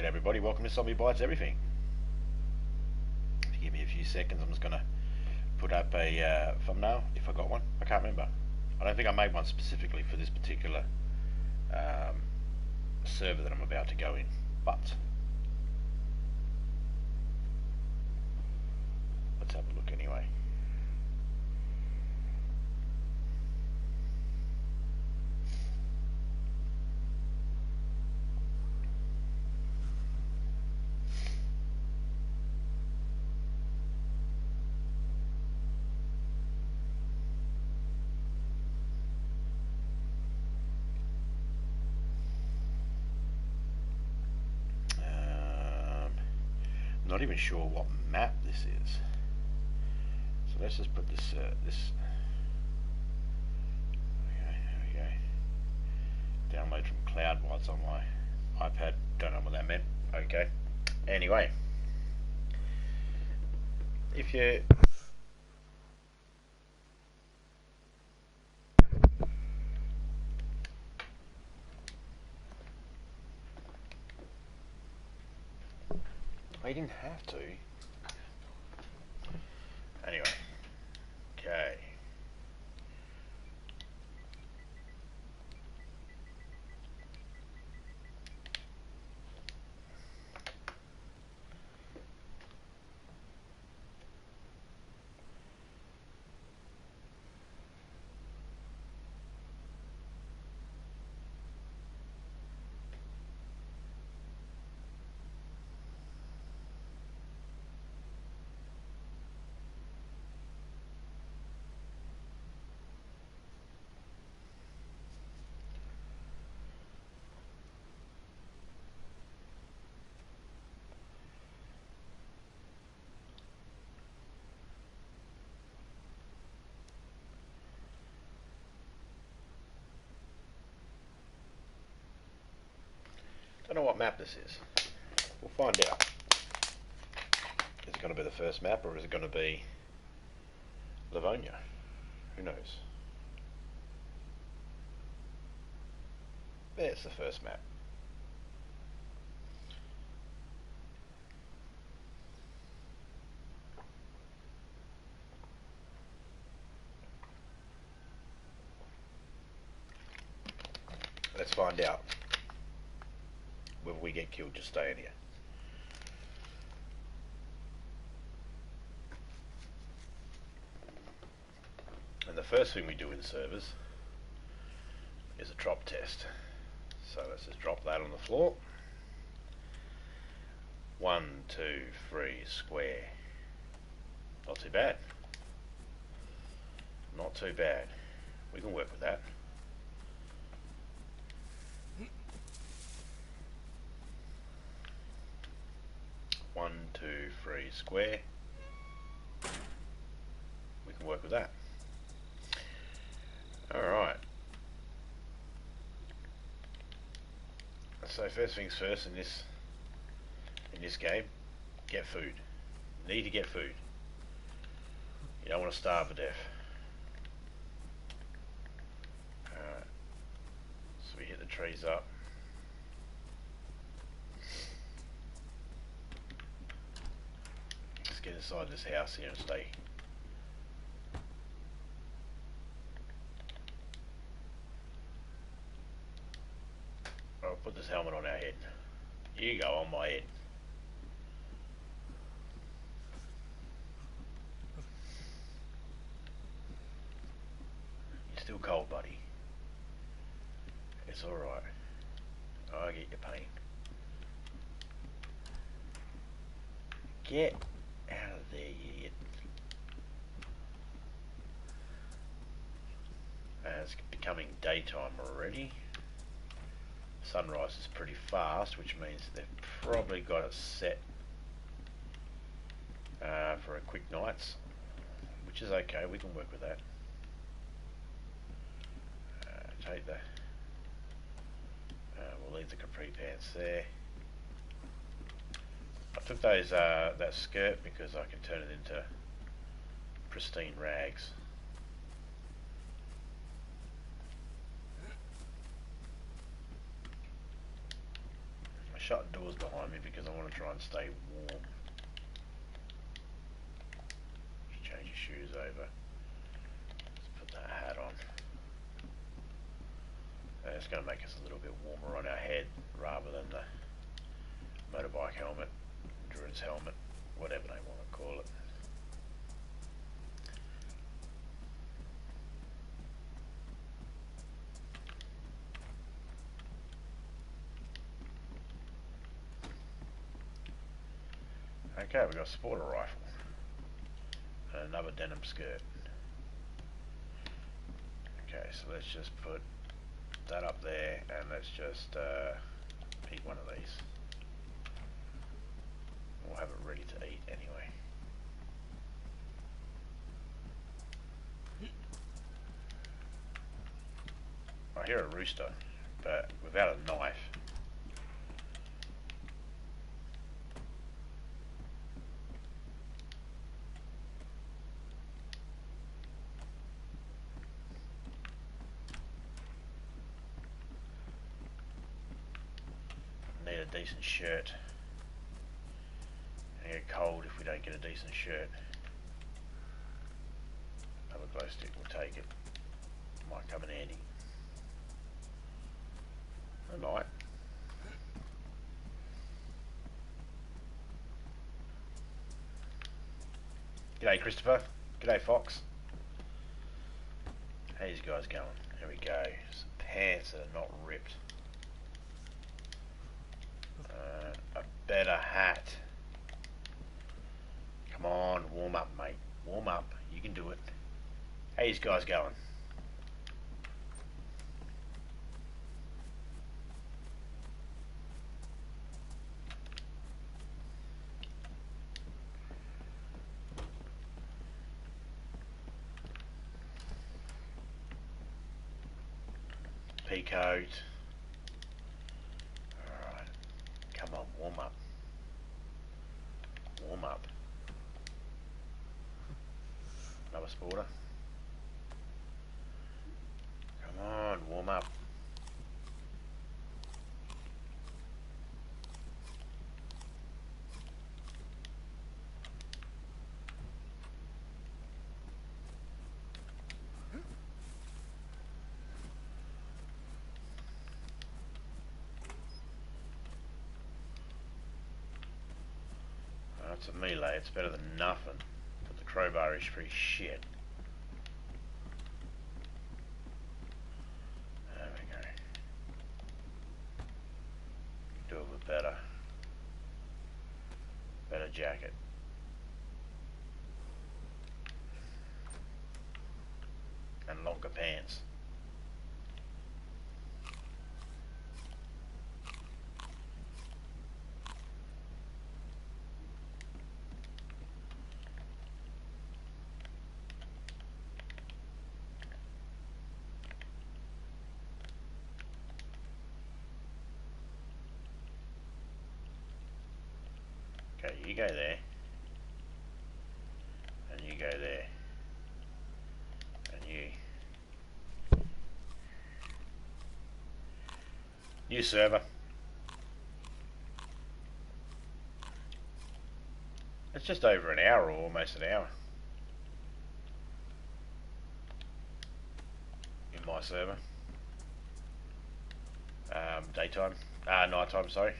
G'day everybody, welcome to Zombie Bites Everything. If you give me a few seconds, I'm just going to put up a thumbnail, if I got one. I can't remember. I don't think I made one specifically for this particular server that I'm about to go in, but let's have a look anyway. Not even sure what map this is, so let's just put this okay, there we go. Download from cloud while it's on my iPad. Don't know what that meant. Okay, anyway, if you I didn't have to. Anyway, okay. Don't know what map this is. We'll find out. Is it going to be the first map, or is it going to be Livonia? Who knows? There's the first map. Let's find out whether we get killed just staying here. And the first thing we do in servers is a drop test. So let's just drop that on the floor. 1, 2, 3, square. Not too bad. Not too bad. We can work with that. One, 2, 3, square. We can work with that. Alright. So first things first in this game, get food. Need to get food. You don't want to starve to death. Alright. So we hit the trees up. Let's get inside this house here and stay. I'll put this helmet on our head. Here you go, on my head. You're still cold, buddy. It's alright. I get your pain. Get out of there, you idiot. It's becoming daytime already. Sunrise is pretty fast, which means they've probably got it set for a quick nights, which is okay. We can work with that. Take the we'll leave the capri pants there. I took those that skirt because I can turn it into pristine rags. shut doors behind me because I want to try and stay warm. Just change your shoes over. Let's put that hat on. And it's going to make us a little bit warmer on our head rather than the motorbike helmet, endurance helmet, whatever they want to call it. Okay, we've got a sporter rifle and another denim skirt. Okay, so let's just put that up there and let's just eat one of these. We'll have it ready to eat anyway. I hear a rooster, but without a knife. Need a decent shirt. It'll get cold if we don't get a decent shirt. Another glow stick, we'll take it. Might come in handy. It might. G'day Christopher. G'day Fox. How these guys going? There we go. Some pants that are not ripped. A better hat. Come on, warm up, mate. Warm up. You can do it. How these guys going? Pea coat. Alright. Come on, warm up. Warm up. Another sporter. Come on, warm up. It's a melee, it's better than nothing, but the crowbar is pretty shit. There we go. Do it with better jacket. And longer pants. Okay, you go there, and you go there, and you server. It's just over an hour, or almost an hour, in my server. Daytime, nighttime, sorry.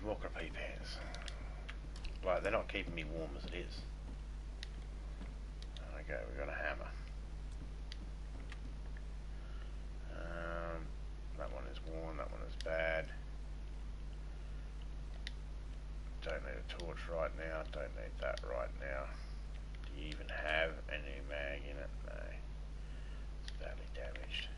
More crappy pants. Like, they're not keeping me warm as it is. Okay, we've got a hammer. That one is worn, that one is bad. Don't need a torch right now, don't need that right now. Do you even have any mag in it? No. It's badly damaged.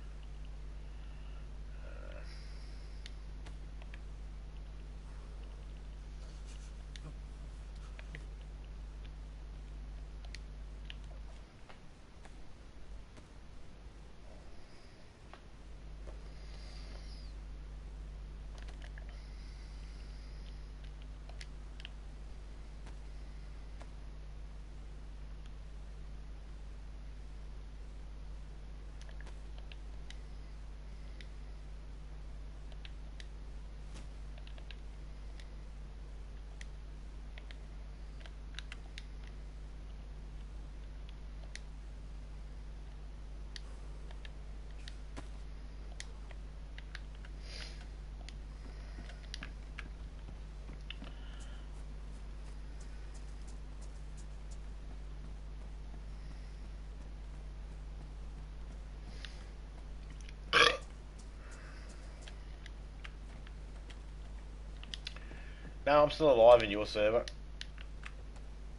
No, I'm still alive in your server.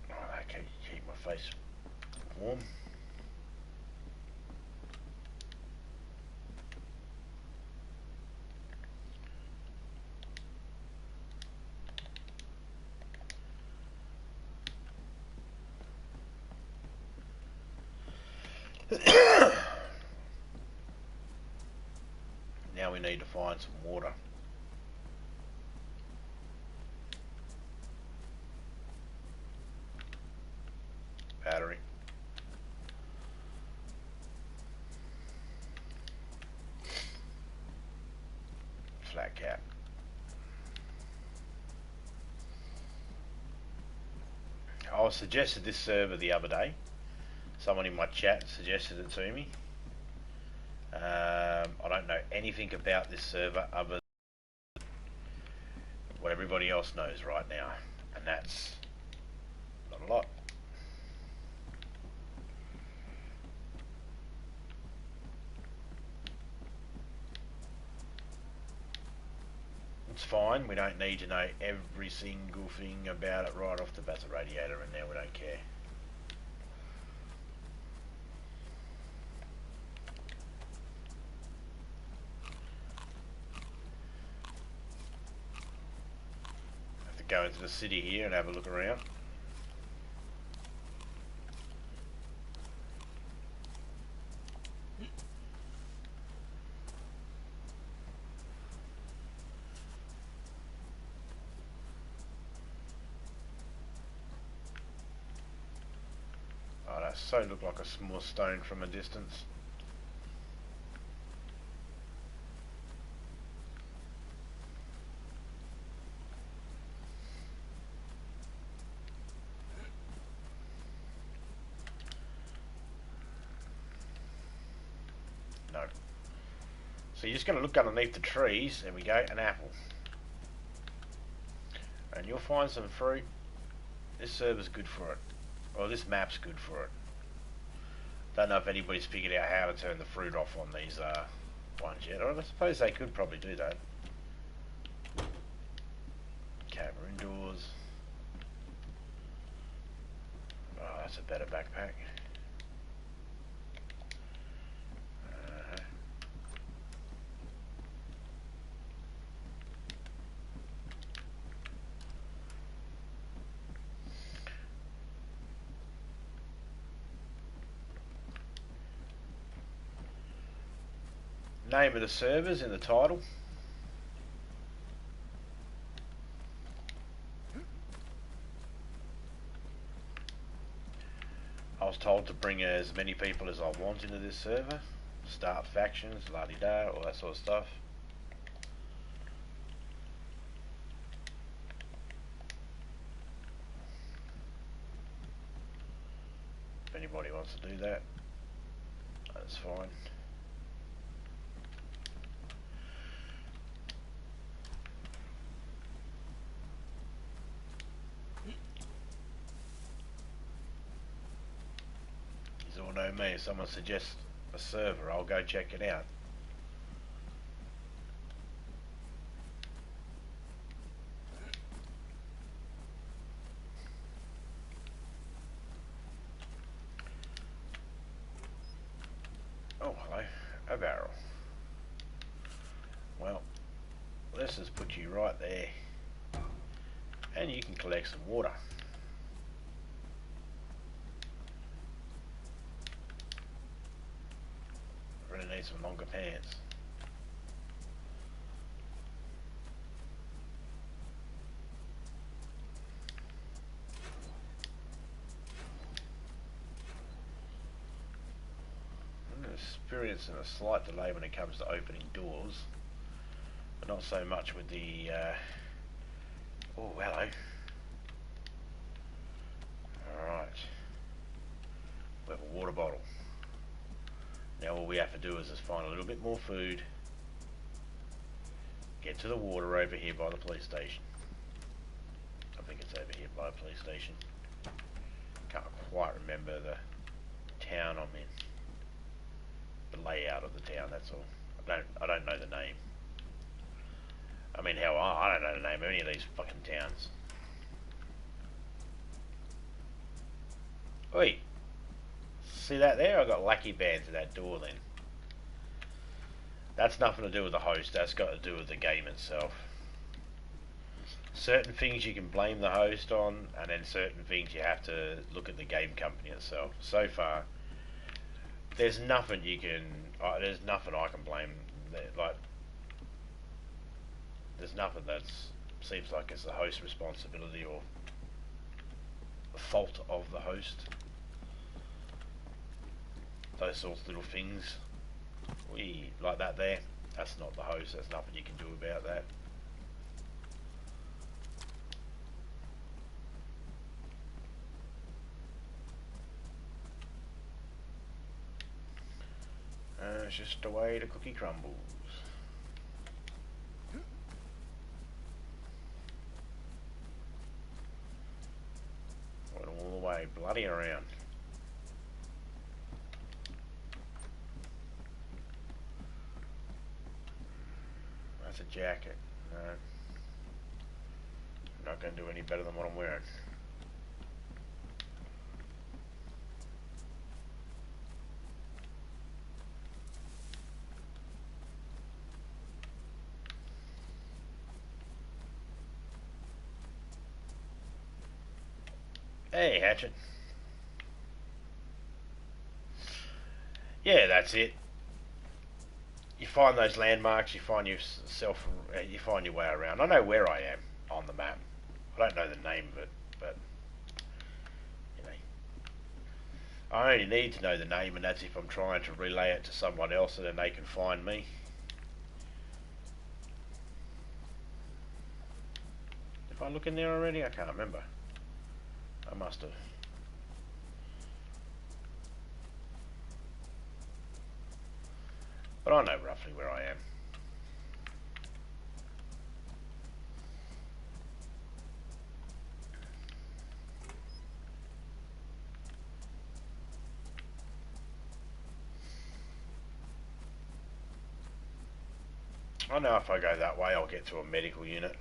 Okay, keep my face warm. Now we need to find some water. Battery. Flat cap. I was suggested this server the other day. Someone in my chat suggested it to me. I don't know anything about this server other than what everybody else knows right now, and that's not a lot. It's fine, we don't need to know every single thing about it right off the bat. The radiator in there, we don't care. Have to go into the city here and have a look around. Oh, that so looked like a small stone from a distance. No. So you're just going to look underneath the trees, and we go, an apple. And you'll find some fruit. This server's good for it. Or this map's good for it. Don't know if anybody's figured out how to turn the fruit off on these ones yet. Or I suppose they could probably do that. Okay, we're indoors. Oh, that's a better backpack. Name of the servers in the title. I was told to bring as many people as I want into this server. Start factions, la-di-da, all that sort of stuff. If anybody wants to do that, that's fine. You all know me, if someone suggests a server, I'll go check it out. Oh, hello, a barrel. Well, let's just put you right there, and you can collect some water. Really need some longer pants. I'm experiencing a slight delay when it comes to opening doors, but not so much with the oh, hello. Alright, we have a water bottle. Now all we have to do is just find a little bit more food, get to the water over here by the police station. I think it's over here by the police station. Can't quite remember the town I'm in. The layout of the town, that's all. I don't know the name. I mean, hell, I don't know the name of any of these fucking towns. Oi! See that there? I got lucky bands at that door then. That's nothing to do with the host, that's got to do with the game itself. Certain things you can blame the host on, and then certain things you have to look at the game company itself. So far, there's nothing you can. There's nothing I can blame. Like, there's nothing that seems like it's the host's responsibility or the fault of the host. Those sorts of little things. Like that there. That's not the host. There's nothing you can do about that. It's just the way the cookie crumbles. Went all the way bloody around. That's a jacket. No. I'm not going to do any better than what I'm wearing. Hey, Hatchet. Yeah, that's it. You find those landmarks, you find yourself, you find your way around. I know where I am on the map. I don't know the name of it, but you know, I only need to know the name, and that's if I'm trying to relay it to someone else, and then they can find me. If I look in there already, I can't remember. I must have. But I know roughly where I am. I know if I go that way I'll get to a medical unit.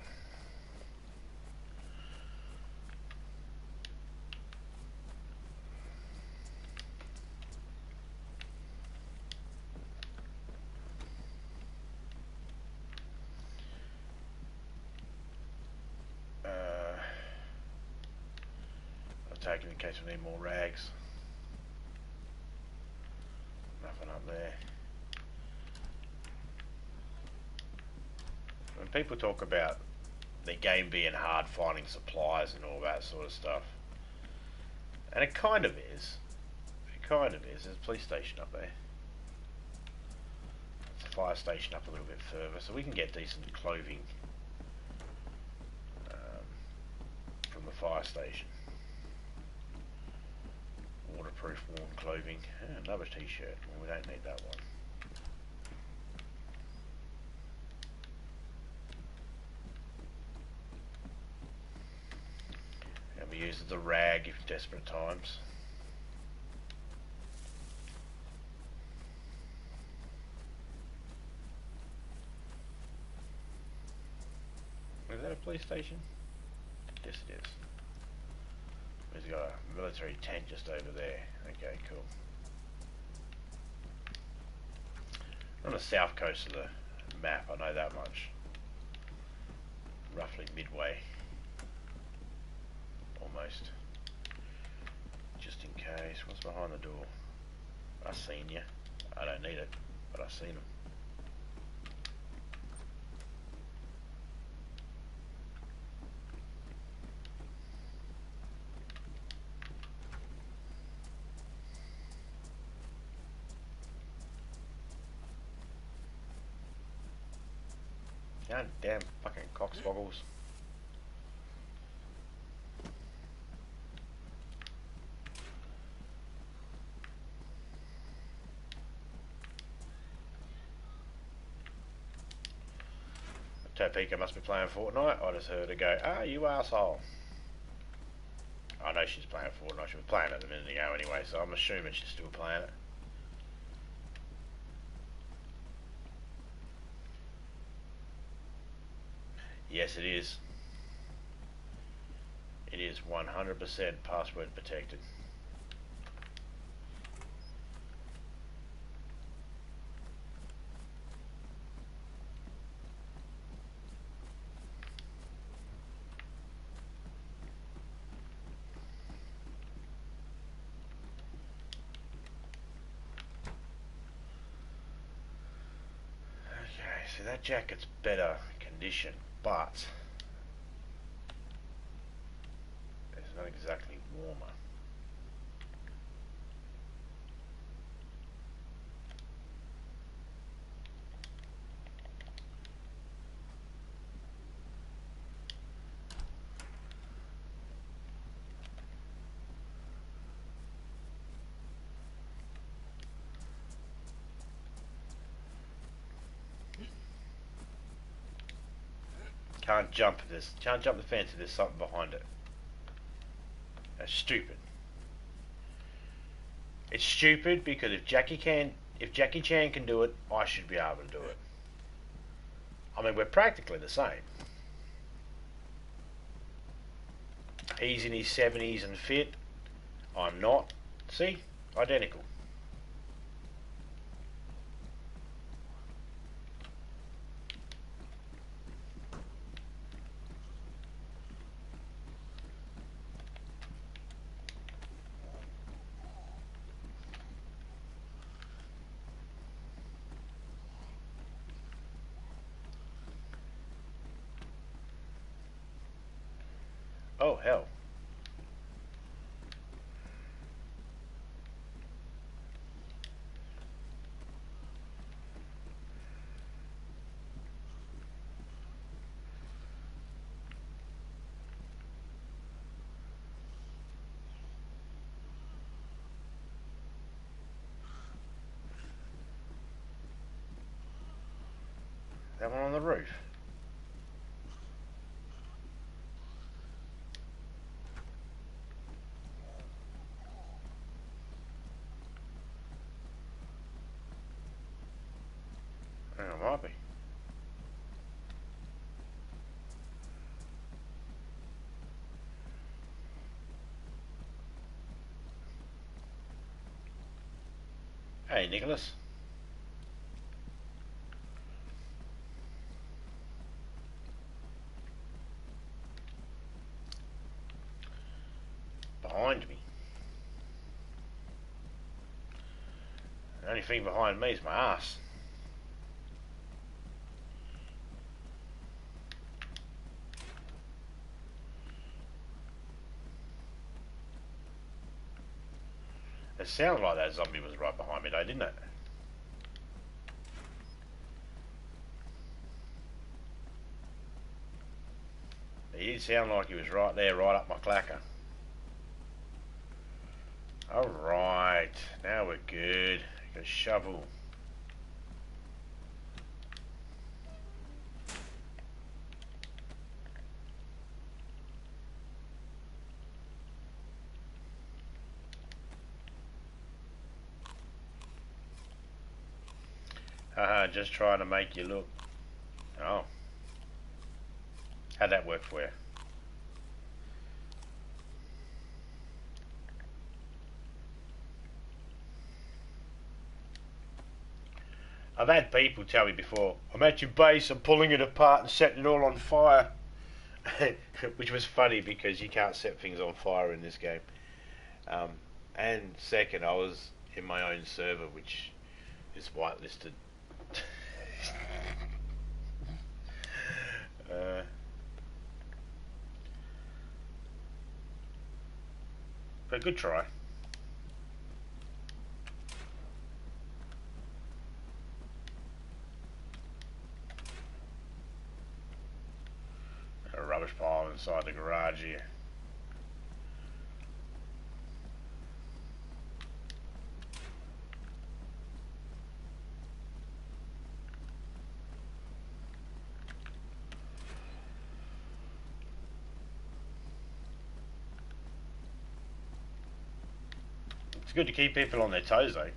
Taken in case we need more rags. Nothing up there. When people talk about the game being hard finding supplies and all that sort of stuff, and it kind of is. It kind of is. There's a police station up there. There's a fire station up a little bit further, so we can get decent clothing from the fire station. Waterproof warm clothing. Another t-shirt. Well, we don't need that one. And we use the rag if desperate times. Is that a police station? Yes, it is. He's got a military tent just over there. Okay, cool. We're on the south coast of the map, I know that much. Roughly midway. Almost. Just in case. What's behind the door? I seen you. I don't need it, but I seen them. God damn fucking cockswoggles. Topeka must be playing Fortnite. I just heard her go, "Ah, you asshole." I know she's playing Fortnite. She was playing it a minute ago anyway, so I'm assuming she's still playing it. Yes, it is. It is 100% password protected. Okay, so that jacket's better condition, but it's not exactly warmer. Can't jump this. Can't jump the fence if there's something behind it. That's stupid. It's stupid because if Jackie Chan can do it, I should be able to do it. I mean, we're practically the same. He's in his 70s and fit. I'm not. See? Identical. Oh, hell. That one on the roof. Oh, it might be. Hey, Nicholas. Behind me. The only thing behind me is my ass. It sounded like that zombie was right behind me though, didn't it? It did sound like he was right there, right up my clacker. Alright, now we're good. Got a shovel. Haha, just trying to make you look. Oh. How'd that work for you? I've had people tell me before, I'm at your base, I'm pulling it apart and setting it all on fire. Which was funny because you can't set things on fire in this game. And second, I was in my own server, which is whitelisted. But good try. A rubbish pile inside the garage here. It's good to keep people on their toes though.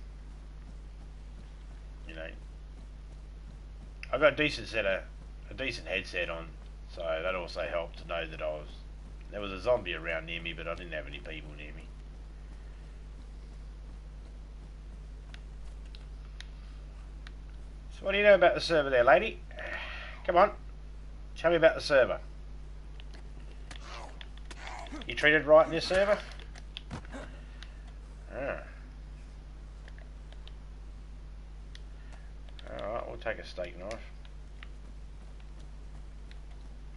You know, I've got a decent headset on, So that also helped to know that there was a zombie around near me, but I didn't have any people near me. So what do you know about the server there, lady? Come on, tell me about the server. You treated right in this server? Ah. Alright, we'll take a steak knife.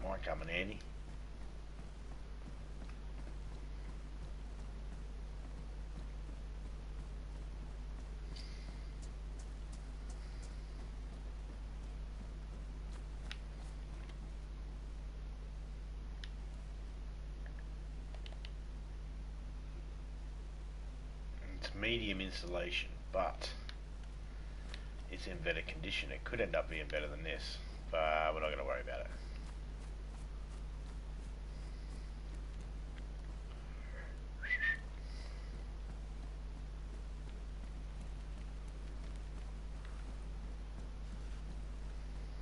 Might come in handy. It's medium insulation, but it's in better condition. It could end up being better than this, but we're not going to worry about it.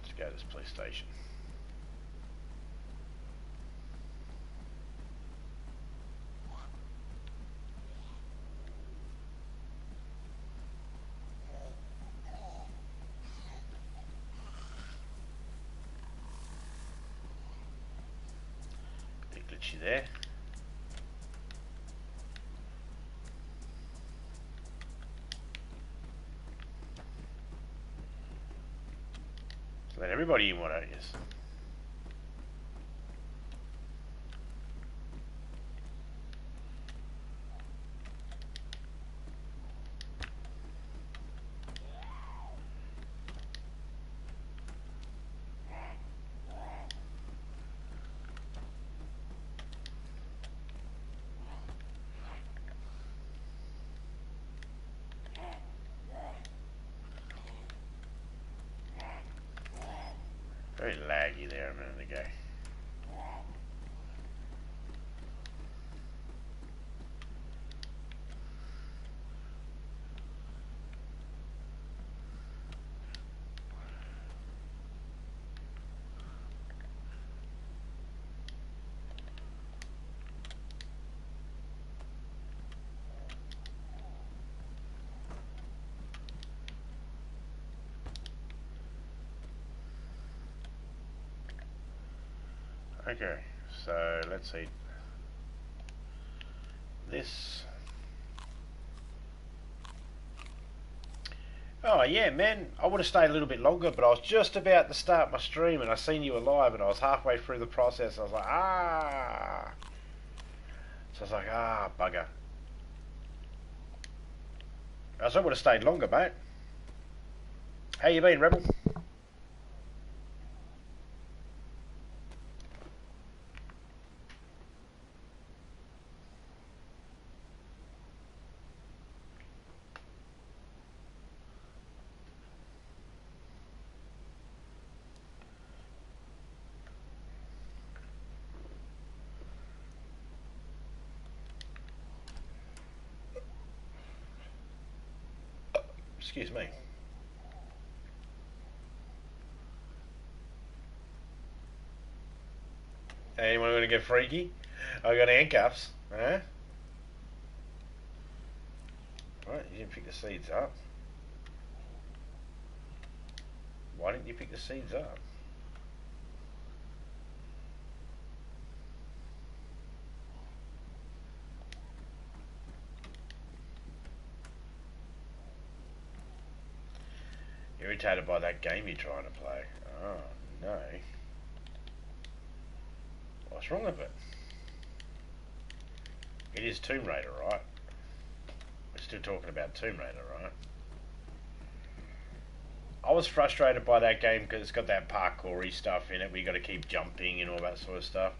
Let's go to this police station. Bit glitchy there. Let everybody in, why don't you? Very laggy there a minute ago. Okay, so let's see. This. Oh yeah, man, I would have stayed a little bit longer, but I was just about to start my stream and I seen you alive and I was halfway through the process. I was like, ah. So I was like, ah, bugger. So I would have stayed longer, mate. How you been, Rebel? Excuse me. Anyone going to get freaky? I got handcuffs, huh? Right, you didn't pick the seeds up. Why didn't you pick the seeds up? Irritated by that game you're trying to play. Oh, no. What's wrong with it? It is Tomb Raider, right? We're still talking about Tomb Raider, right? I was frustrated by that game because it's got that parkour-y stuff in it where you got to keep jumping and all that sort of stuff.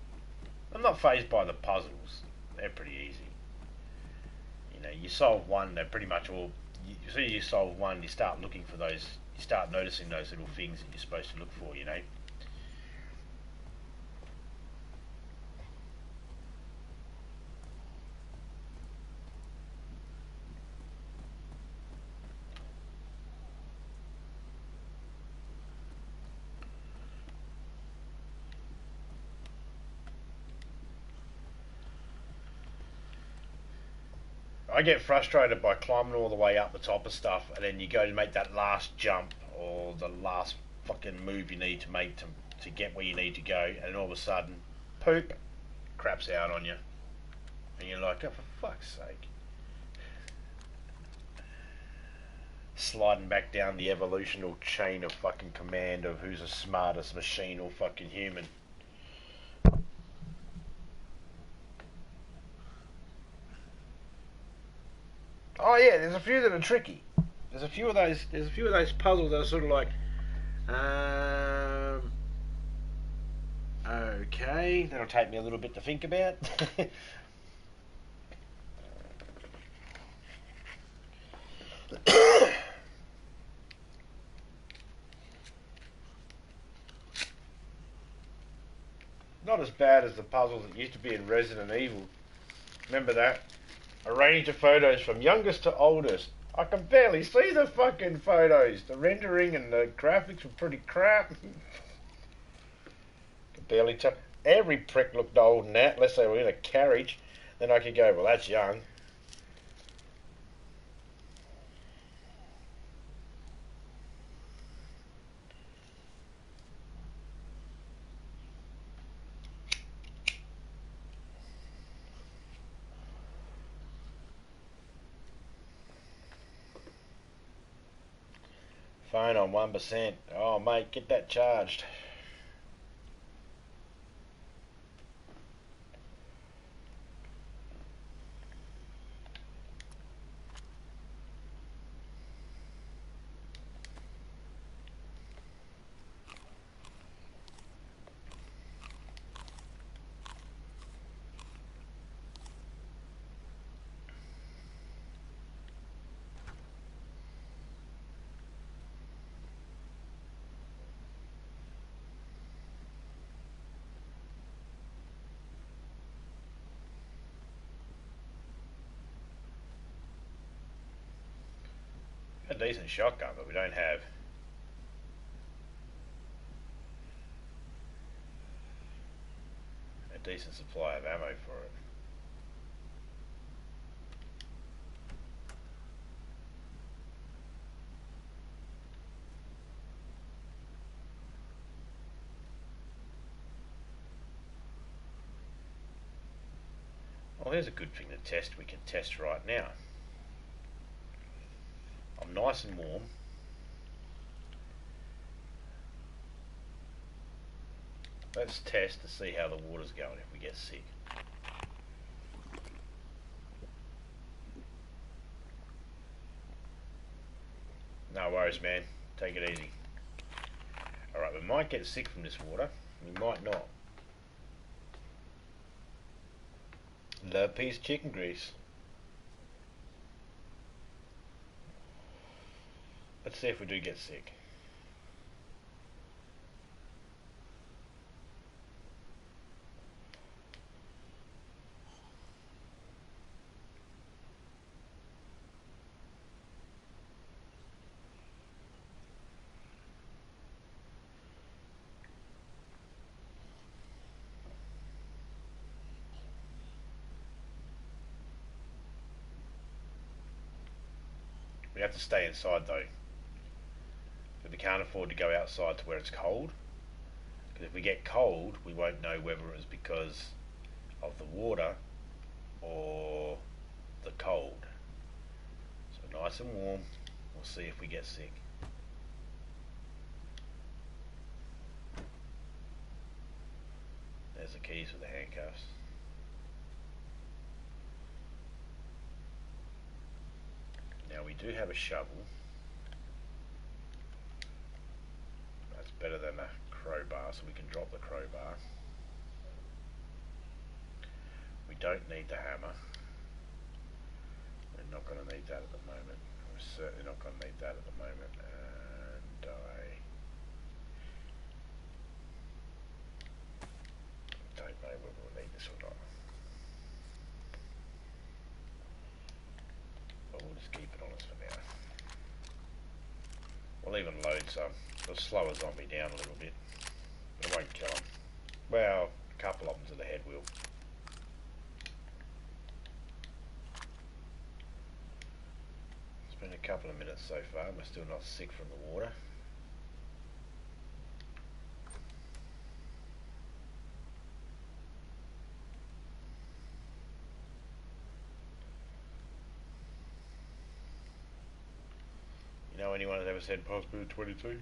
I'm not fazed by the puzzles. They're pretty easy. You know, you solve one, they're pretty much all... As soon as you solve one, you start looking for those... You start noticing those little things that you're supposed to look for, you know? I get frustrated by climbing all the way up the top of stuff, and then you go to make that last jump or the last fucking move you need to make to get where you need to go, and all of a sudden, poop, craps out on you, and you're like, oh, for fuck's sake. Sliding back down the evolutional chain of fucking command of who's the smartest machine or fucking human. Oh yeah, there's a few that are tricky. There's a few of those puzzles that are sort of like, okay, that'll take me a little bit to think about. Not as bad as the puzzles that used to be in Resident Evil. Remember that? Arrange the photos from youngest to oldest. I can barely see the fucking photos. The rendering and the graphics were pretty crap. Can barely tell. Every prick looked old and that, unless they were in a carriage. Then I could go, well, that's young. Phone on 1%. Oh, mate, get that charged. A decent shotgun, but we don't have a decent supply of ammo for it. Well, here's a good thing to test. We can test right now. I'm nice and warm. Let's test to see how the water's going if we get sick. No worries, man. Take it easy. Alright, we might get sick from this water. We might not. Love piece chicken grease. Let's see if we do get sick. We have to stay inside though. But we can't afford to go outside to where it's cold. Because if we get cold, we won't know whether it was because of the water or the cold. So nice and warm. We'll see if we get sick. There's the keys for the handcuffs. Now we do have a shovel. That's better than a crowbar, so we can drop the crowbar. We don't need the hammer. We're not going to need that at the moment. We're certainly not going to need that at the moment. And I don't know whether we'll need this or not. But we'll just keep it on us for now. We'll even load some. It'll slow a zombie down a little bit. But it won't kill them. Well, a couple of them to the head will. so far. We're still not sick from the water. You know anyone that's ever said possibility 22?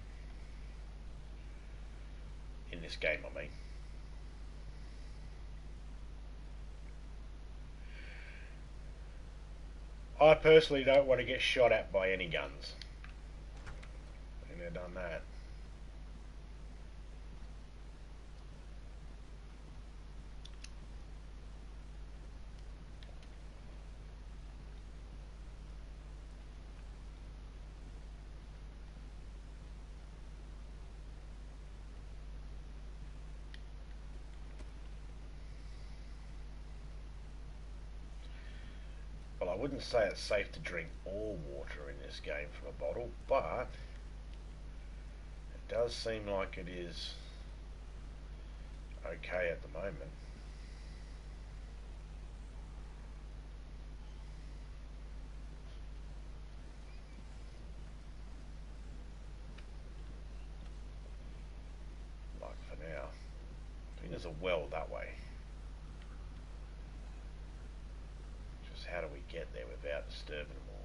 In this game, I mean. I personally don't want to get shot at by any guns. Been there, done that. Well, I wouldn't say it's safe to drink all water in this game from a bottle, but it does seem like it is okay at the moment. Like for now. I think there's a well that way. Just how do we get there without disturbing them all?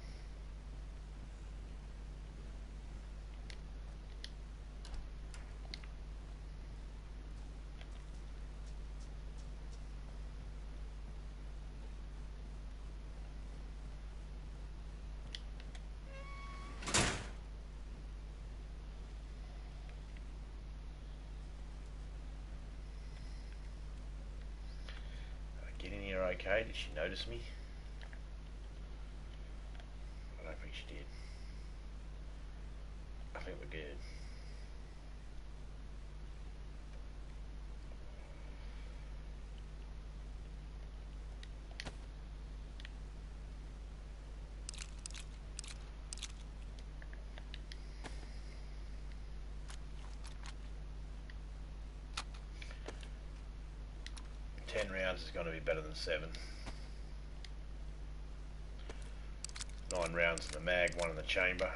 Get in here okay? Did she notice me? I don't think she did. I think we're good. Rounds is going to be better than 7. 9 rounds in the mag, 1 in the chamber.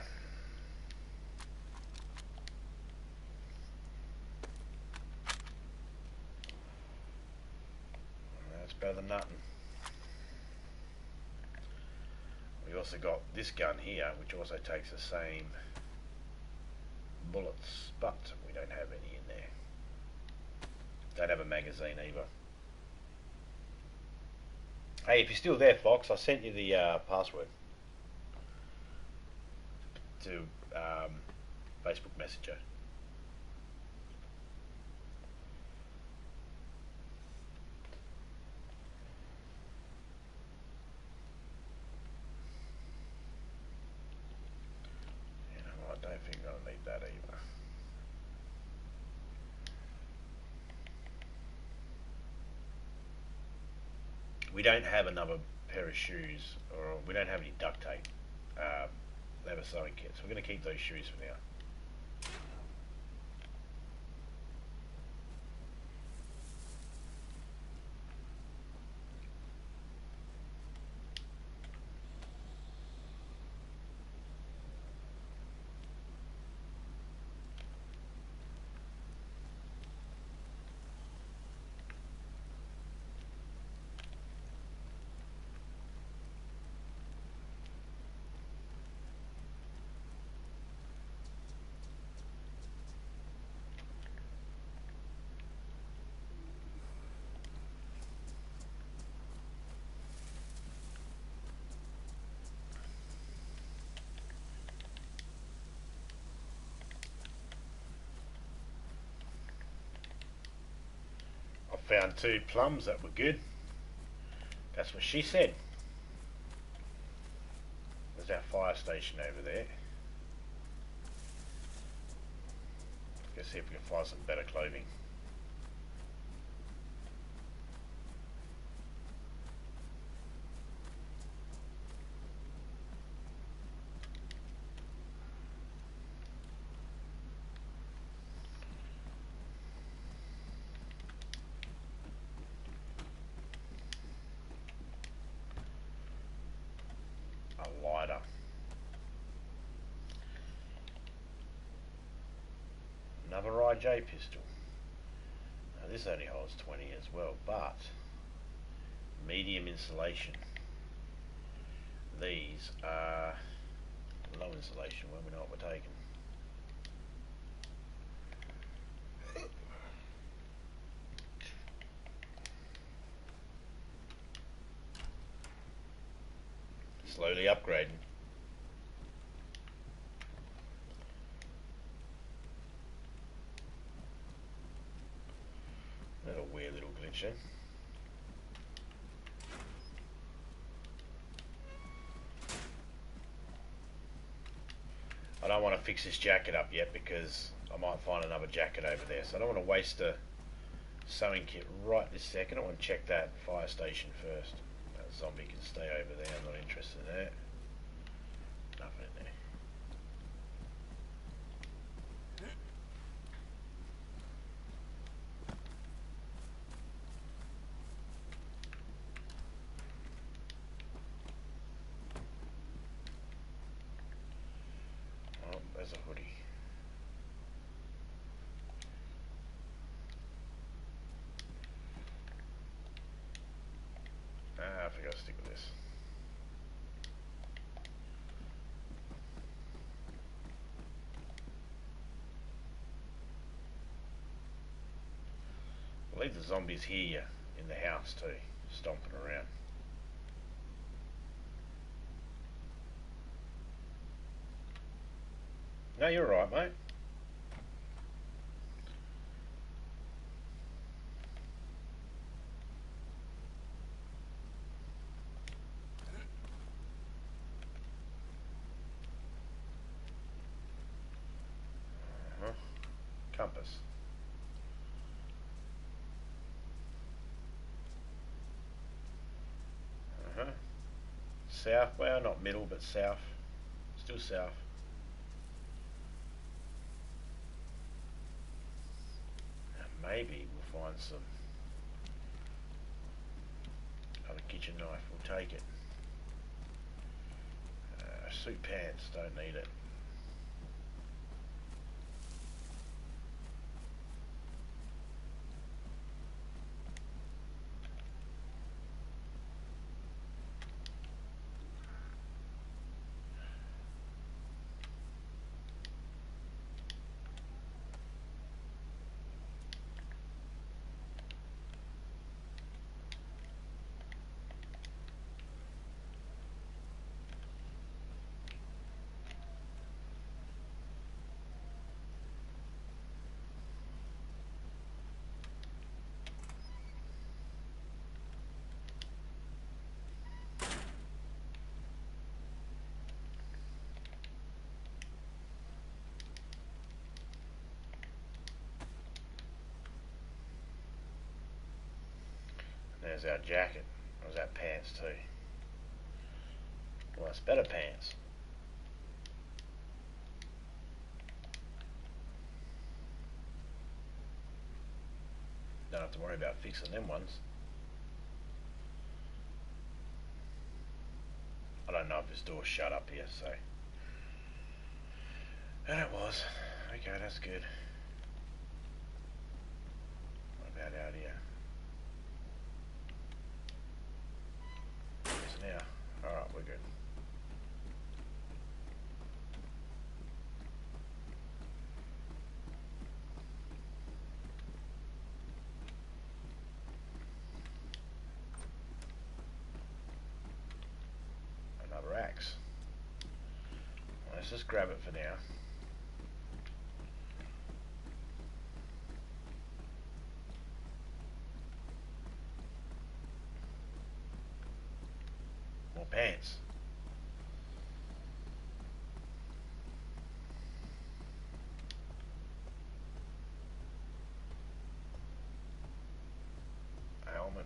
That's better than nothing. We also got this gun here, which also takes the same bullets, but we don't have any in there. Don't have a magazine either. Hey, if you're still there, Fox, I sent you the password to Facebook Messenger. You know, I don't think I'm going to need that either. We don't have another pair of shoes, or we don't have any duct tape. They have a sewing kit, so we're going to keep those shoes for now. Found 2 plums that were good. That's what she said. There's our fire station over there. Let's see if we can find some better clothing. A lighter. Another IJ pistol. Now this only holds 20 as well, but medium insulation. These are low insulation when we know what we're taking. Slowly upgrading. That's a weird little glitch there. I don't want to fix this jacket up yet because I might find another jacket over there, so I don't want to waste a sewing kit right this second. I want to check that fire station first. That zombie can stay over there, I'm not interested in that. Nothing in there. Oh, there's a hoodie. I think I'll stick with this. I'll leave the zombies here in the house too, stomping around. No, you're right, mate. Compass. South, well, not middle, but south. Still south. Now maybe we'll find some other kitchen knife. We'll take it. Suit pants, don't need it. There's our jacket. Or was that pants too? Well, it's better pants. Don't have to worry about fixing them ones. I don't know if this door's shut up here, so. And it was. Okay, that's good. What about out here? Now. Alright, we're good. Another axe. Let's just grab it for now. More pants. Helmet.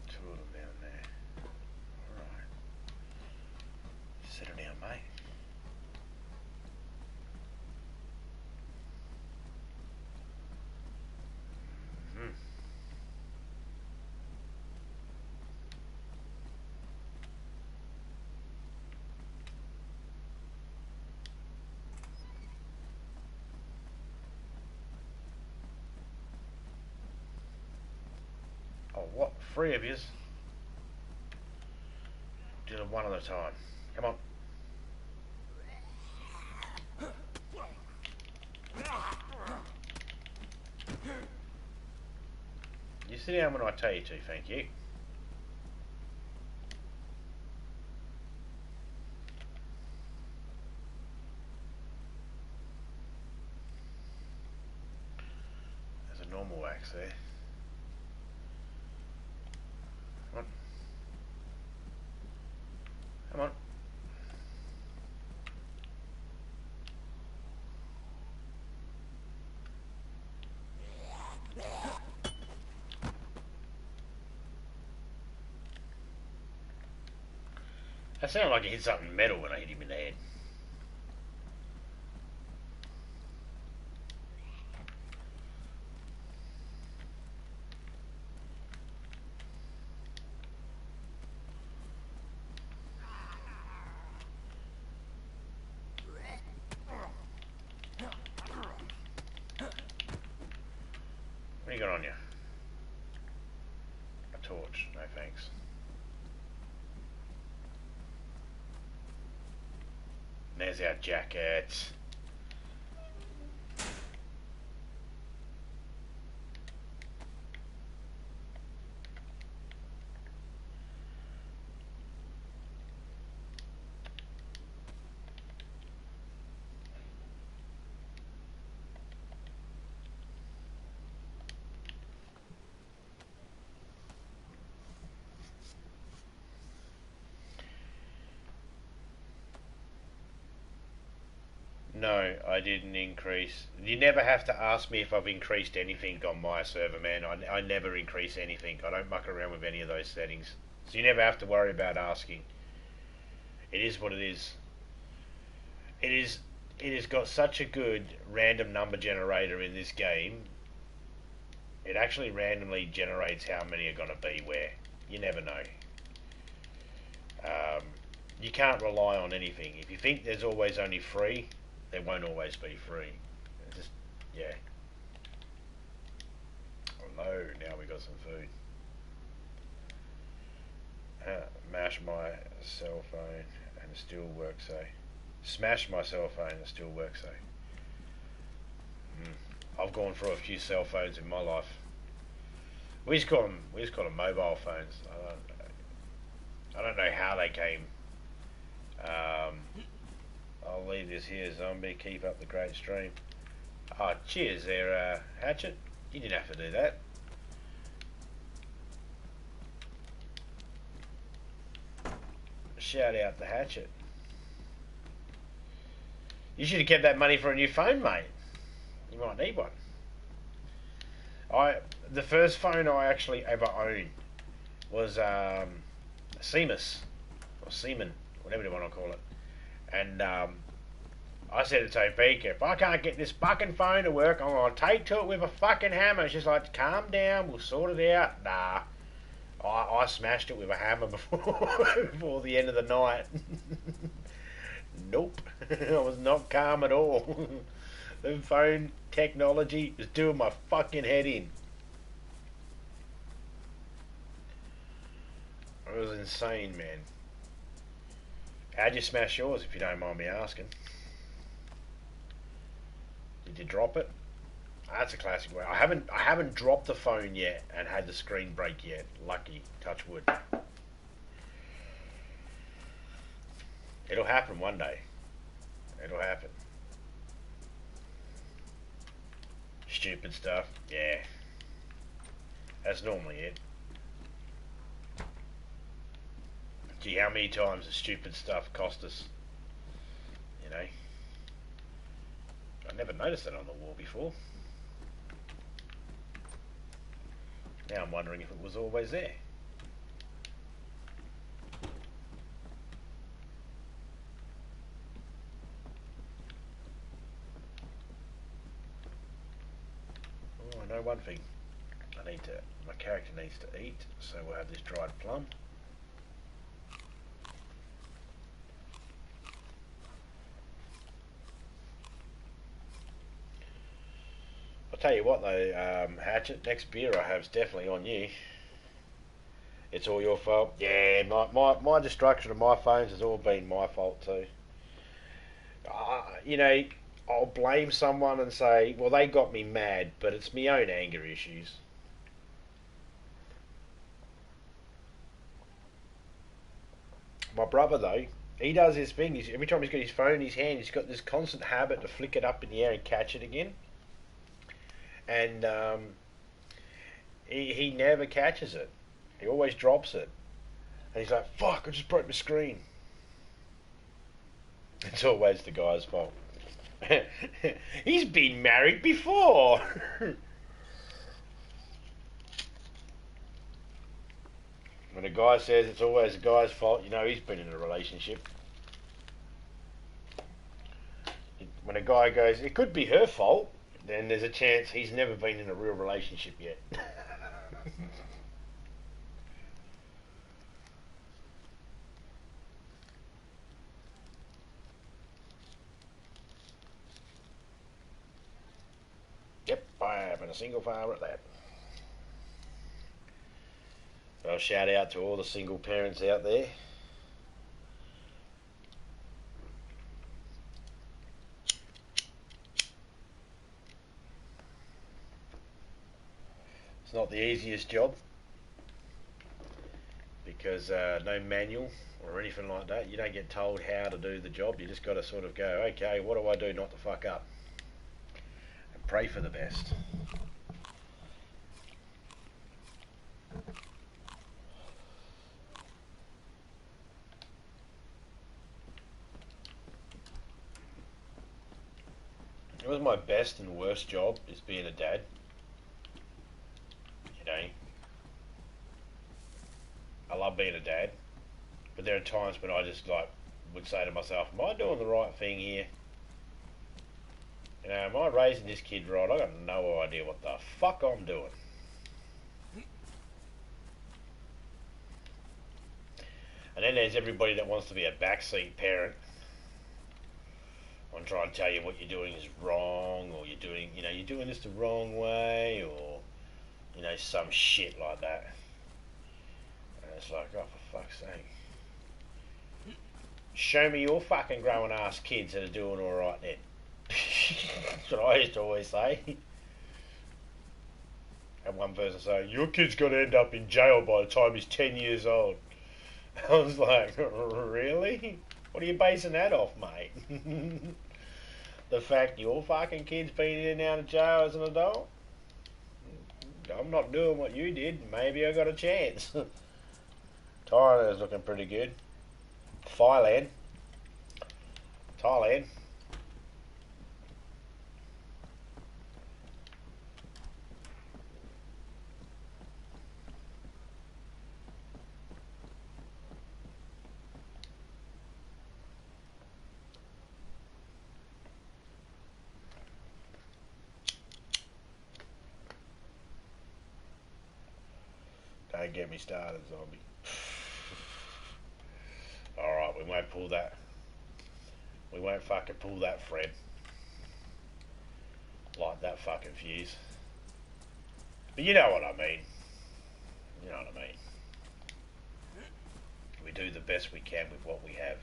Two of them down there. Alright. Settle down, mate. 3 of yous. Do them one at a time. Come on. You sit down when I tell you to, thank you. There's a normal axe there. Come on. Come on. That sounded like he hit something metal when I hit him in the head. What you got on you? A torch. No thanks. There's our jacket. No, I didn't increase. You never have to ask me if I've increased anything on my server, man. I never increase anything. I don't muck around with any of those settings. So you never have to worry about asking. It is what it is. It has got such a good random number generator in this game. It actually randomly generates how many are going to be where. You never know. You can't rely on anything. If you think there's always only 3, there won't always be 3. Just, yeah. Oh no, now we got some food. Mash my cell phone and it still works, so. Smash my cell phone and it still works, so. I've gone through a few cell phones in my life. We just call them mobile phones. I don't know how they came. I'll leave this here, zombie. Keep up the great stream. Oh, cheers there, Hatchet. You didn't have to do that. Shout out to Hatchet. You should have kept that money for a new phone, mate. You might need one. The first phone I actually ever owned was Seamus or Seaman, whatever you want to call it. And I said to Topeka, if I can't get this fucking phone to work, I'm gonna take to it with a fucking hammer. She's like, calm down, we'll sort it out. Nah, I smashed it with a hammer before the end of the night. Nope, I was not calm at all. The phone technology is doing my fucking head in. It was insane, man. How'd you smash yours, if you don't mind me asking? Did you drop it? That's a classic way. I haven't dropped the phone yet and had the screen break yet. Lucky, touch wood. It'll happen one day. It'll happen. Stupid stuff. Yeah. That's normally it. Gee, how many times has stupid stuff cost us? You know? I never noticed that on the wall before. Now I'm wondering if it was always there. Oh, I know one thing. My character needs to eat, so we'll have this dried plum. I'll tell you what though, Hatchet, next beer I have is definitely on you. It's all your fault. Yeah, my destruction of my phones has all been my fault too. You know, I'll blame someone and say, well, they got me mad, but it's my own anger issues. My brother, though, he does his thing. Every time he's got his phone in his hand, he's got this constant habit to flick it up in the air and catch it again. And he never catches it. He always drops it. And he's like, fuck, I just broke my screen. It's always the guy's fault. He's been married before. When a guy says it's always the guy's fault, you know he's been in a relationship. When a guy goes, it could be her fault, then there's a chance he's never been in a real relationship yet. Yep, I have, and a single father at that. I'll shout out to all the single parents out there. It's not the easiest job because no manual or anything like that. You don't get told how to do the job. You just got to sort of go, okay, what do I do not to fuck up? And pray for the best. It was my best and worst job is being a dad. You know, I love being a dad, but there are times when I just like would say to myself, "Am I doing the right thing here? You know, am I raising this kid right? I got no idea what the fuck I'm doing." And then there's everybody that wants to be a backseat parent. I'm trying to tell you what you're doing is wrong, or you're doing this the wrong way, or some shit like that. And it's like, oh, for fuck's sake, show me your fucking grown ass kids that are doing all right then. That's what I used to always say. And one person say, your kid's got to end up in jail by the time he's 10 years old. I was like, really? What are you basing that off, mate? The fact your fucking kid's been in and out of jail as an adult? I'm not doing what you did. Maybe I got a chance. Thailand's looking pretty good. Thailand. Don't get me started, zombie. Alright, we won't pull that. We won't fucking pull that, Fred. Light that fucking fuse. But you know what I mean. You know what I mean. We do the best we can with what we have.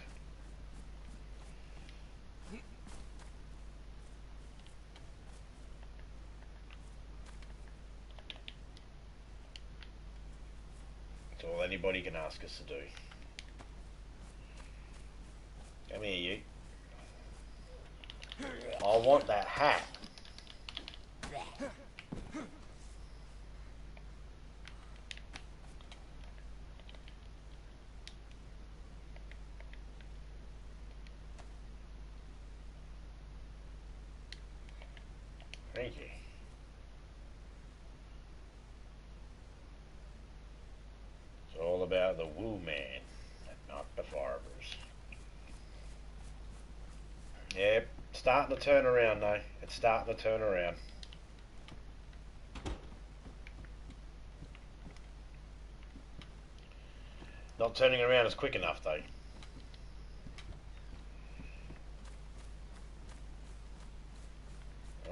It's all anybody can ask us to do. Come here, you. I want that hat. Thank you. It's all about the woo man, and not the farbers. Yep, starting to turn around though. It's starting to turn around. Not turning around as quick enough though.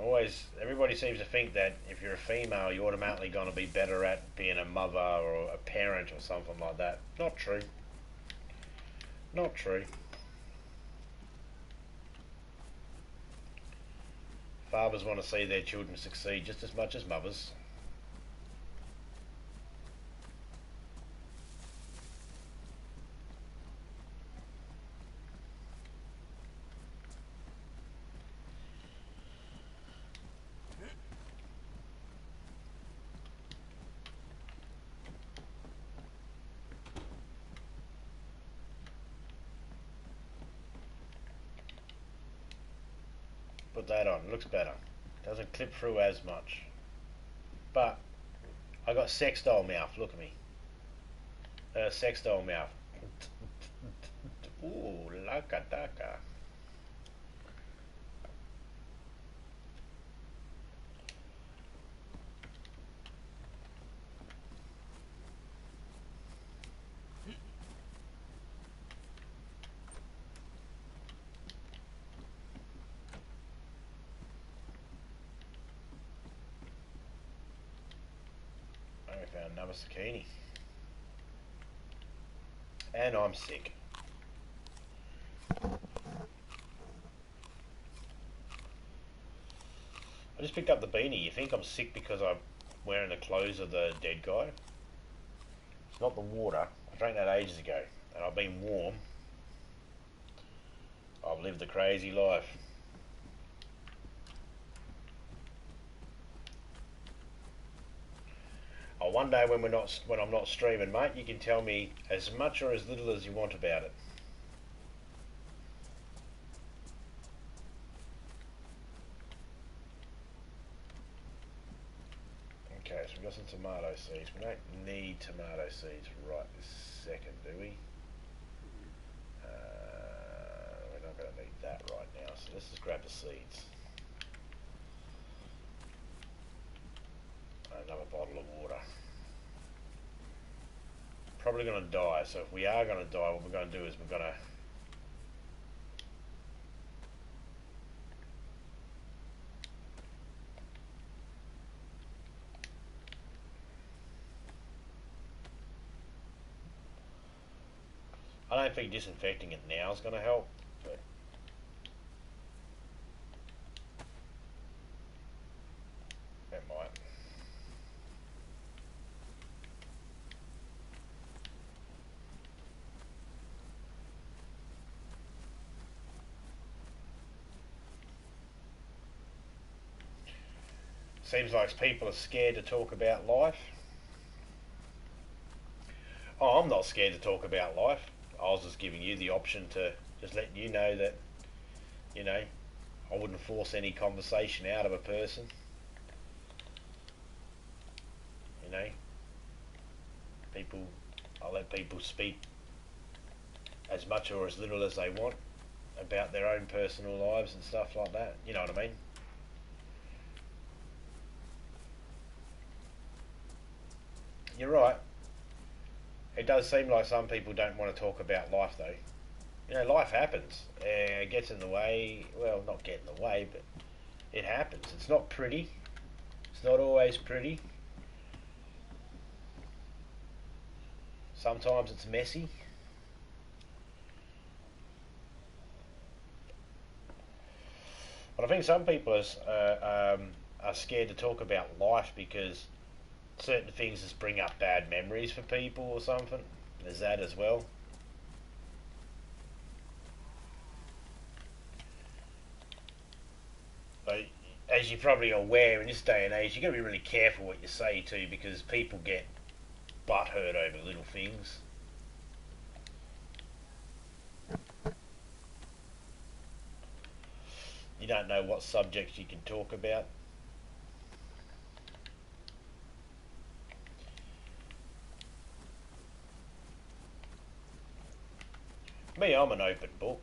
Always, everybody seems to think that if you're a female, you're automatically going to be better at being a mother or a parent or something like that. Not true. Not true. Fathers want to see their children succeed just as much as mothers. Put that on, it looks better. Doesn't clip through as much. But I got sex doll mouth, look at me. Sex doll mouth. Ooh, laka daka. I found another zucchini. And I'm sick. I just picked up the beanie. You think I'm sick because I'm wearing the clothes of the dead guy? It's not the water. I drank that ages ago. And I've been warm. I've lived a crazy life. Oh, one day when I'm not streaming, mate, you can tell me as much or as little as you want about it. Okay, so we've got some tomato seeds. We don't need tomato seeds right this second, do we? We're not going to need that right now, so let's just grab the seeds. Another bottle of water. Probably going to die, so if we are going to die, what we're going to do is we're going to I don't think disinfecting it now is going to help, but it might. Seems like people are scared to talk about life. Oh, I'm not scared to talk about life. I was just giving you the option to just let you know that, you know, I wouldn't force any conversation out of a person. You know, I'll let people speak as much or as little as they want about their own personal lives and stuff like that. You know what I mean? You're right. It does seem like some people don't want to talk about life, though. You know, life happens. It gets in the way. Well, not get in the way, but it happens. It's not pretty. It's not always pretty. Sometimes it's messy. But I think some people are scared to talk about life because certain things just bring up bad memories for people or something. There's that as well. But as you're probably aware, in this day and age, you've got to be really careful what you say too, because people get butthurt over little things. You don't know what subjects you can talk about. Me, I'm an open book.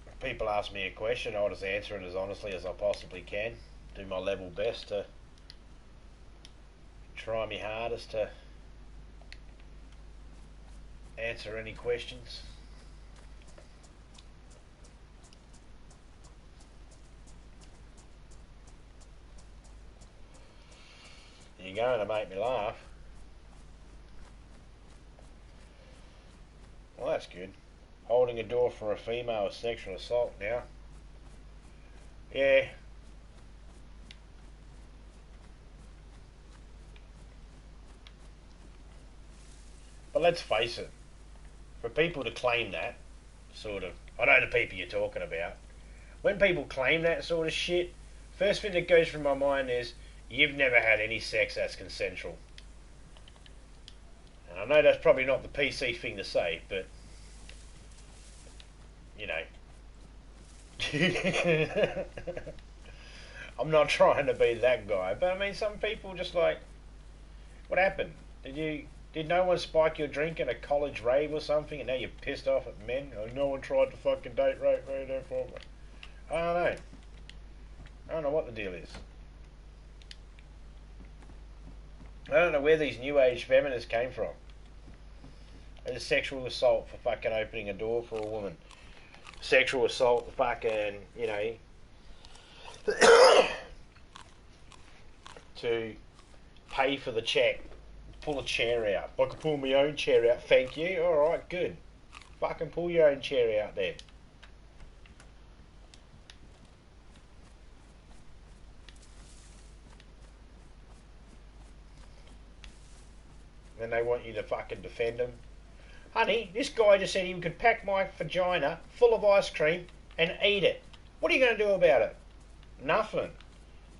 If people ask me a question, I'll just answer it as honestly as I possibly can. Do my level best to try my hardest to answer any questions. You're going to make me laugh. Well, that's good. Holding a door for a female is sexual assault now. Yeah. But let's face it, for people to claim that, sort of, I know the people you're talking about, when people claim that sort of shit, first thing that goes through my mind is, you've never had any sex that's consensual. And I know that's probably not the PC thing to say, but, you know. I'm not trying to be that guy, but I mean, some people just like, what happened? Did no one spike your drink at a college rave or something, and now you're pissed off at men? Oh, no one tried to fucking date rape me, therefore. I don't know. I don't know what the deal is. I don't know where these new age feminists came from. It's sexual assault for fucking opening a door for a woman. Sexual assault for fucking, you know, to pay for the check. Pull a chair out. I can pull my own chair out, thank you. Alright, good. Fucking pull your own chair out then. Then they want you to fucking defend them. Honey, this guy just said he could pack my vagina full of ice cream and eat it. What are you going to do about it? Nothing.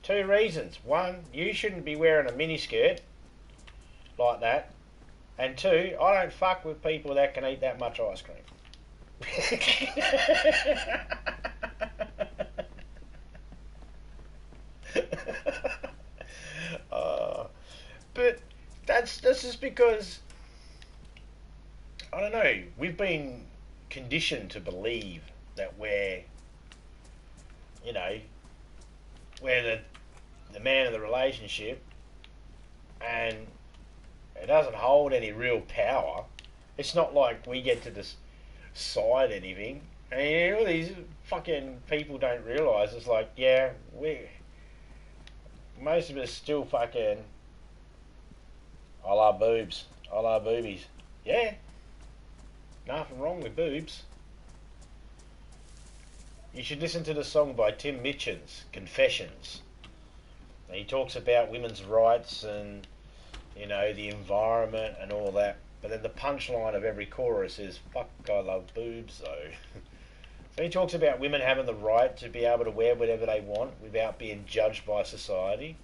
2 reasons. 1, you shouldn't be wearing a miniskirt like that. And 2, I don't fuck with people that can eat that much ice cream. But that's just because, I don't know, we've been conditioned to believe that we're, you know, we're the man of the relationship, and it doesn't hold any real power. It's not like we get to decide anything. I mean, all these fucking people don't realise, it's like, yeah, most of us still fucking, I love boobs, I love boobies. Yeah, nothing wrong with boobs. You should listen to the song by Tim Mitchens, Confessions. And he talks about women's rights and, you know, the environment and all that. But then the punchline of every chorus is, fuck, I love boobs though. So he talks about women having the right to be able to wear whatever they want without being judged by society.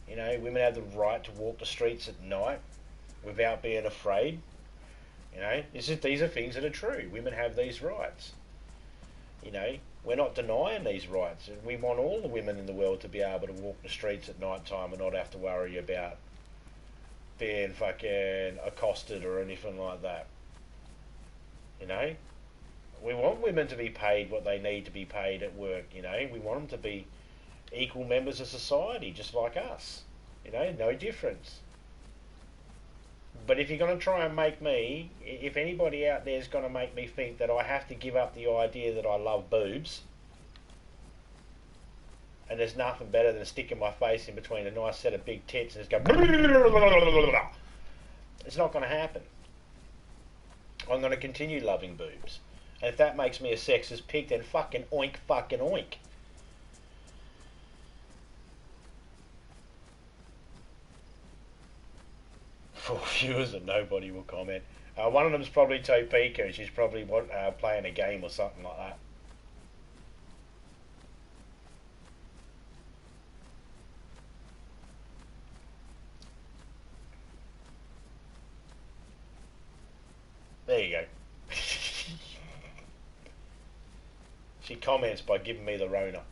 You know, women have the right to walk the streets at night without being afraid. You know, these are things that are true. Women have these rights. You know, we're not denying these rights. We want all the women in the world to be able to walk the streets at night time and not have to worry about being fucking accosted or anything like that. You know, we want women to be paid what they need to be paid at work. You know, we want them to be equal members of society, just like us. You know, no difference. But if you're going to try and make me, if anybody out there is going to make me think that I have to give up the idea that I love boobs, and there's nothing better than sticking my face in between a nice set of big tits and just go, it's not going to happen. I'm going to continue loving boobs. And if that makes me a sexist pig, then fucking oink, fucking oink. For viewers that nobody will comment. One of them's probably Topeka. She's probably playing a game or something like that. There you go. She comments by giving me the Rona.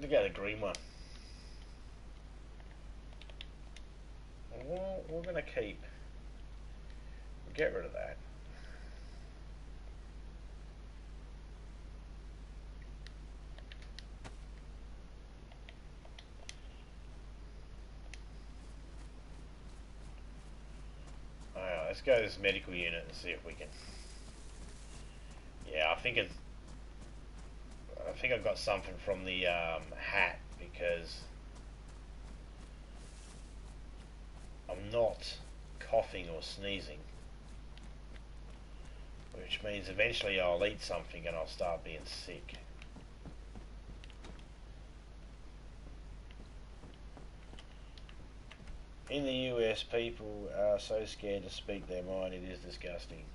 Look at the green one. Well, we're going to get rid of that. Alright, let's go to this medical unit and see if we can. Yeah, I think I've got something from the hat, because I'm not coughing or sneezing, which means eventually I'll eat something and I'll start being sick. In the US, people are so scared to speak their mind, it is disgusting.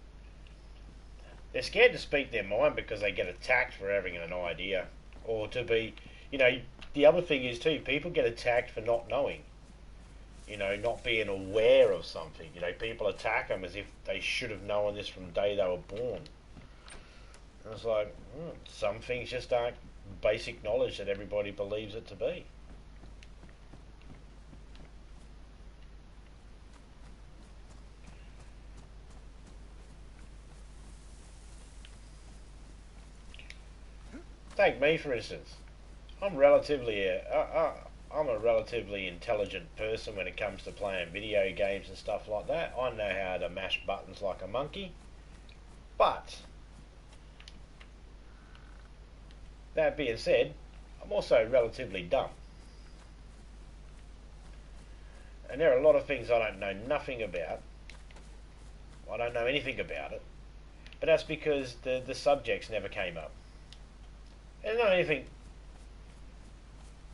They're scared to speak their mind because they get attacked for having an idea. Or to be, the other thing is too, people get attacked for not knowing. Not being aware of something. People attack them as if they should have known this from the day they were born. And it's like, some things just aren't basic knowledge that everybody believes it to be. Take me for instance. I'm I'm a relatively intelligent person when it comes to playing video games and stuff like that. I know how to mash buttons like a monkey. But that being said, I'm also relatively dumb. And there are a lot of things I don't know nothing about. I don't know anything about it. But that's because the subjects never came up. It's not anything.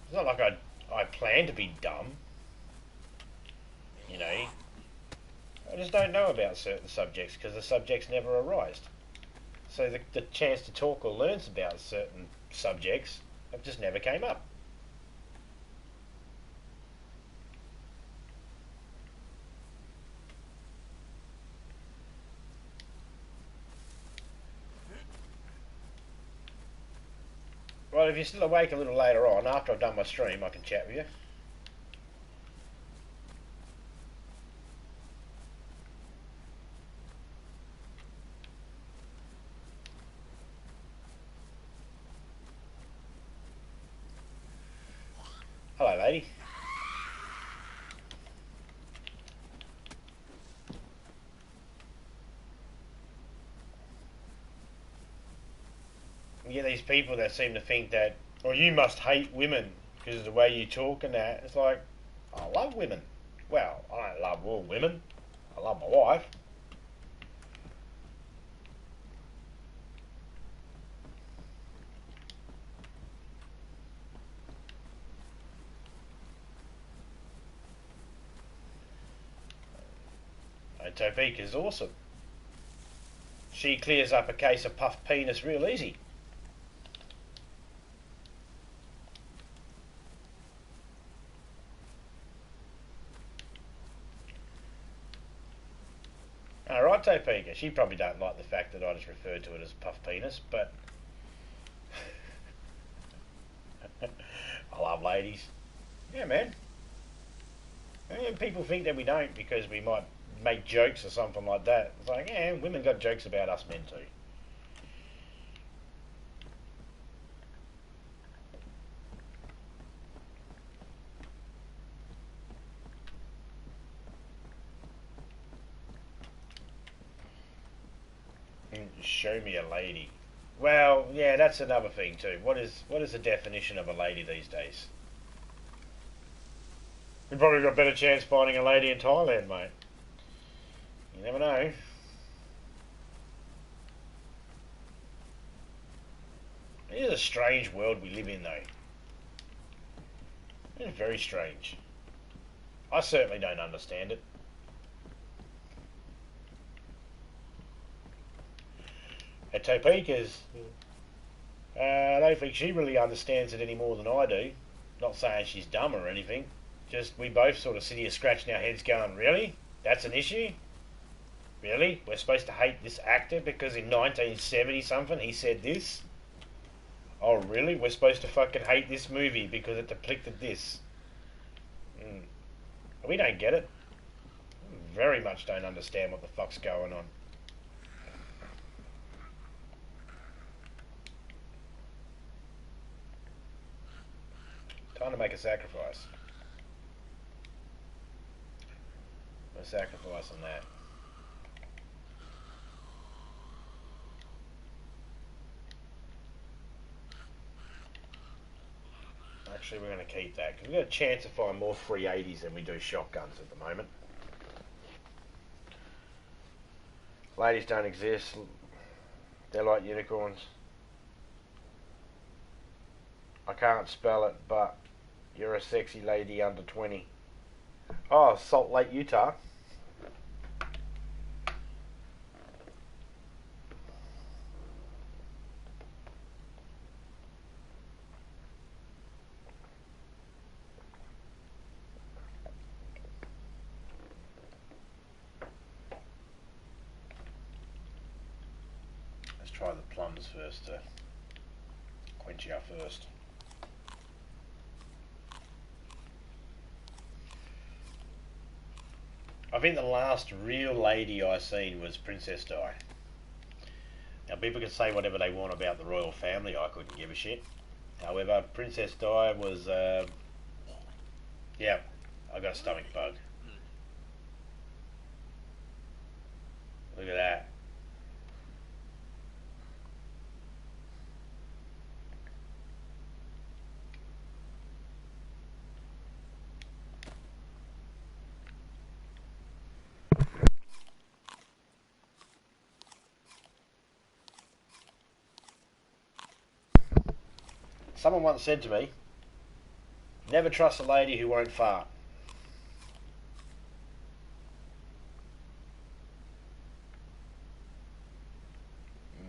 It's not like I plan to be dumb. I just don't know about certain subjects because the subjects never arised. So the chance to talk or learn about certain subjects have just never came up. Well, if you're still awake a little later on, after I've done my stream, I can chat with you. Hello, lady. You get these people that seem to think that, you must hate women because of the way you talk and that. It's like, I love women. Well, I don't love all women. I love my wife. And Topeka's awesome. She clears up a case of puffed penis real easy. Alright, Topeka. She probably don't like the fact that I just referred to it as puffed penis, but I love ladies. Yeah, man. And people think that we don't because we might make jokes or something like that. It's like, yeah, women got jokes about us men too. Show me a lady. Well, yeah, that's another thing too. What is the definition of a lady these days? You've probably got a better chance finding a lady in Thailand, mate. You never know. It is a strange world we live in, though. It is very strange. I certainly don't understand it. At Topeka's, I don't think she really understands it any more than I do. Not saying she's dumb or anything. Just we both sort of sit here scratching our heads going, really? That's an issue? Really? We're supposed to hate this actor because in 1970 something he said this? Oh, really? We're supposed to fucking hate this movie because it depicted this. Mm. We don't get it. Very much don't understand what the fuck's going on. Time to make a sacrifice. A sacrifice on that. Actually, we're going to keep that because we've got a chance to find more 380s than we do shotguns at the moment. Ladies don't exist. They're like unicorns. I can't spell it, but you're a sexy lady under 20. Oh, Salt Lake, Utah. Let's try the plums first to quench our thirst. I think the last real lady I seen was Princess Di. Now people can say whatever they want about the royal family, I couldn't give a shit. However, Princess Di was, yeah, I got a stomach bug. Look at that. Someone once said to me, never trust a lady who won't fart.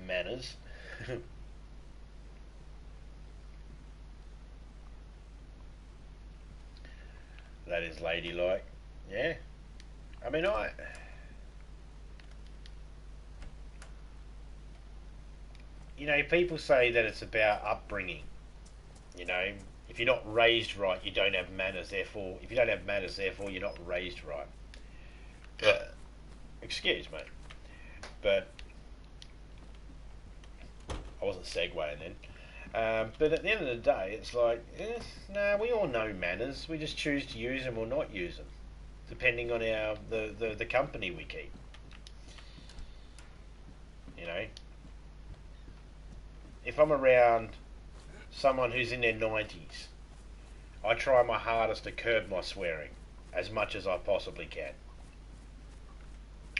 Manners. That is ladylike. Yeah. I mean, people say that it's about upbringing. You know, if you're not raised right, you don't have manners. Therefore, if you don't have manners, therefore you're not raised right. Excuse me, but I wasn't segueing then. But at the end of the day, it's like, no, we all know manners. We just choose to use them or not use them, depending on the company we keep. You know, if I'm around someone who's in their 90s, I try my hardest to curb my swearing as much as I possibly can.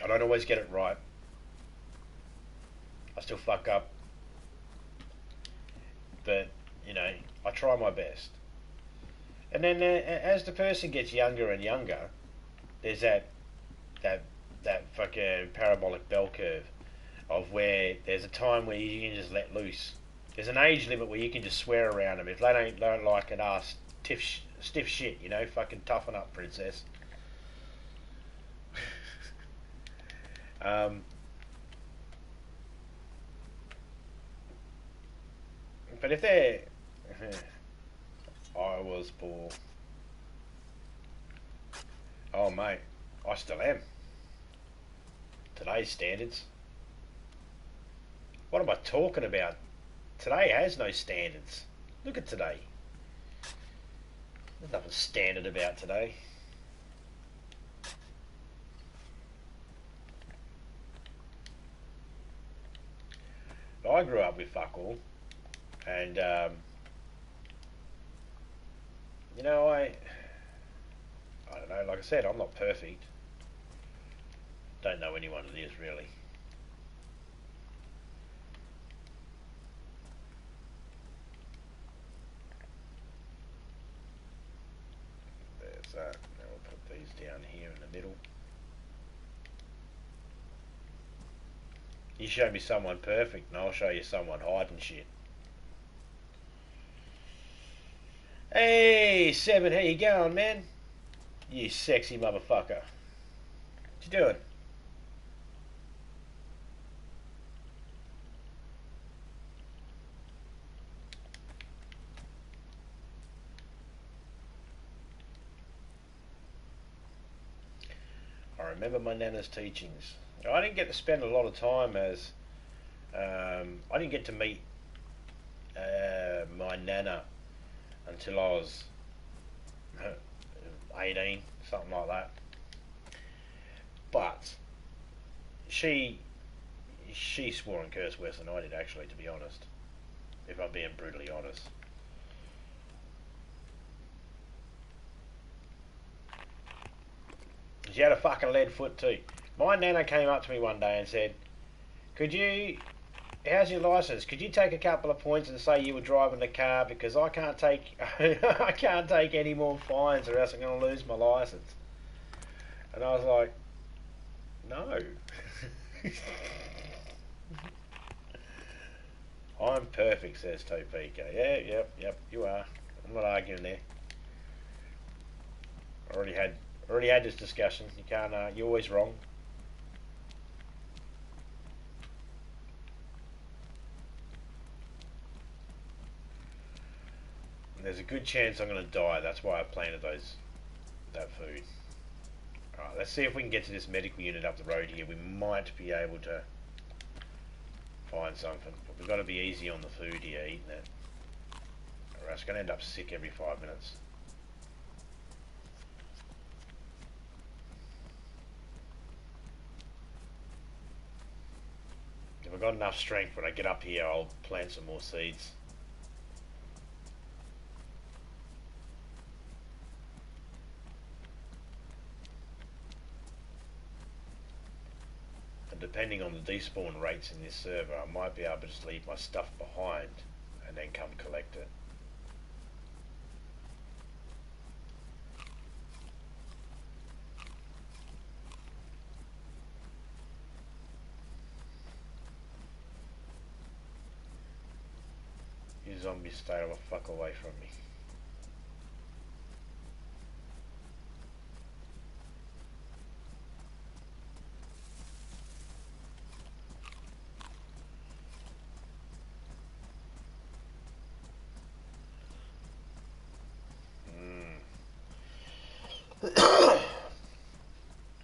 I don't always get it right. I still fuck up. But, I try my best. And then as the person gets younger and younger, there's that fucking parabolic bell curve of where there's a time where you can just let loose. There's an age limit where you can just swear around them. If they don't like it, stiff shit, fucking toughen up, princess. But if they're... I was poor. Oh, mate, I still am. Today's standards. What am I talking about? Today has no standards. Look at today. There's nothing standard about today. But I grew up with fuck all. And, I don't know, like I said, I'm not perfect. Don't know anyone that is, really. There's that. Now we'll put these down here in the middle. You show me someone perfect and I'll show you someone hiding shit. Hey, Seven, how you going, man? You sexy motherfucker. What you doing? remember my Nana's teachings. I didn't get to spend a lot of time as... I didn't get to meet my Nana until I was 18, something like that. But she swore and cursed worse than I did, actually, to be honest. If I'm being brutally honest. She had a fucking lead foot too. My Nana came up to me one day and said, how's your licence? Could you take a couple of points and say you were driving the car, because I can't take I can't take any more fines or else I'm going to lose my licence. And I was like, no. I'm perfect, says Topeka. Yeah, yep, you are. I'm not arguing there. I already had this discussion. You can't. You're always wrong. And there's a good chance I'm going to die. That's why I planted that food. Alright, let's see if we can get to this medical unit up the road here. We might be able to find something. But we've got to be easy on the food here, eating it. Or else we're going to end up sick every 5 minutes. If I've got enough strength when I get up here, I'll plant some more seeds. And depending on the despawn rates in this server, I might be able to just leave my stuff behind and then come collect it. You zombies, stay the fuck away from me.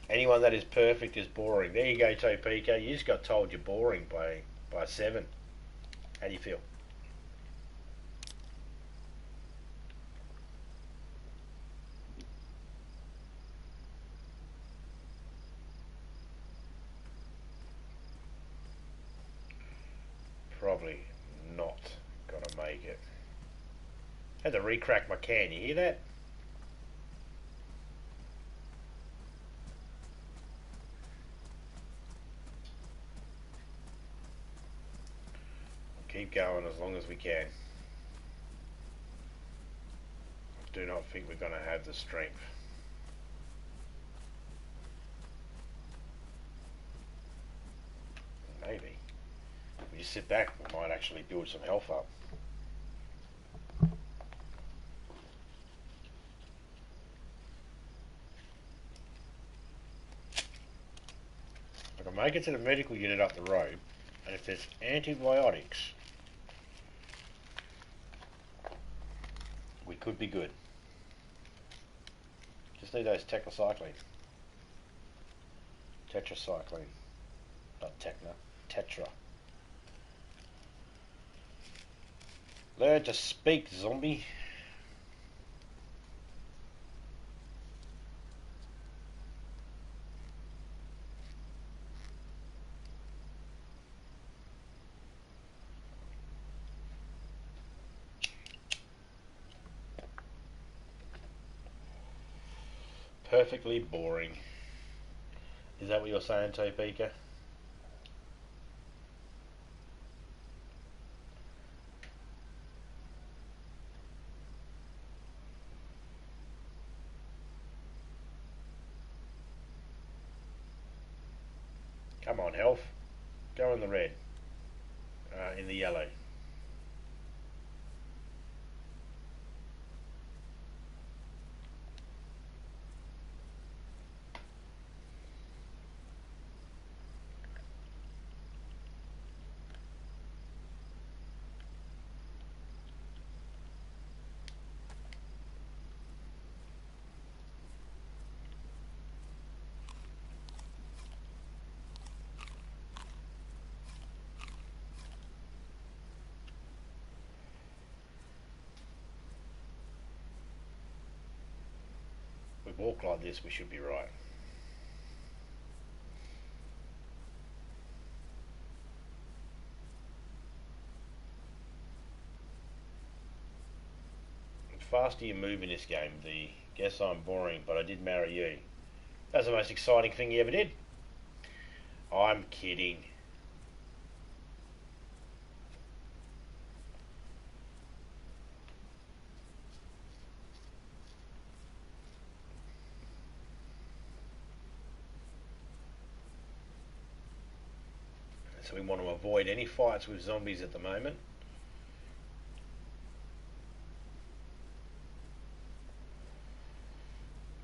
Anyone that is perfect is boring. There you go, Topeka. You just got told you're boring by 7. How do you feel? Probably not gonna make it. Had to re-crack my can, you hear that? Keep going as long as we can. I do not think we're gonna have the strength. Maybe. If we just sit back, we might actually build some health up. I can make it to the medical unit up the road, and if there's antibiotics, we could be good. Just need those tetracycline. Tetracycline. Not techno. Tetra. Learn to speak, zombie. Perfectly boring. Is that what you're saying, Topeka? Come on, health. Go in the red. In the yellow. we walk like this, we should be right. The faster you move in this game, the guess I'm boring, but I did marry you. That's the most exciting thing you ever did. I'm kidding. So we want to avoid any fights with zombies at the moment.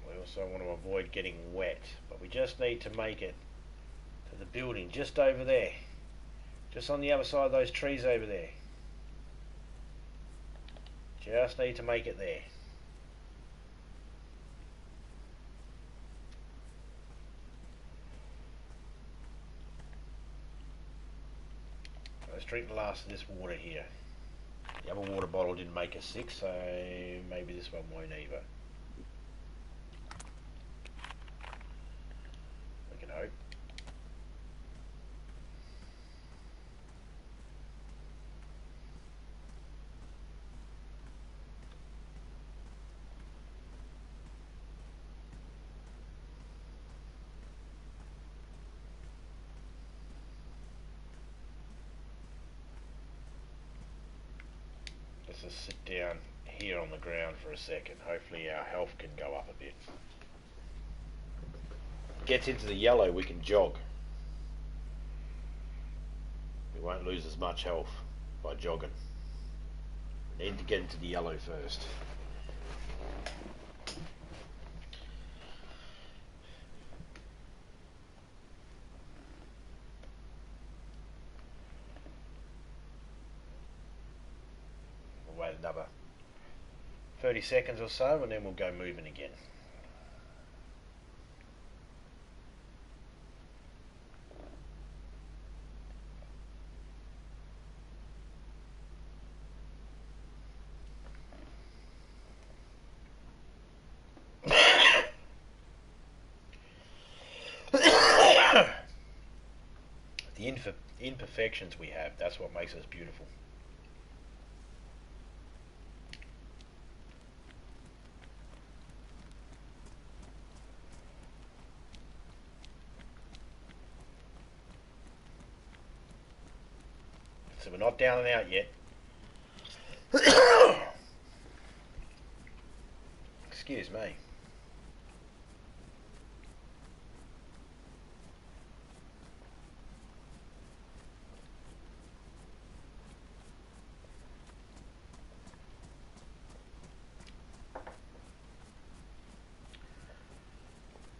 We also want to avoid getting wet, but we just need to make it to the building just over there. Just on the other side of those trees over there. Just need to make it there. Let's drink the last of this water here. The other water bottle didn't make us sick, so maybe this one won't either. We can hope. Let's just sit down here on the ground for a second. Hopefully our health can go up a bit. Gets into the yellow, we can jog. We won't lose as much health by jogging. We need to get into the yellow first. We'll wait another 30 seconds or so and then we'll go moving again. The imperfections we have, that's what makes us beautiful. So we're not down and out yet. Excuse me.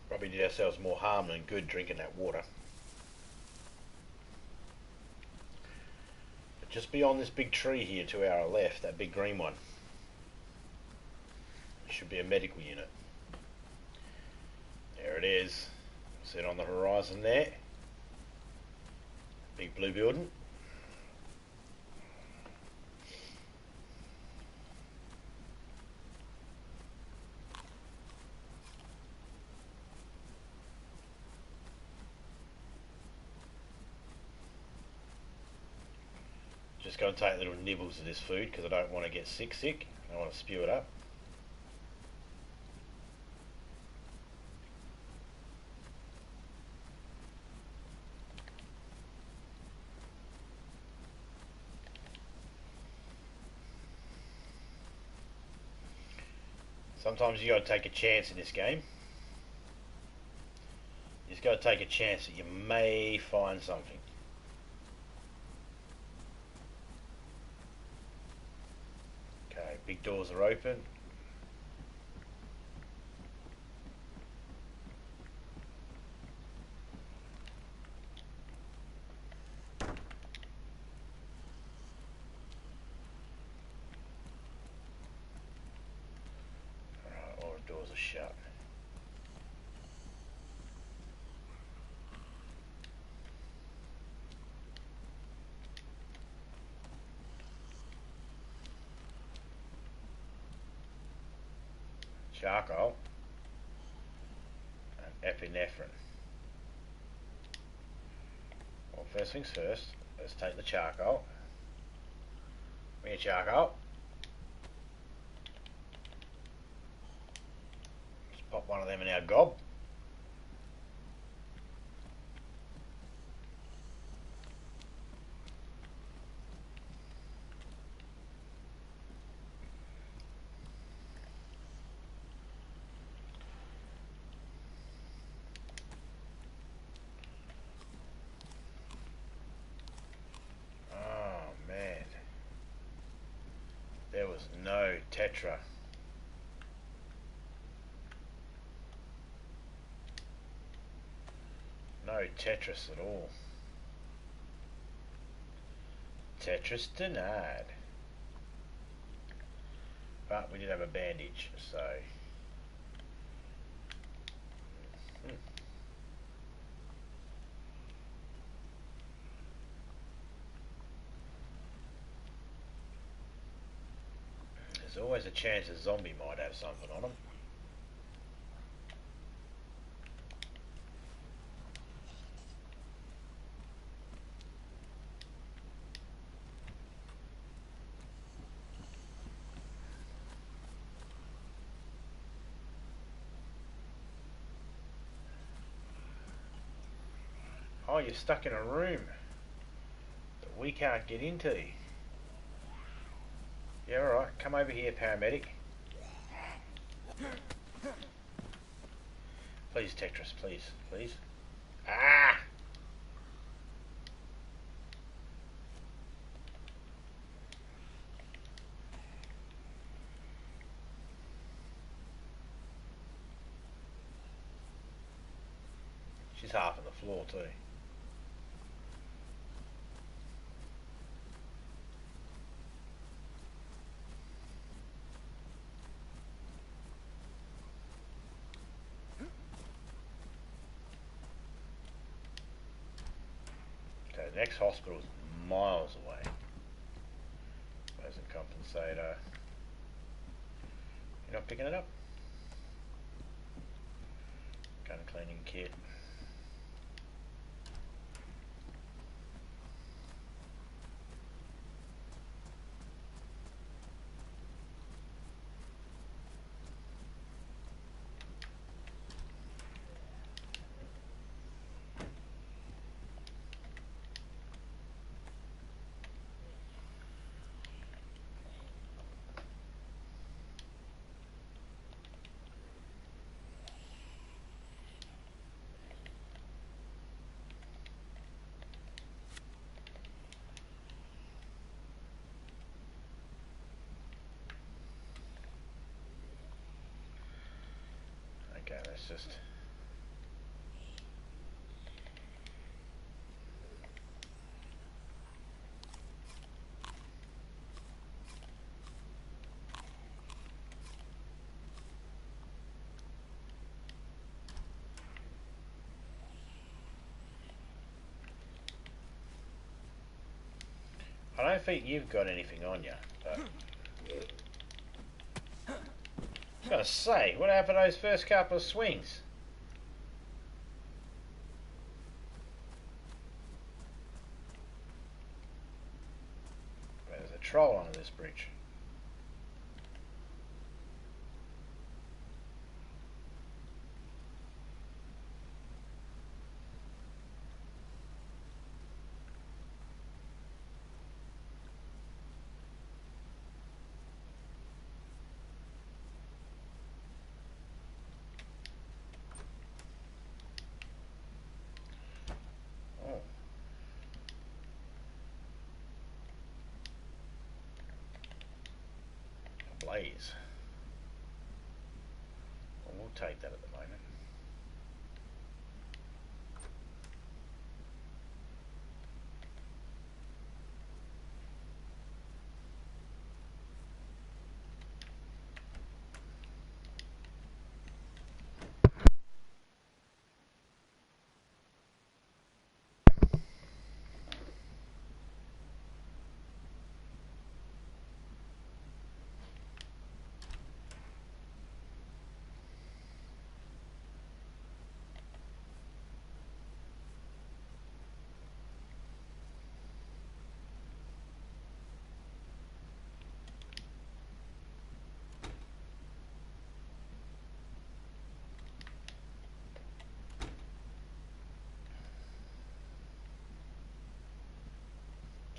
Probably did ourselves more harm than good drinking that water. But just beyond this big tree here to our left, that big green one, should be a medical unit. There it is. See it on the horizon there. Big blue building. Just going to take little nibbles of this food because I don't want to get sick. I want to spew it up. Sometimes you got to take a chance in this game. You just got to take a chance that you may find something. Okay, big doors are open. Alright, all the doors are shut. Charcoal. epinephrine. Well, first things first, let's take the charcoal. Bring your charcoal. Just pop one of them in our gob. There was no tetra. No Tetris at all. Tetris denied. But we did have a bandage, so... There's always a chance a zombie might have something on him. Oh, you're stuck in a room that we can't get into. Yeah, alright. Come over here, paramedic. Please, Tetris, please, please. Ah! She's half on the floor too. Okay, the next hospital's miles away. Doesn't compensate. You're not picking it up? Gun cleaning kit. Okay, let's just... I don't think you've got anything on you, but... I was going to say, what happened to those first couple of swings? There's a troll under this bridge. Blaze. Well, we'll take that at the moment.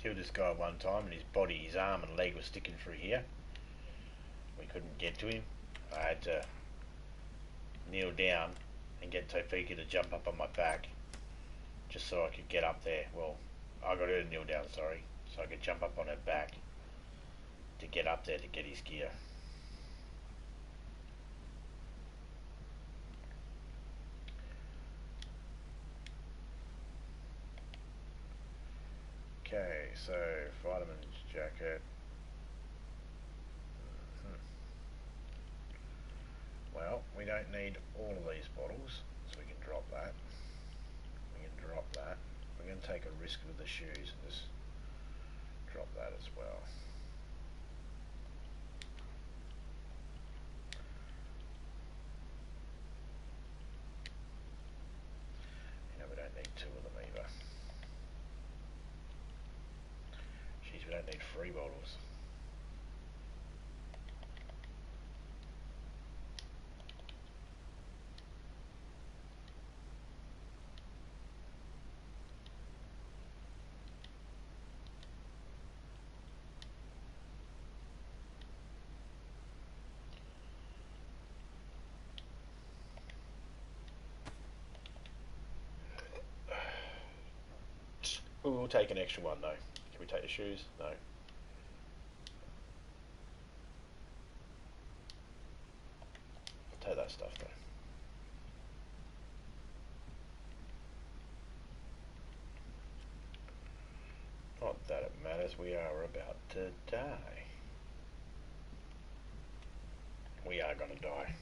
killed this guy one time, and his arm and leg was sticking through here. We couldn't get to him. I had to kneel down and get Tofika to jump up on my back, just so I could get up there. Well, I got her to kneel down, sorry, so I could jump up on her back to get up there to get his gear. Okay, so vitamins jacket. Well, we don't need all of these bottles, so we can drop that. We can drop that. We're going to take a risk with the shoes and just drop that as well. We don't need two of them either. Jeez, we don't need 3 bottles. We'll take an extra one though. Can we take the shoes? No. Take that stuff though. Not that it matters, we are about to die. We are gonna die.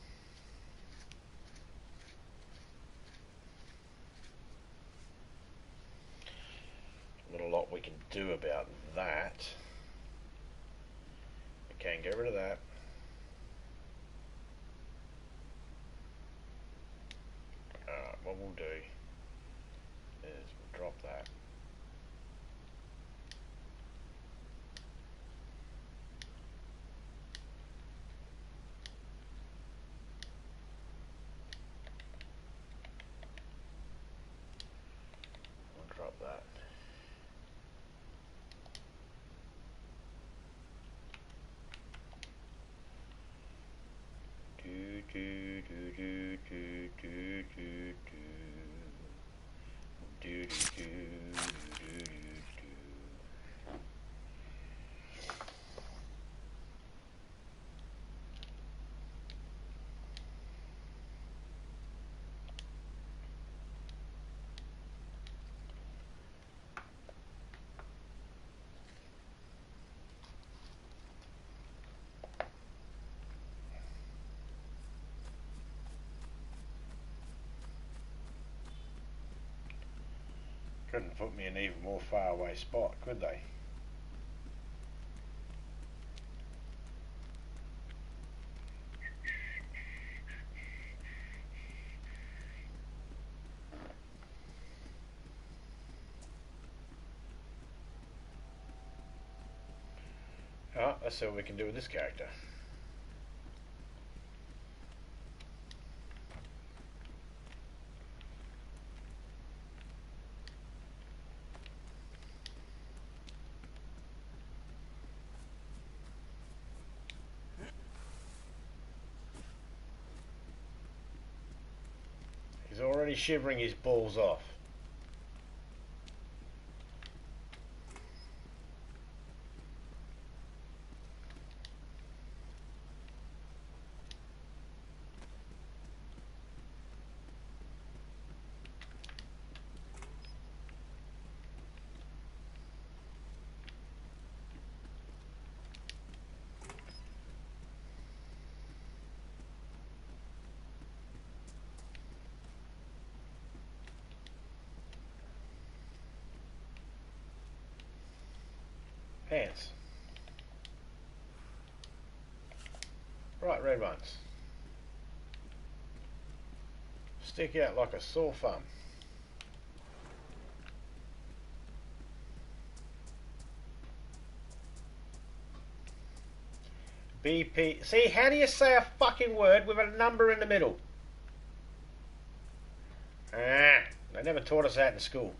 Not a lot we can do about that. We can get rid of that. Alright, what we'll do is we'll drop that. We'll drop that. Do do do do do do do do do do do do. Couldn't put me in an even more far away spot, could they? Oh, let's see what we can do with this character. He's already shivering his balls off. Pants. Right, red ones. Stick out like a sore thumb. BP. See, how do you say a fucking word with a number in the middle? They never taught us that in school.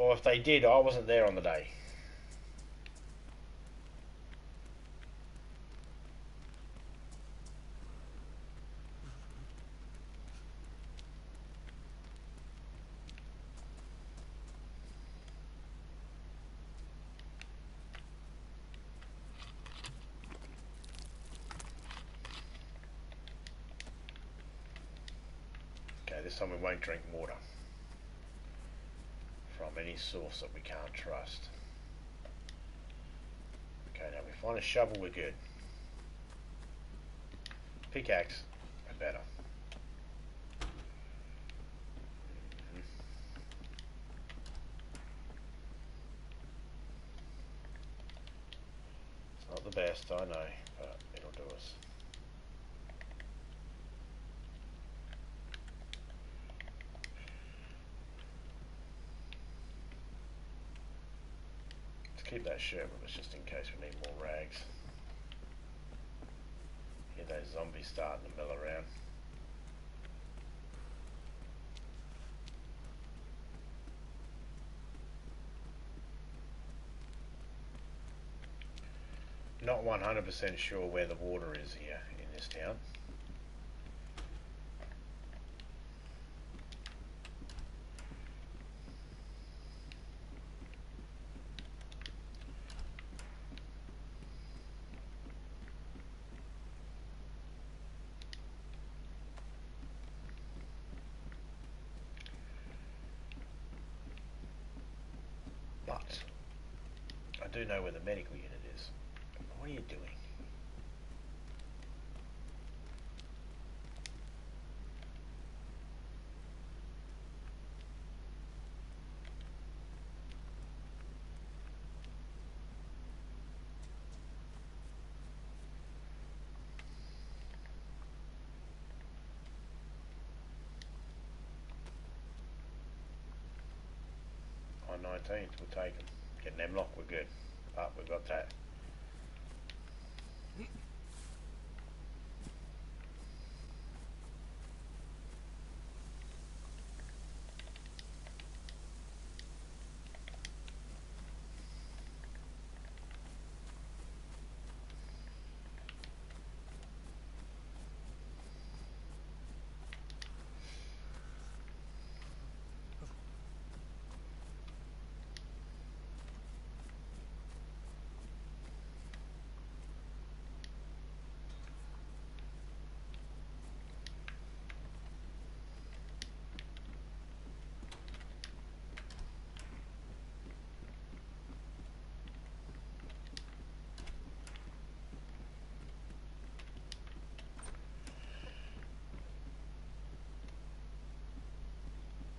Or if they did, I wasn't there on the day. Okay, this time we won't drink water from any source that we can't trust. Okay, now we find a shovel, we're good. Pickaxe, we're better. It's not the best, I know, but it'll do us. Let's keep that shirt with us just in case we need more rags. Hear those zombies starting to mill around. Not 100% sure where the water is here in this town. But I do know where the medical unit is. What are you doing? On 19th, we'll take them. Getting them locked, we're good. But we've got that.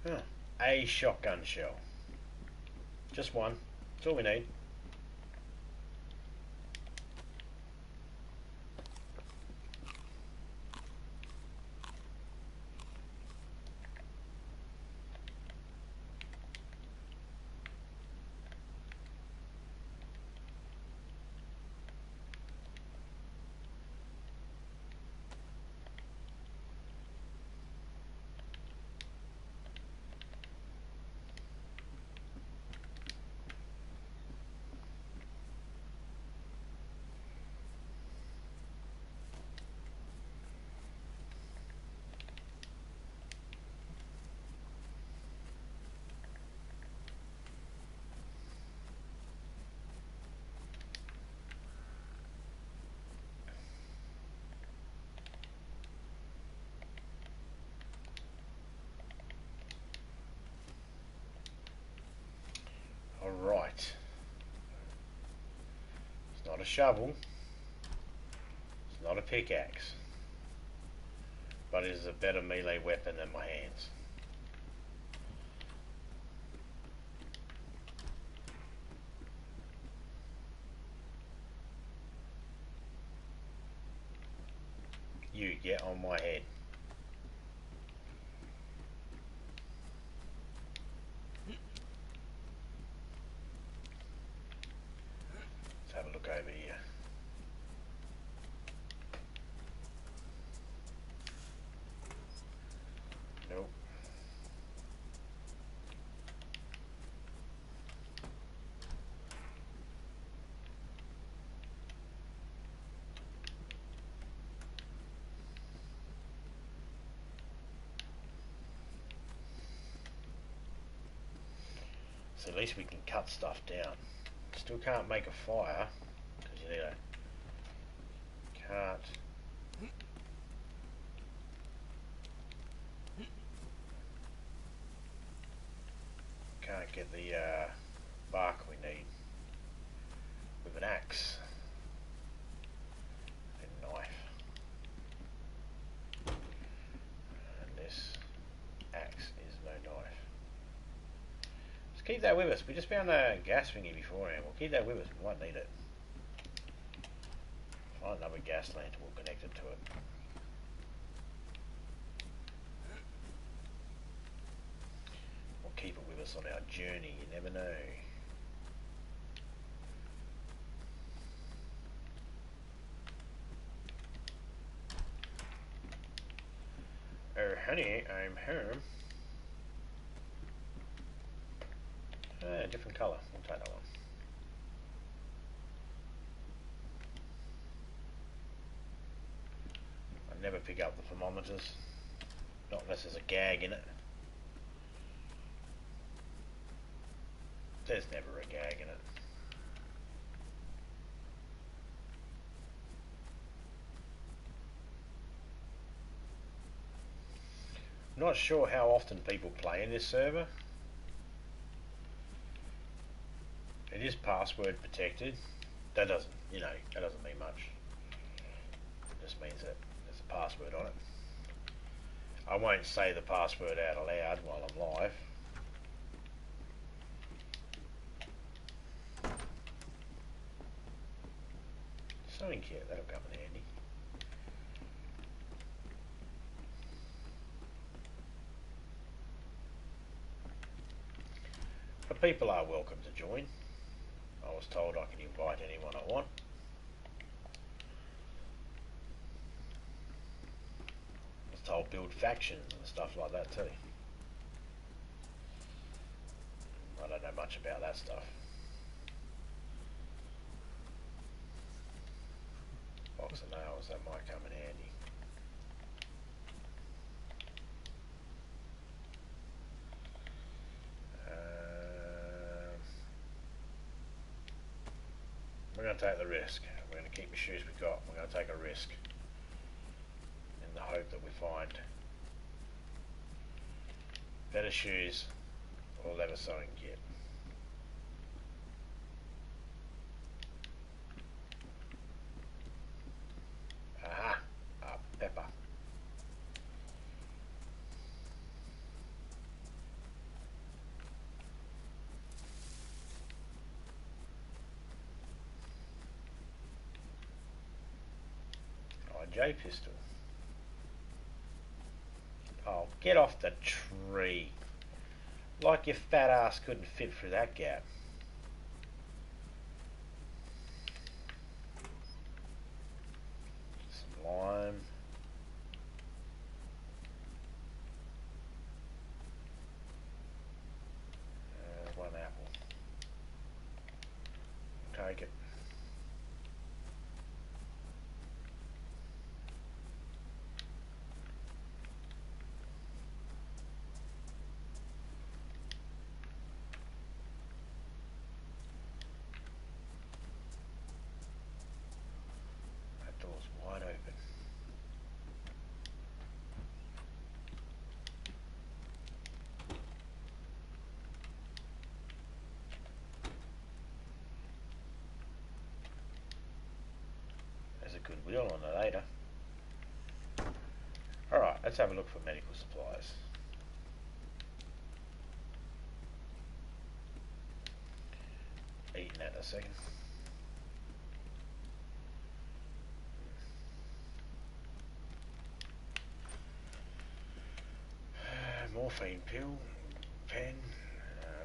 Huh. A shotgun shell. Just one. That's all we need. Alright. It's not a shovel. It's not a pickaxe. But it is a better melee weapon than my hands. You get on my head. Let's have a look over here. Nope. So at least we can cut stuff down. Still can't make a fire because you need a cart. Can't get the bark we need with an axe and knife. And this axe is no knife. Just keep that with us. We just found a gas thingy beforehand. We'll keep that with us. We might need it. Find another gas lantern. We'll connect it to it. We'll keep it with us on our journey. You never know. Oh honey, I'm home. Different colour. We'll take that one. I never pick up the thermometers. Not unless there's a gag in it. There's never a gag in it. Not sure how often people play in this server. It is password protected. That doesn't, that doesn't mean much. It just means that there's a password on it. I won't say the password out aloud while I'm live. Sewing kit, that'll come in handy. But people are welcome to join. I was told I can invite anyone I want. I was told build factions and stuff like that too. I don't know much about that stuff. Box of nails, that might come in handy. We're going to take the risk. We're going to keep the shoes we've got. We're going to take a risk in the hope that we find better shoes or leather sewing kit. Aha! Pepper. J pistol. Oh, get off the tree. Like your fat ass couldn't fit through that gap. Some lime. One apple. Take it. Wide open. There's a good wheel on it later. Alright, let's have a look for medical supplies. Eating that in a second. Morphine pill, pen,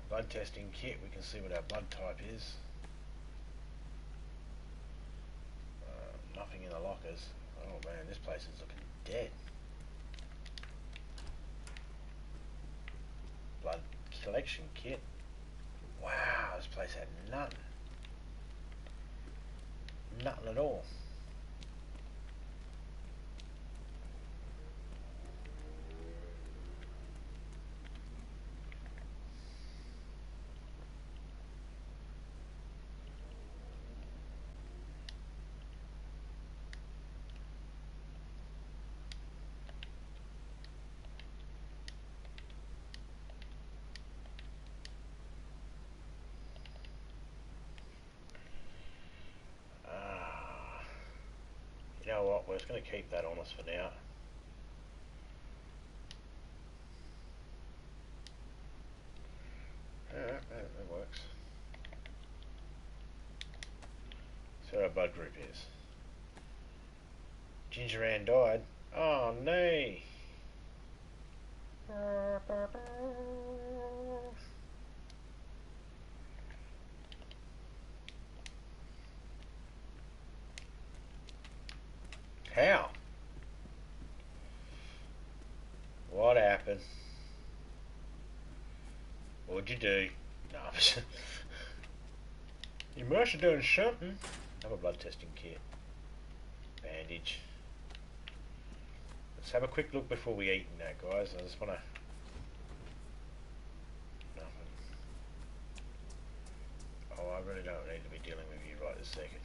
blood testing kit. We can see what our blood type is. Nothing in the lockers. Oh man, this place is looking dead. Blood collection kit. Wow, this place had nothing. Nothing at all. what, we're just going to keep that on us for now. Alright, that works. See what our blood group is. Ginger Ann died. Oh no! How? What happened? What'd you do? No, you must have done something. Have a blood testing kit. Bandage. Let's have a quick look before we eat that, guys. I just want to... Nothing. Oh, I really don't need to be dealing with you right this second.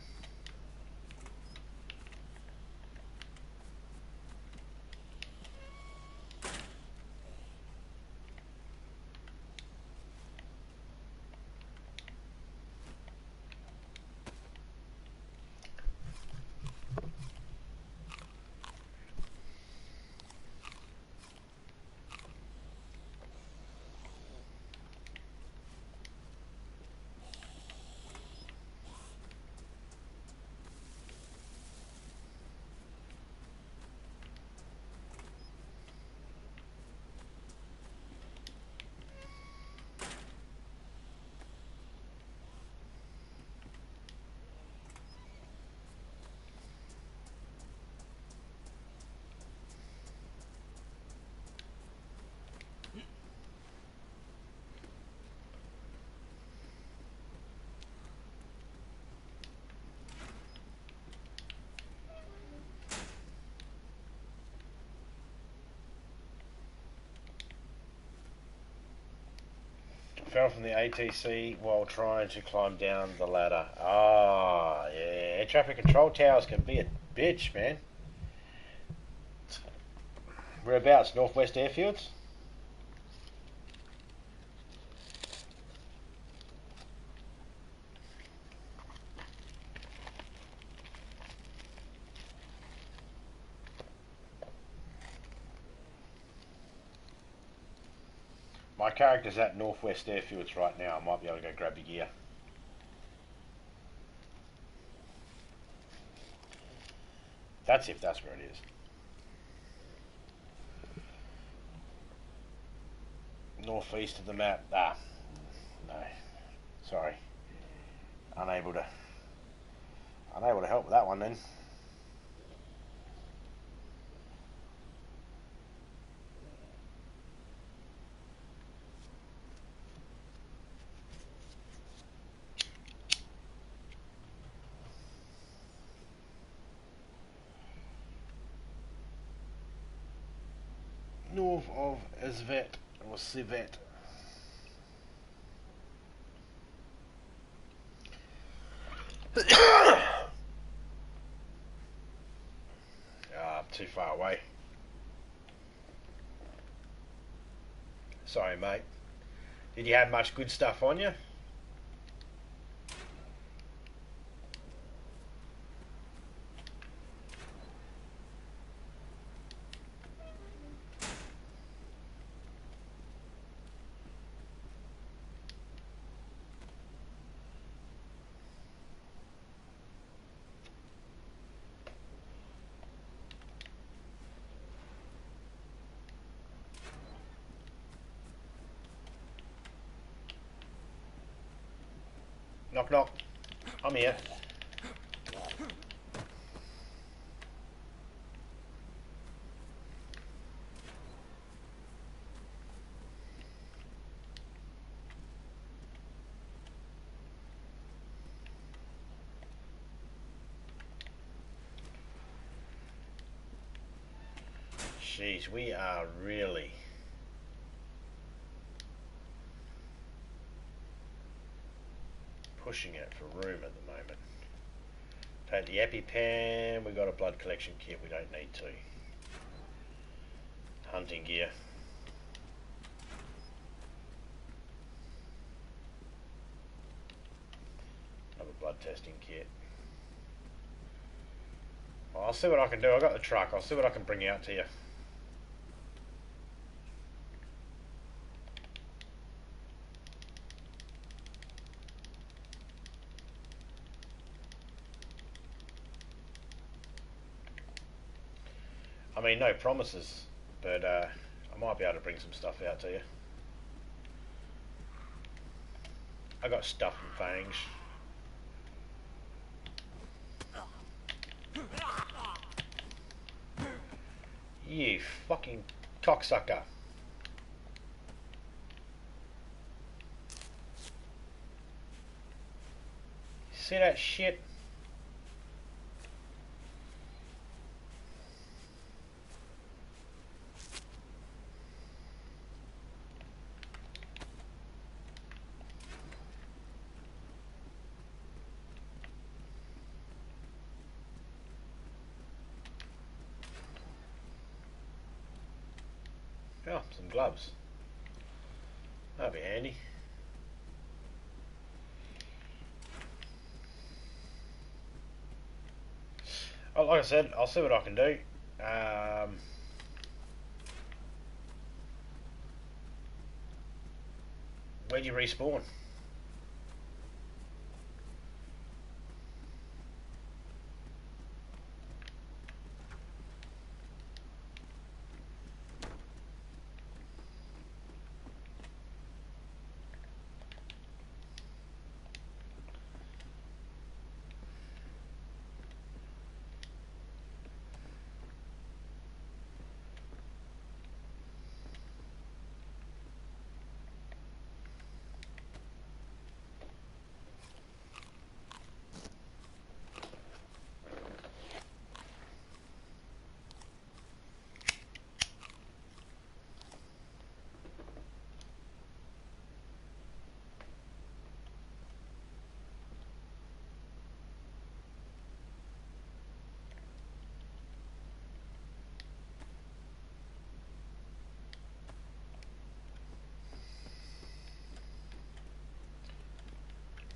Fell from the ATC while trying to climb down the ladder. Ah, yeah. Air traffic control towers can be a bitch, man. Whereabouts? Northwest Airfields? My character's at Northwest Airfields right now. I might be able to go grab your gear. That's if that's where it is. Northeast of the map. Ah, no. Sorry. Unable to help with that one then. North of Svet or Civet. Too far away. Sorry, mate. Did you have much good stuff on you? Knock, knock. I'm here. Jeez, we are really... pushing it for room at the moment. Take the EpiPen, we got a blood collection kit, we don't need to. Hunting gear. Another blood testing kit. Oh, I'll see what I can do. I got the truck. I'll see what I can bring out to you. I mean, no promises, but I might be able to bring some stuff out to you. I got stuff from Fangs. You fucking cocksucker. See that shit? Oh, some gloves. That'll be handy. Oh, like I said, I'll see what I can do. Where'd you respawn?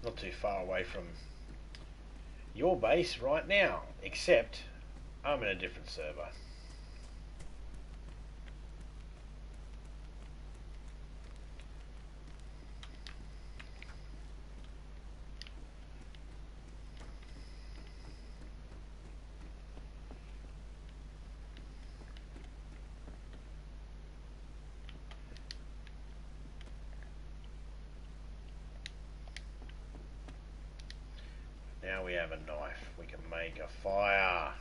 Not too far away from your base right now, except I'm in a different server. Now we have a knife. We can make a fire.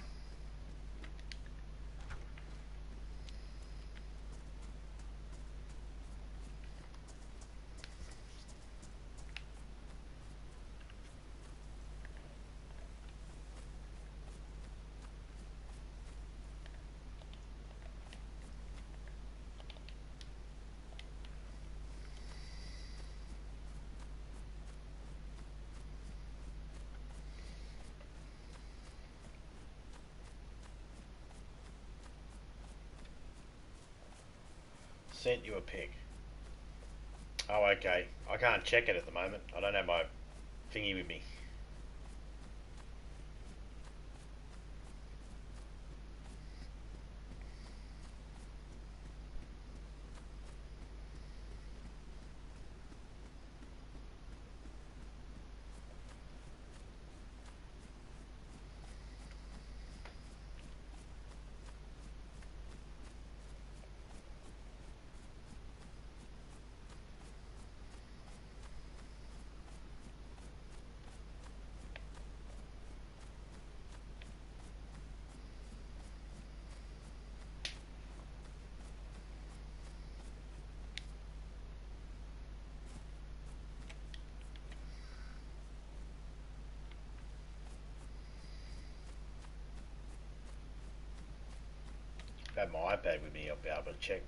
Sent you a pig. Oh, okay. I can't check it at the moment. I don't have my thingy with me. If I had my iPad with me, I'll be able to check.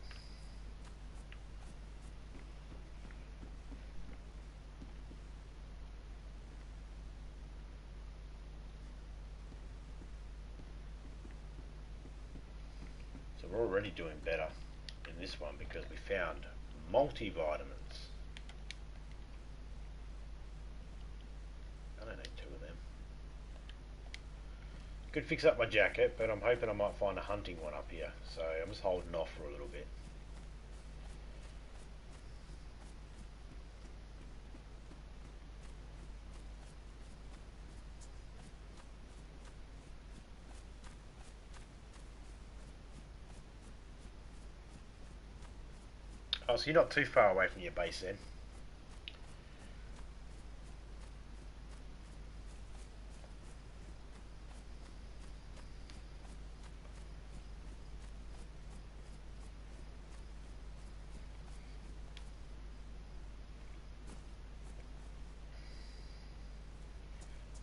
So we're already doing better in this one because we found multivitamins. I don't need two of them. Could fix up my jacket, but I'm hoping I might find a hunting one up here. So I'm just holding off for a little bit. Oh, so you're not too far away from your base then.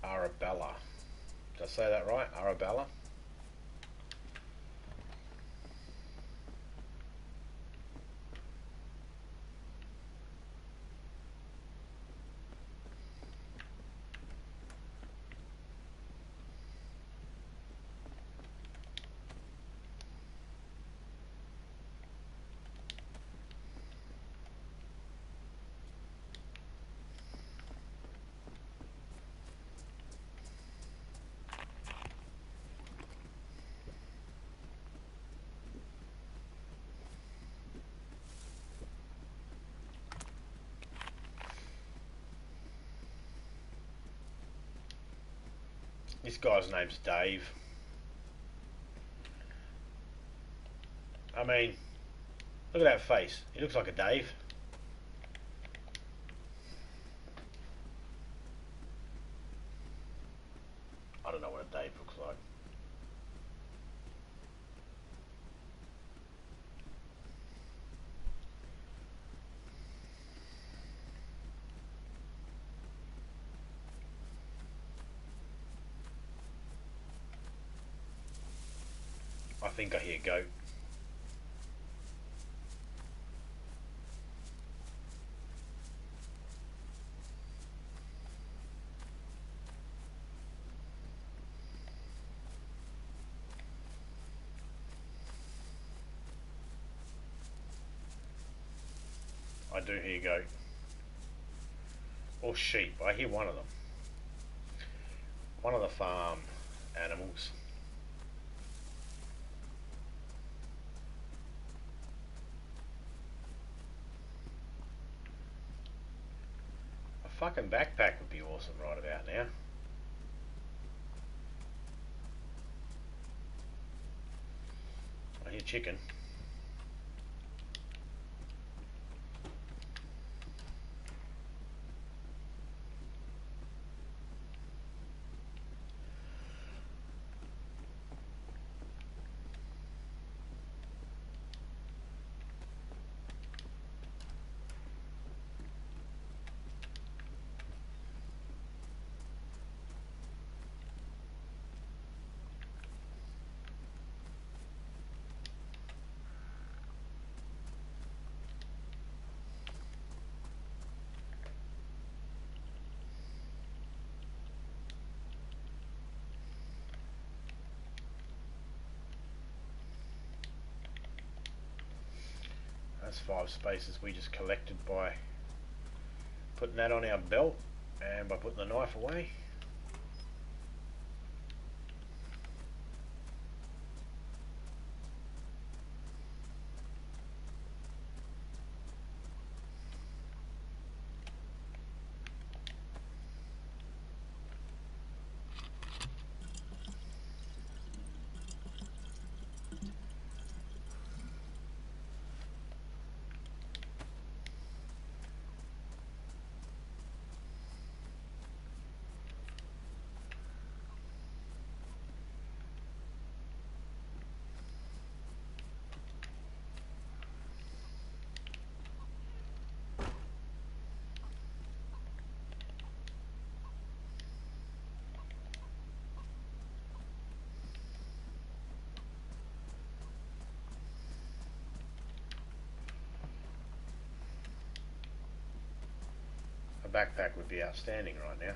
Arabella. Did I say that right? Arabella? This guy's name's Dave. I mean, look at that face. He looks like a Dave. I don't know what a Dave looks like. I think I hear goat. I do hear goat. Or sheep. I hear one of them. One of the farm animals. A fucking backpack would be awesome right about now. I hear chicken. That's 5 spaces we just collected by putting that on our belt and by putting the knife away. A backpack would be outstanding right now.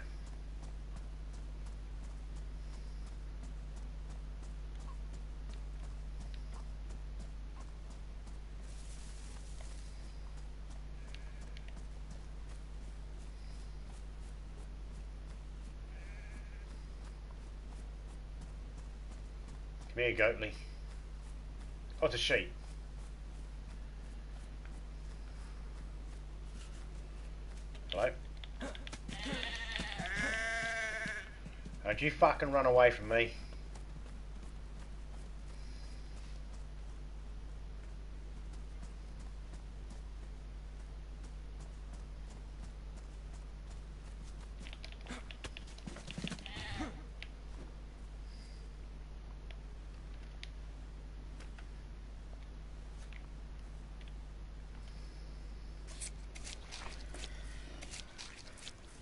Come here, Goatly. Oh, it's a sheep. Hello? Don't you fucking run away from me.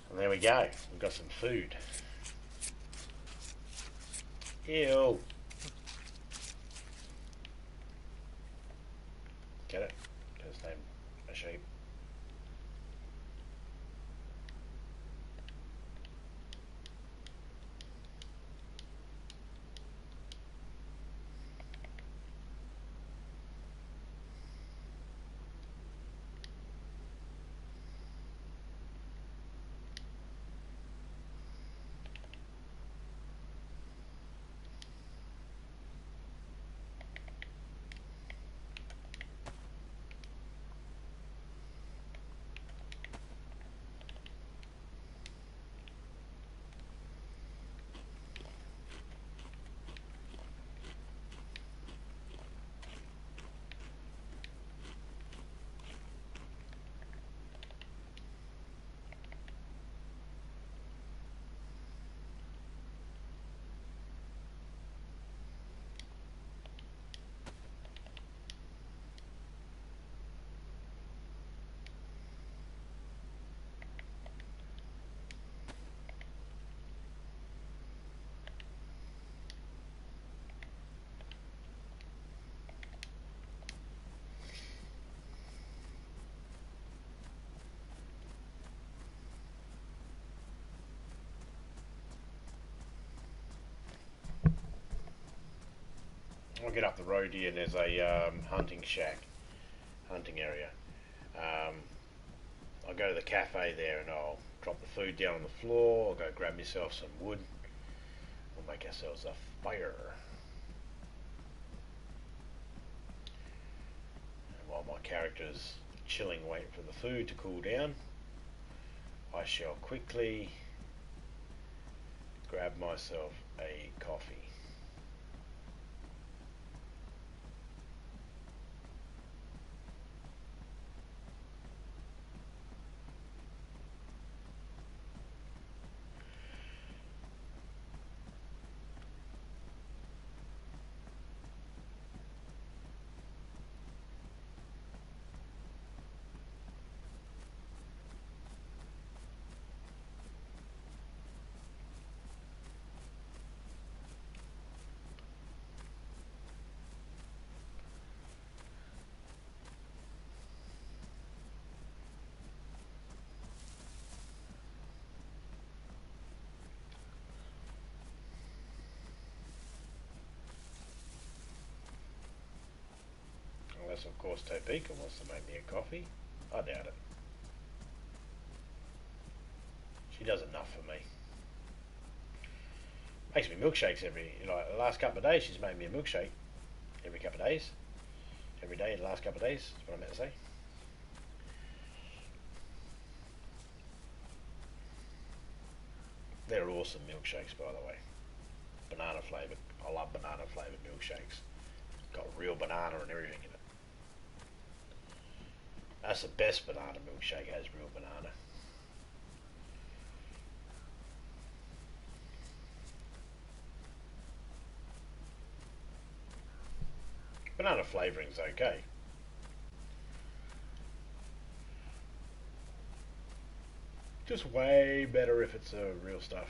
And there we go. We've got some food. Ew. Get it? Because named a sheep. I'll get up the road here and there's a hunting shack, hunting area. I'll go to the cafe there and I'll drop the food down on the floor. I'll go grab myself some wood. We'll make ourselves a fire. And while my character's chilling, waiting for the food to cool down, I shall quickly grab myself a coffee. Unless, of course, Topeka wants to make me a coffee. I doubt it. She does enough for me. Makes me milkshakes like the last couple of days. She's made me a milkshake every couple of days. Every day in the last couple of days, is what I meant to say. They're awesome milkshakes, by the way. Banana flavoured. I love banana flavoured milkshakes. Got real banana and everything in it. That's the best banana milkshake, has real banana. Banana flavouring's okay. Just way better if it's real stuff.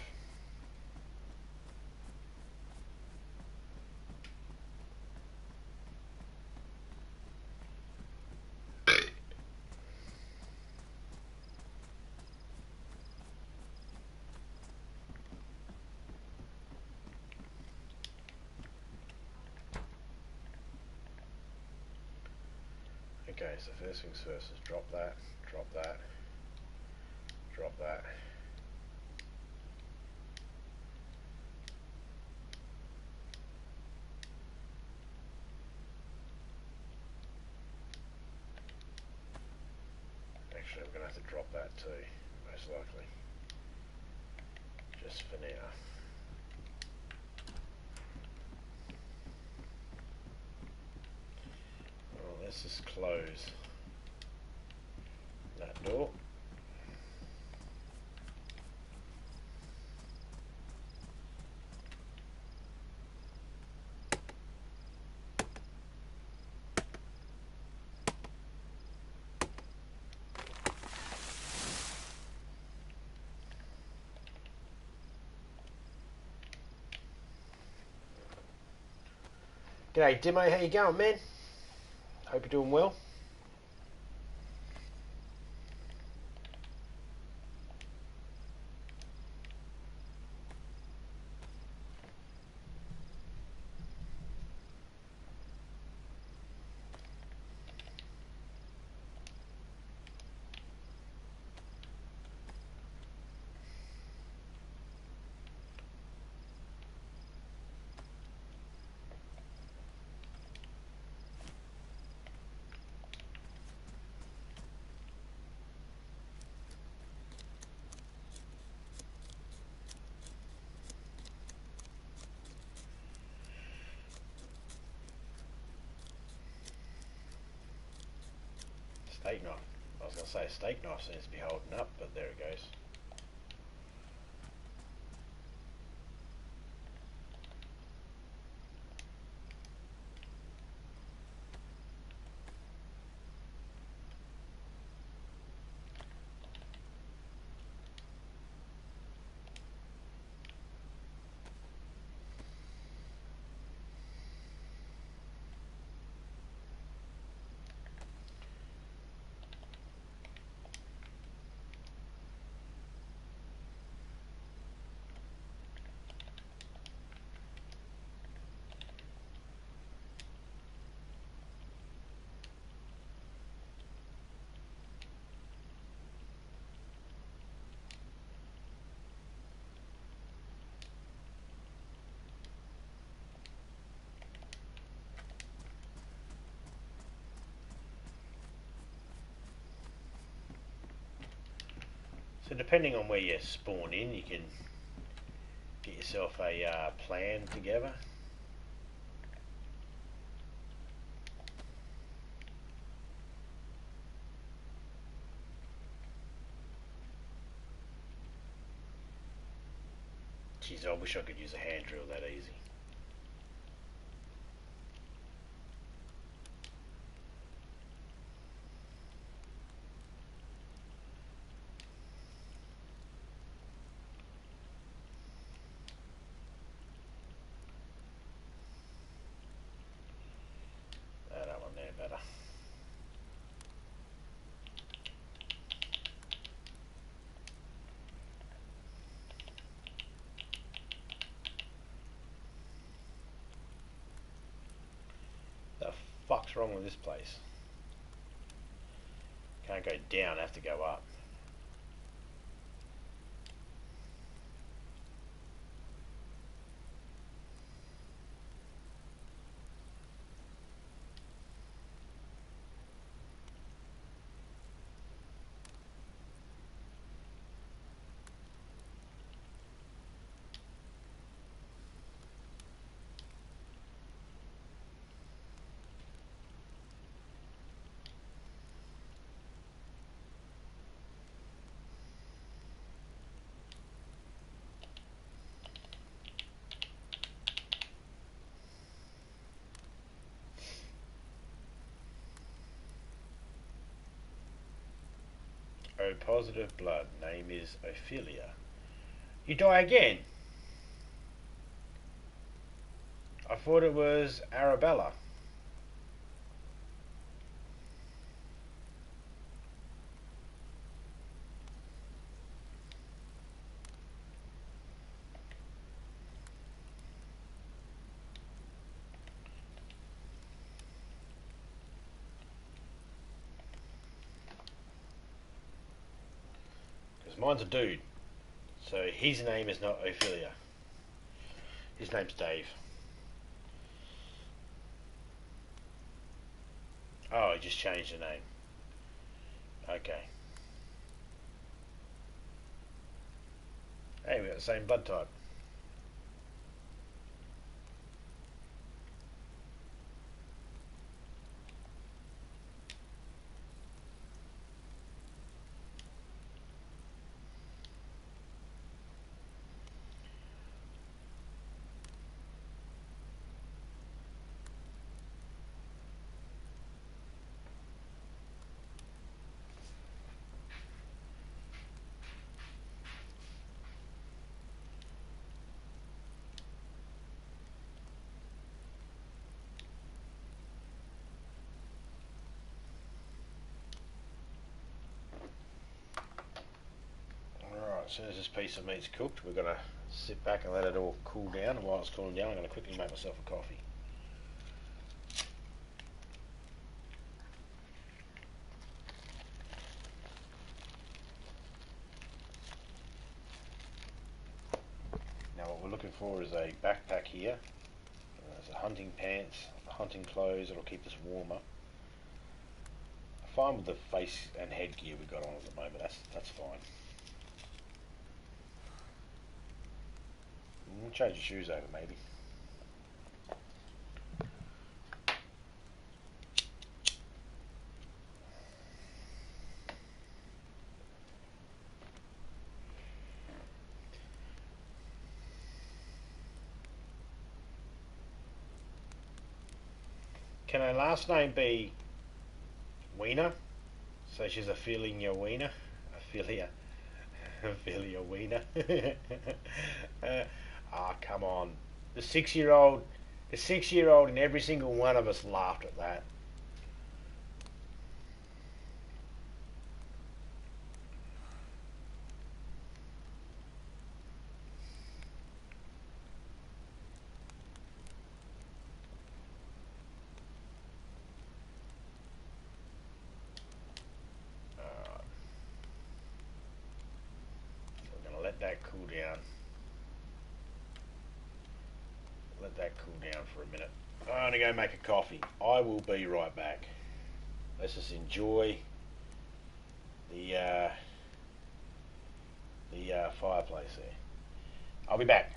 Okay, so first things first is drop that, drop that, drop that. Actually, we're going to have to drop that too, most likely. Just for now. Well, let's just close that door. G'day Dimo, how you going, man? Hope you're doing well. Steak knife. I was going to say a steak knife seems to be holding up, but there it goes. So depending on where you spawn in, you can get yourself a plan together. Jeez, I wish I could use a hand drill that easy. That one there better. The fuck's wrong with this place? Can't go down, I have to go up. O positive blood, name is Ophelia. You die again? I thought it was Arabella. Because mine's a dude. So his name is not Ophelia. His name's Dave. Oh, he just changed the name. Okay. the same blood type. As soon as this piece of meat's cooked, we're going to sit back and let it all cool down. And while it's cooling down, I'm going to quickly make myself a coffee. Now what we're looking for is a backpack here. There's a hunting pants, hunting clothes. It'll keep us warmer. Fine with the face and headgear we've got on at the moment. That's fine. We'll change your shoes over maybe. Can her last name be Wiener? So she's Ophelia Wiener? Ophelia Wiener? Come on. The 6-year-old in every single one of us laughed at that. Let that cool down. Let that cool down for a minute. I'm going to go make a coffee. I will be right back. Let's just enjoy the fireplace there. I'll be back.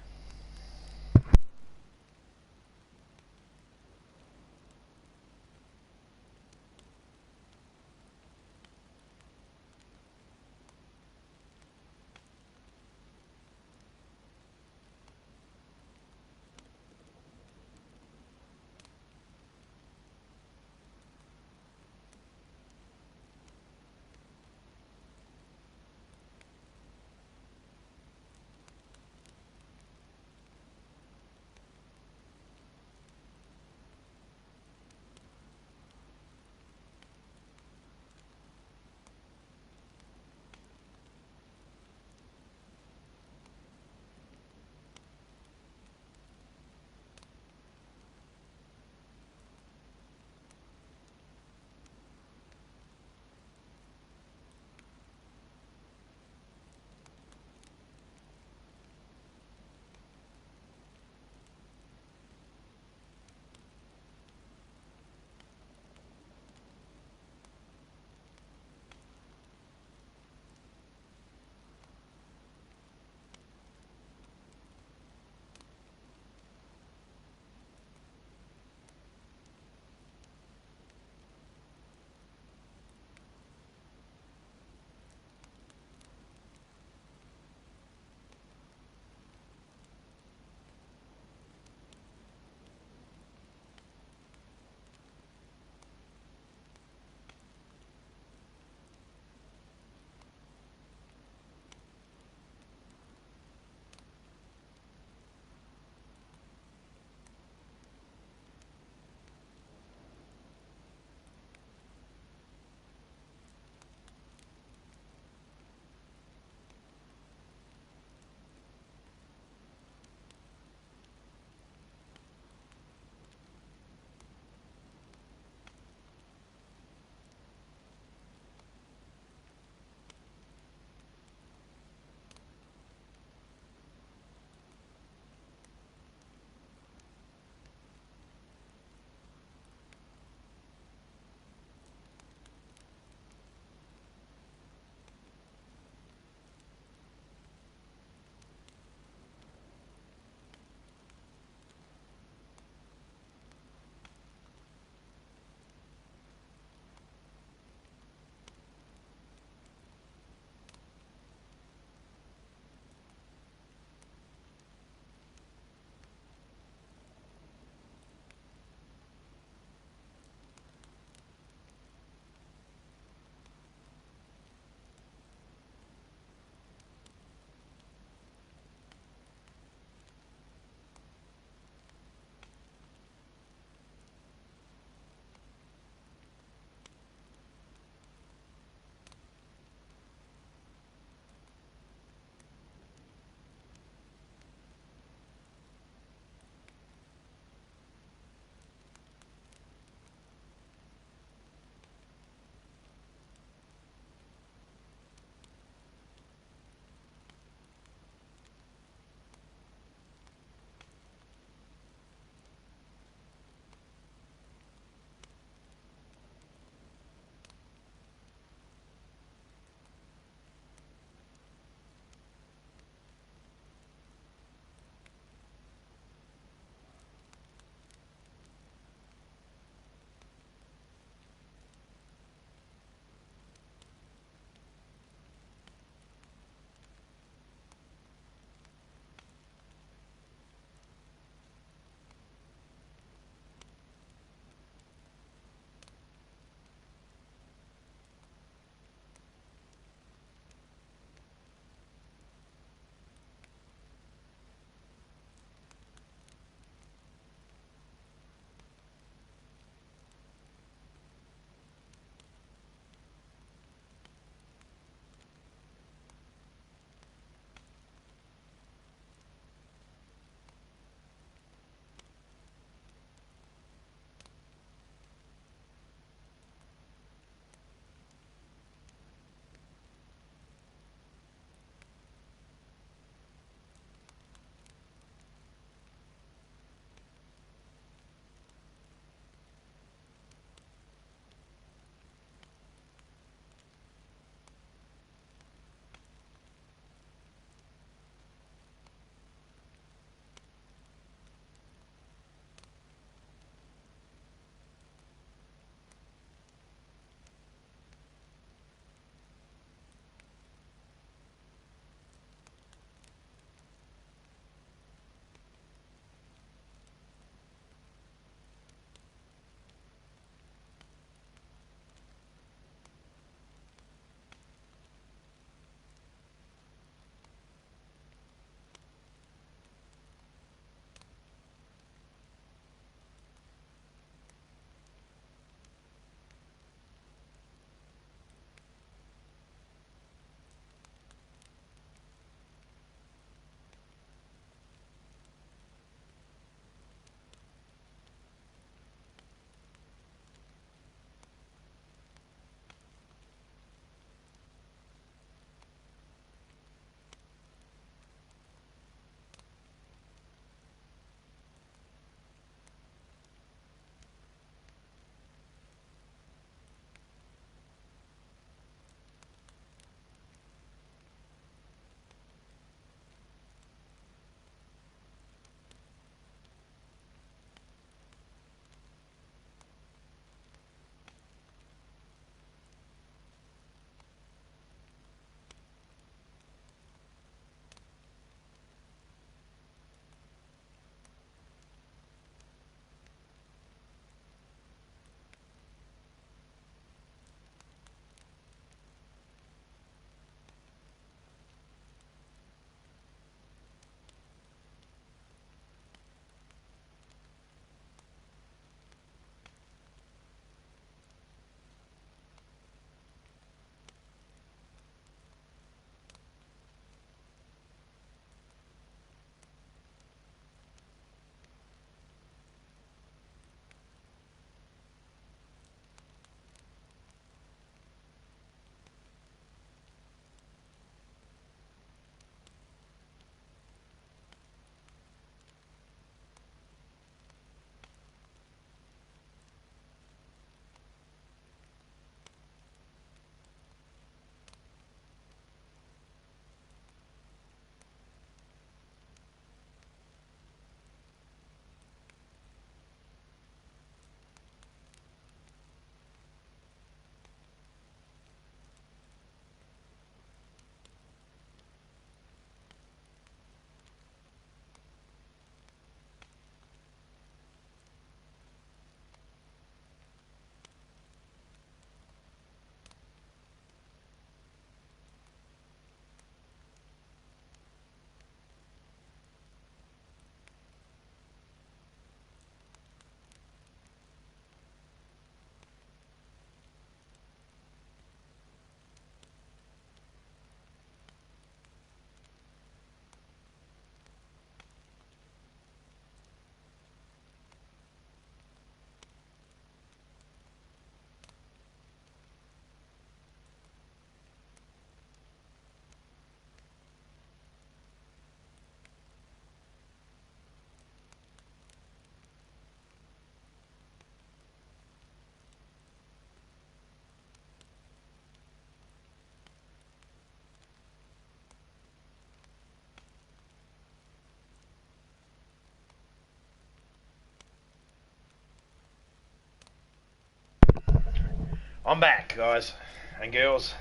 I'm back, guys and girls,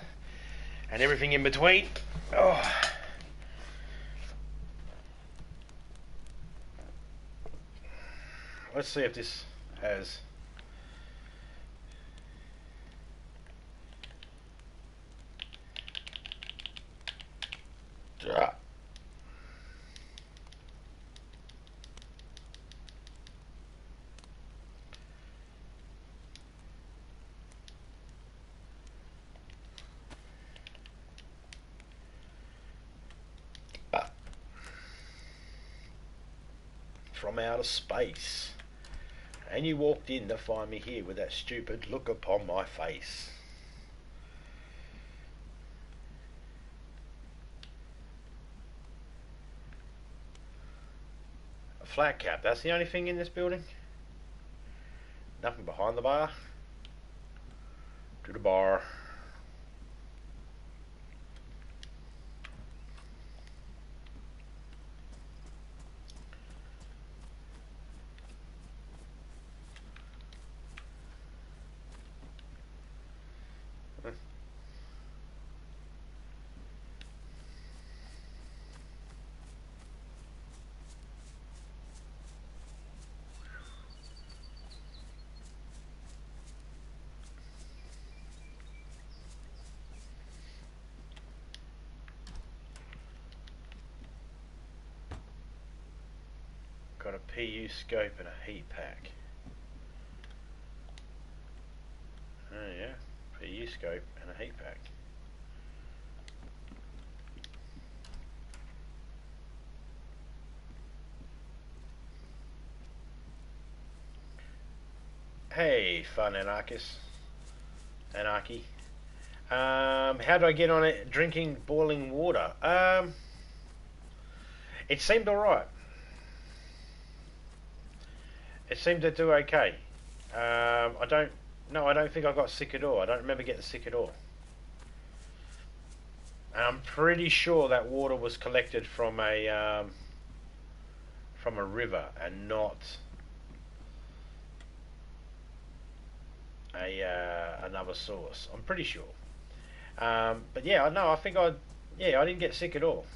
and everything in between. Oh. Let's see if this has... From outer space, and you walked in to find me here with that stupid look upon my face. A flat cap, that's the only thing in this building? Nothing behind the bar? To the bar. Got a PU scope and a heat pack. Oh yeah, PU scope and a heat pack. Hey, fun anarchist. Anarchy. How do I get on it? Drinking boiling water. It seemed alright. It seemed to do okay. I don't think I got sick at all. I don't remember getting sick at all. And I'm pretty sure that water was collected from a river and not another source. I'm pretty sure. But yeah, I think I didn't get sick at all.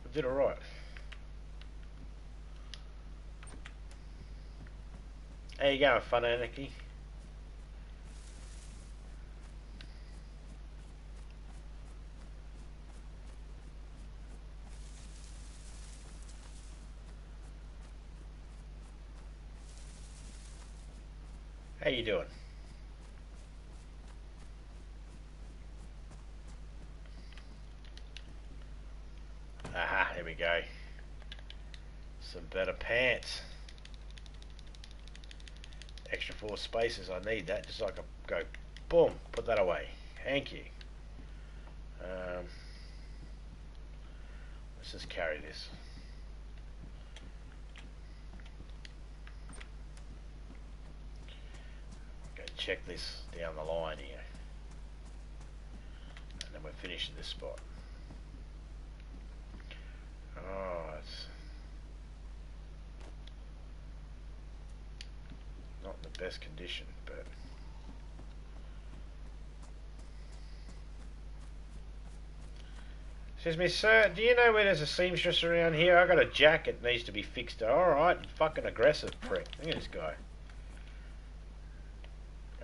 I did alright. How you going, fun anarchy? How you doing? Aha, here we go. Some better pants. Extra 4 spaces, I need that, just so I can go, boom, put that away. Thank you. Let's just carry this. Go check this down the line here. And then we're finishing this spot. Oh, it's not in the best condition, but excuse me, sir, do you know where there's a seamstress around here? I got a jacket that needs to be fixed. Alright, fucking aggressive prick. Look at this guy.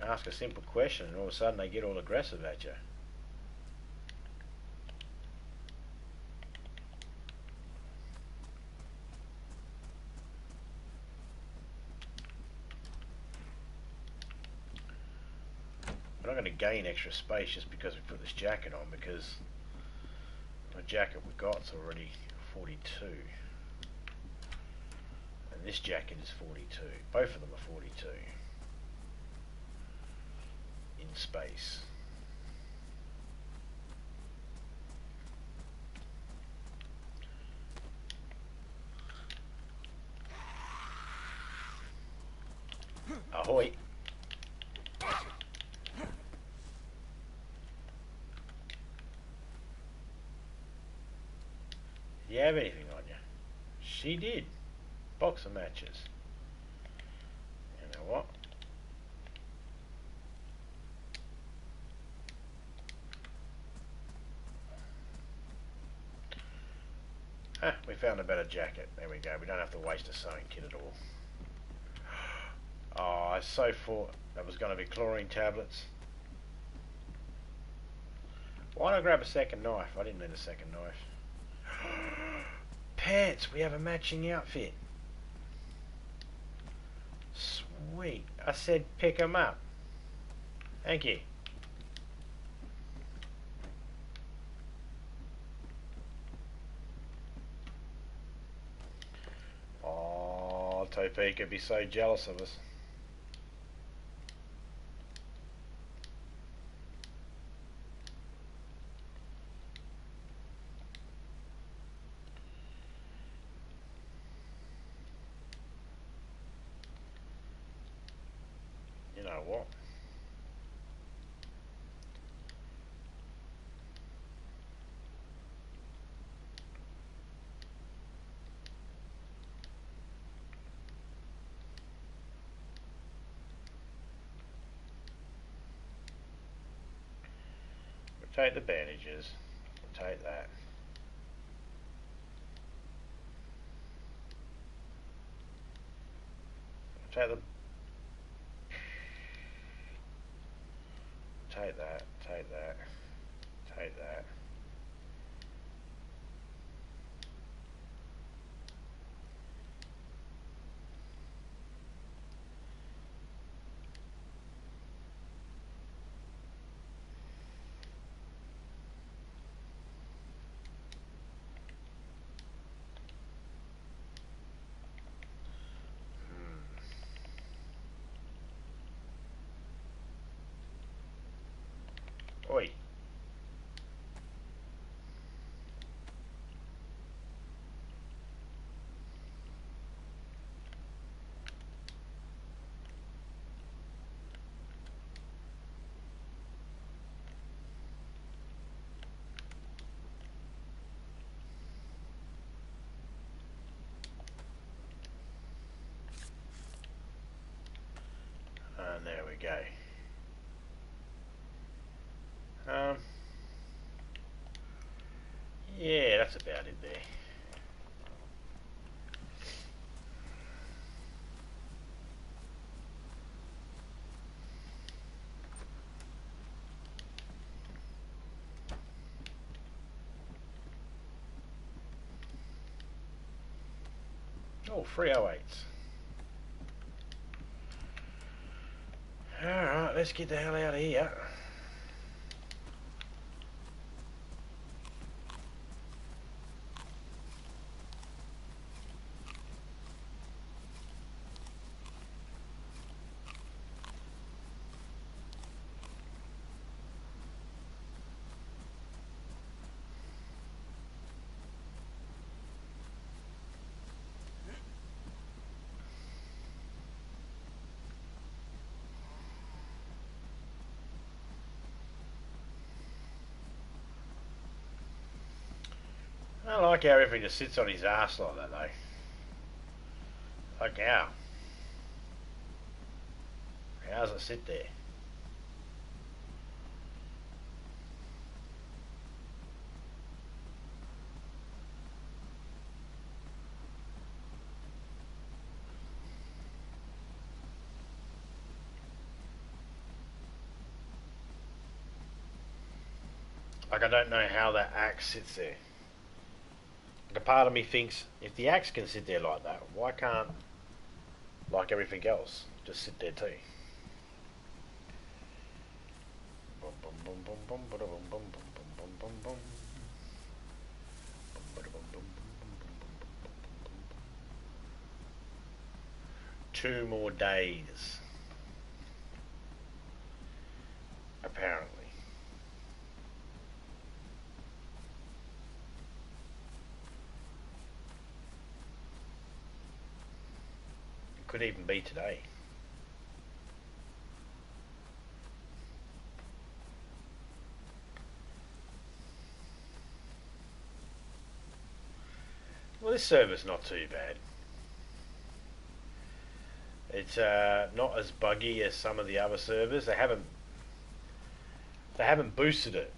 Ask a simple question and all of a sudden they get all aggressive at you. I'm not going to gain extra space just because we put this jacket on, because the jacket we got's already 42 and this jacket is 42. Both of them are 42 in space. Ahoy! have anything on you? She did. Boxer matches. You know what? Ah, we found a better jacket. There we go. We don't have to waste a sewing kit at all. Oh, I so thought that was going to be chlorine tablets. Why not grab a second knife? I didn't need a second knife. Pants! We have a matching outfit. Sweet. I said pick them up. Thank you. Oh, Topeka would be so jealous of us. You know what? We'll take the bandages. We'll take that. We'll take the... Take that. Take that. Take that. Oi. And there we go. Yeah, that's about it there. Oh, 308s. Alright, let's get the hell out of here. I like how everything just sits on his ass like that though. Like how? How does it sit there? Like I don't know how that axe sits there. Like a part of me thinks if the axe can sit there like that, why can't, like everything else, just sit there too? Bum, bum, bum, bum, bum, bum, bum, bum, bum, bum, bum. 2 more days. Apparently. It could even be today. this server's not too bad. It's not as buggy as some of the other servers. They haven't boosted it.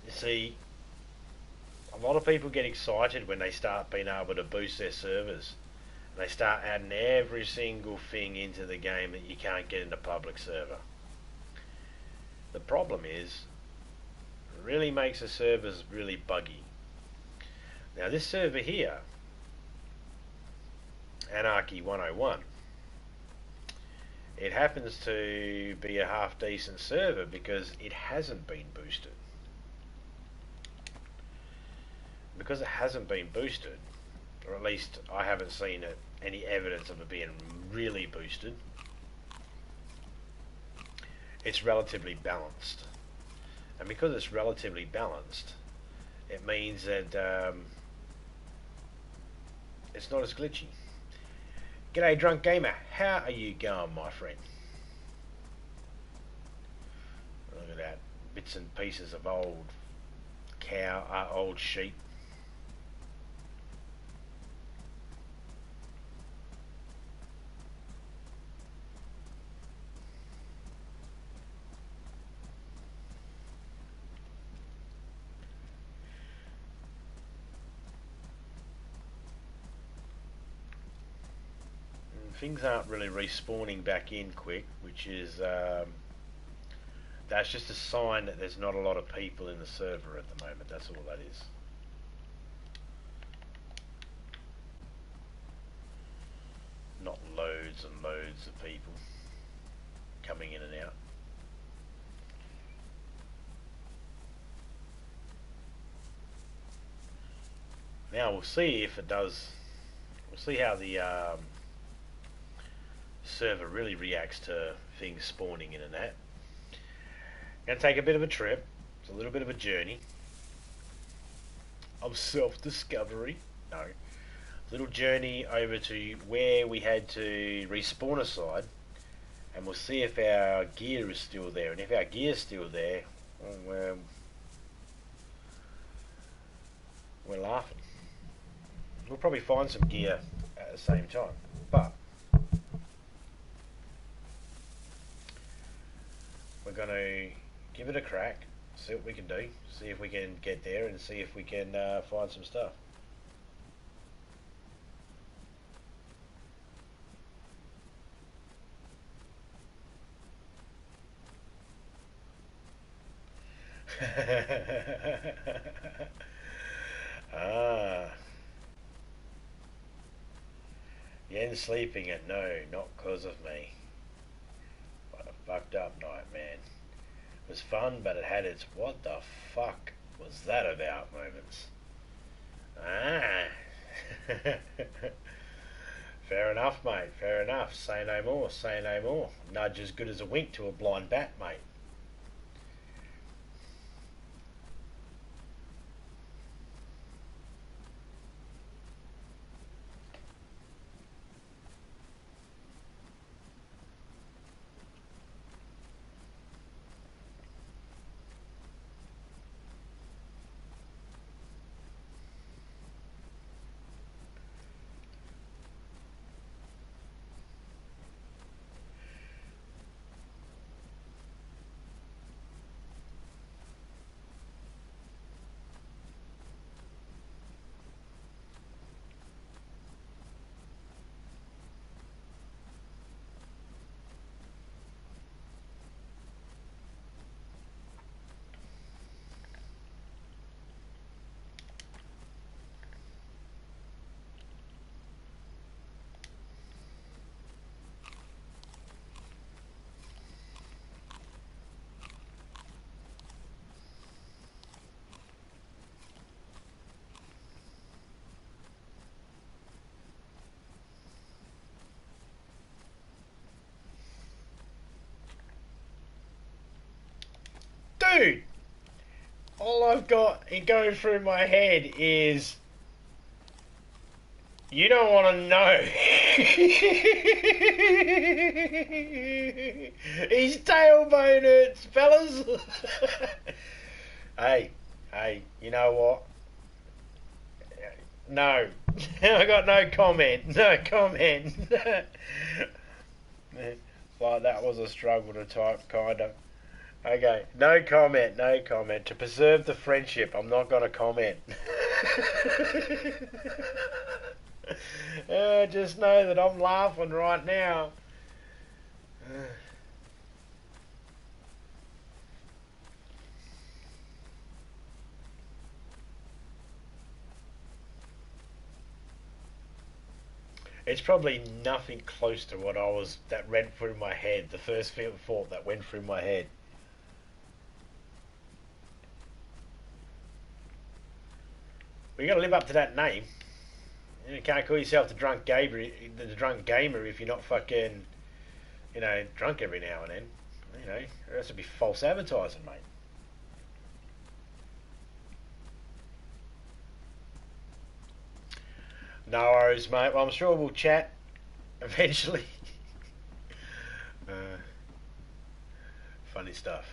You see, a lot of people get excited when they start being able to boost their servers. And they start adding every single thing into the game that you can't get in the public server. The problem is, it really makes the servers really buggy. Now this server here, Anarchy 101, it happens to be a half decent server because it hasn't been boosted. Because it hasn't been boosted, or at least I haven't seen any evidence of it being really boosted, it's relatively balanced. And because it's relatively balanced, it means that it's not as glitchy. G'day Drunk Gamer, how are you going, my friend? Look at that, bits and pieces of old old sheep. Things aren't really respawning back in quick, which is that's just a sign that there's not a lot of people in the server at the moment. That's all that is. Not loads and loads of people coming in and out. Now we'll see if it does. We'll see how the server really reacts to things spawning in and out. Gonna take a bit of a trip. It's a little bit of a journey of self-discovery. No, little journey over to where we had to respawn a side, and we'll see if our gear is still there. And if our gear's still there, well, we're laughing. We'll probably find some gear at the same time, but we're going to give it a crack, see what we can do, see if we can get there and see if we can find some stuff. Yen sleeping at no, not cause of me. What a fucked up night, man. It was fun, but it had its what the fuck was that about moments. Fair enough, mate, fair enough. Say no more, say no more. Nudge as good as a wink to a blind bat, mate. Dude, all I've got going through my head is, you don't want to know. His tailbone hurts, fellas. Hey, you know what? No. I got no comment. No comment. Like that was a struggle to type, kinda. Okay, no comment, no comment. To preserve the friendship, I'm not gonna comment. Just know that I'm laughing right now. It's probably nothing close to what that went through my head. The first thought that went through my head. But you got to live up to that name. You can't call yourself the drunk gamer if you're not fucking, drunk every now and then. It has to be false advertising, mate. No worries, mate. Well, I'm sure we'll chat eventually. uh, Funny stuff.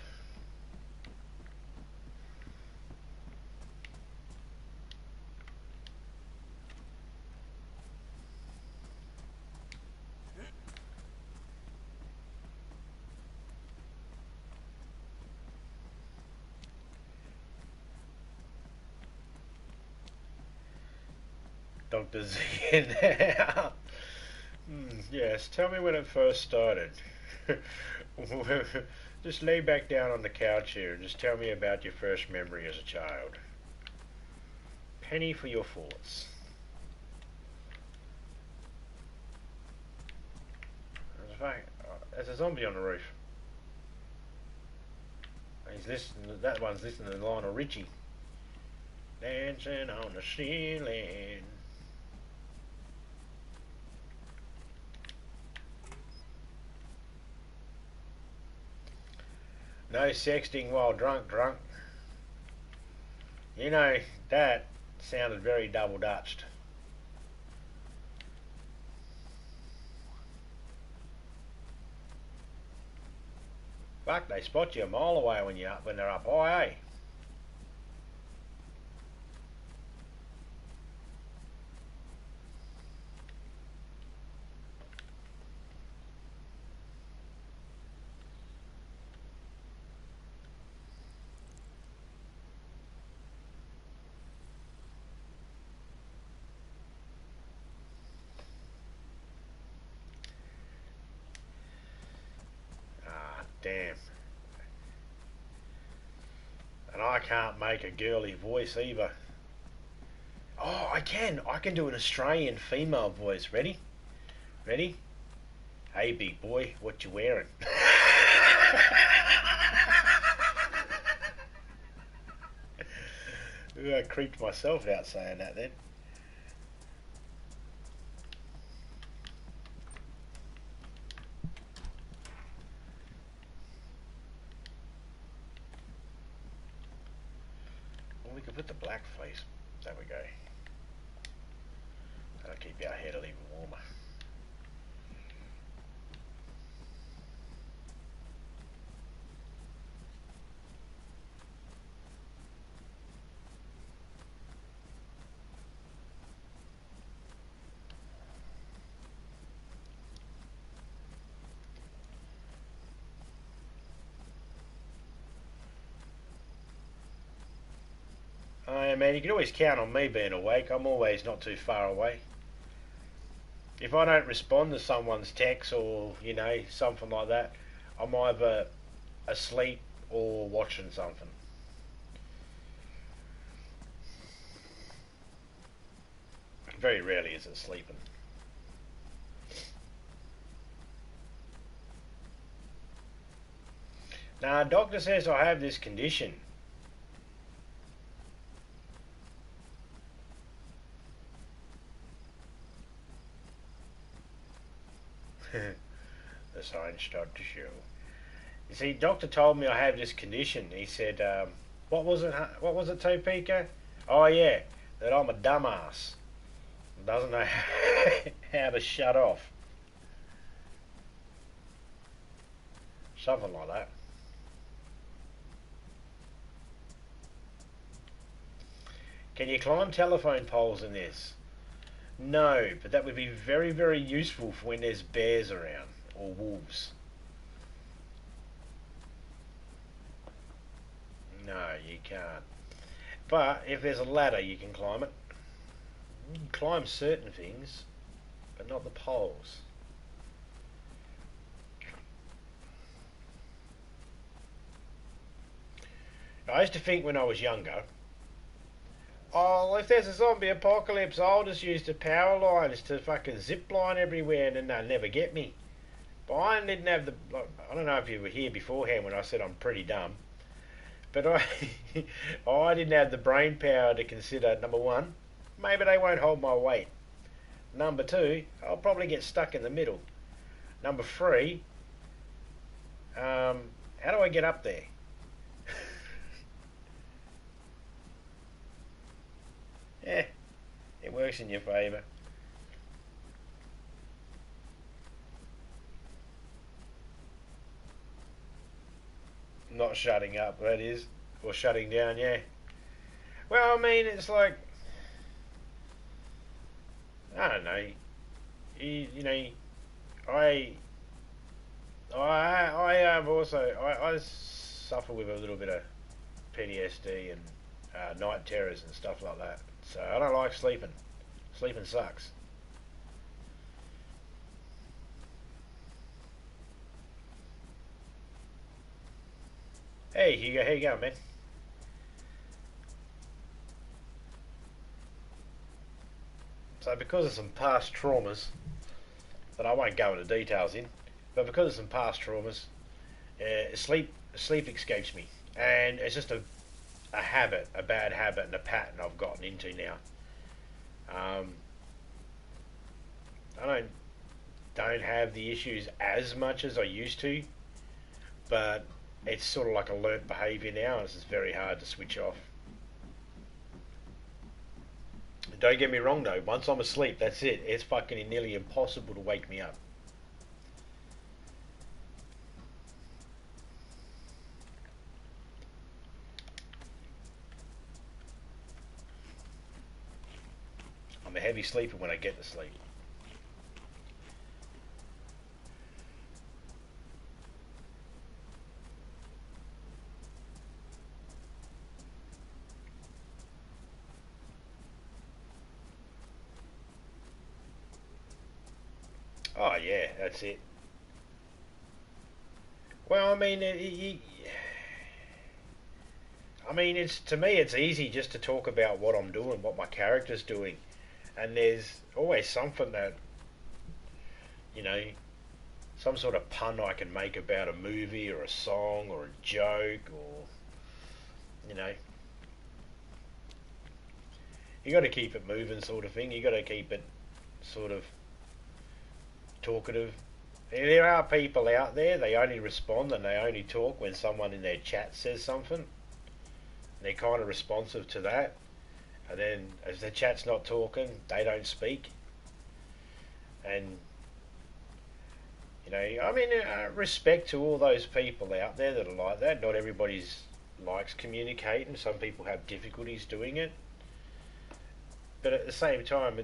Dr. Z in there. Yes, tell me when it first started. Just lay back down on the couch here and just tell me about your first memory as a child. Penny for your thoughts. There's a zombie on the roof. He's listening. That one's listening to Lionel Richie. Dancing on the ceiling. No sexting while drunk. That sounded very double dutched. Fuck, they spot you a mile away when they're up high, eh? Ah, damn. And I can't make a girly voice either. Oh, I can. I can do an Australian female voice. Ready? Ready? Hey, big boy, what you wearing? Ooh, I creeped myself out saying that then. Well, we could put the black face. There we go. That'll keep our head a little warmer. Oh, yeah, man, you can always count on me being awake. I'm always not too far away. If I don't respond to someone's text or, something like that, I'm either asleep or watching something. Very rarely is it sleeping. Now, doctor says I have this condition. The signs start to show. You see, doctor told me I have this condition. He said, what was it? What was it, Topeka? Oh yeah, that I'm a dumbass. Doesn't know how to shut off. Something like that. Can you climb telephone poles in this? No, but that would be very, very useful for when there's bears around or wolves. No, you can't. But if there's a ladder, you can climb it. You can climb certain things, but not the poles. I used to think when I was younger, oh, if there's a zombie apocalypse, I'll just use the power lines to fucking zip line everywhere and then they'll never get me. But I didn't have the. I don't know if you were here beforehand when I said I'm pretty dumb, but I didn't have the brain power to consider, number one, maybe they won't hold my weight. Number two, I'll probably get stuck in the middle. Number three, how do I get up there? Yeah, it works in your favour. Not shutting up, that is. Or shutting down, yeah. Well, I mean, it's like, I don't know. You know, I, I have also, I suffer with a little bit of PTSD and night terrors and stuff like that. So I don't like sleeping. Sleeping sucks. Hey, Hugo, how you going, man? So because of some past traumas that I won't go into details in, but because of some past traumas, sleep escapes me, and it's just a habit, a bad habit, and a pattern I've gotten into now. Um, I don't have the issues as much as I used to, but it's sort of like a learnt behaviour now, and it's just very hard to switch off. Don't get me wrong though, once I'm asleep, that's it. It's fucking nearly impossible to wake me up. I'm a heavy sleeper when I get to sleep. Oh yeah, that's it. Well, I mean, I mean, it's to me, it's easy just to talk about what I'm doing, what my character's doing, and there's always something that you know, some sort of pun I can make about a movie or a song or a joke or you know, you got to keep it moving, sort of thing. You got to keep it sort of talkative. There are people out there, they only respond and they only talk when someone in their chat says something. They're kind of responsive to that. And then, as the chat's not talking, they don't speak. And, you know, I mean, respect to all those people out there that are like that. Not everybody's likes communicating. Some people have difficulties doing it. But at the same time,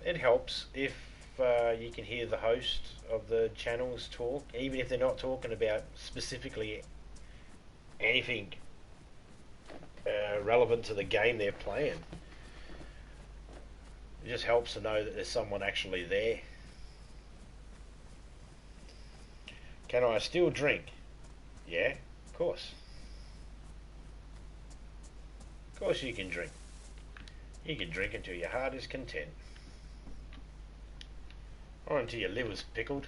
it helps if you can hear the host of the channels talk, even if they're not talking about specifically anything relevant to the game they're playing. It just helps to know that there's someone actually there. Can I still drink? Yeah, of course. Of course you can drink. You can drink until your heart is content. Or until your liver's pickled.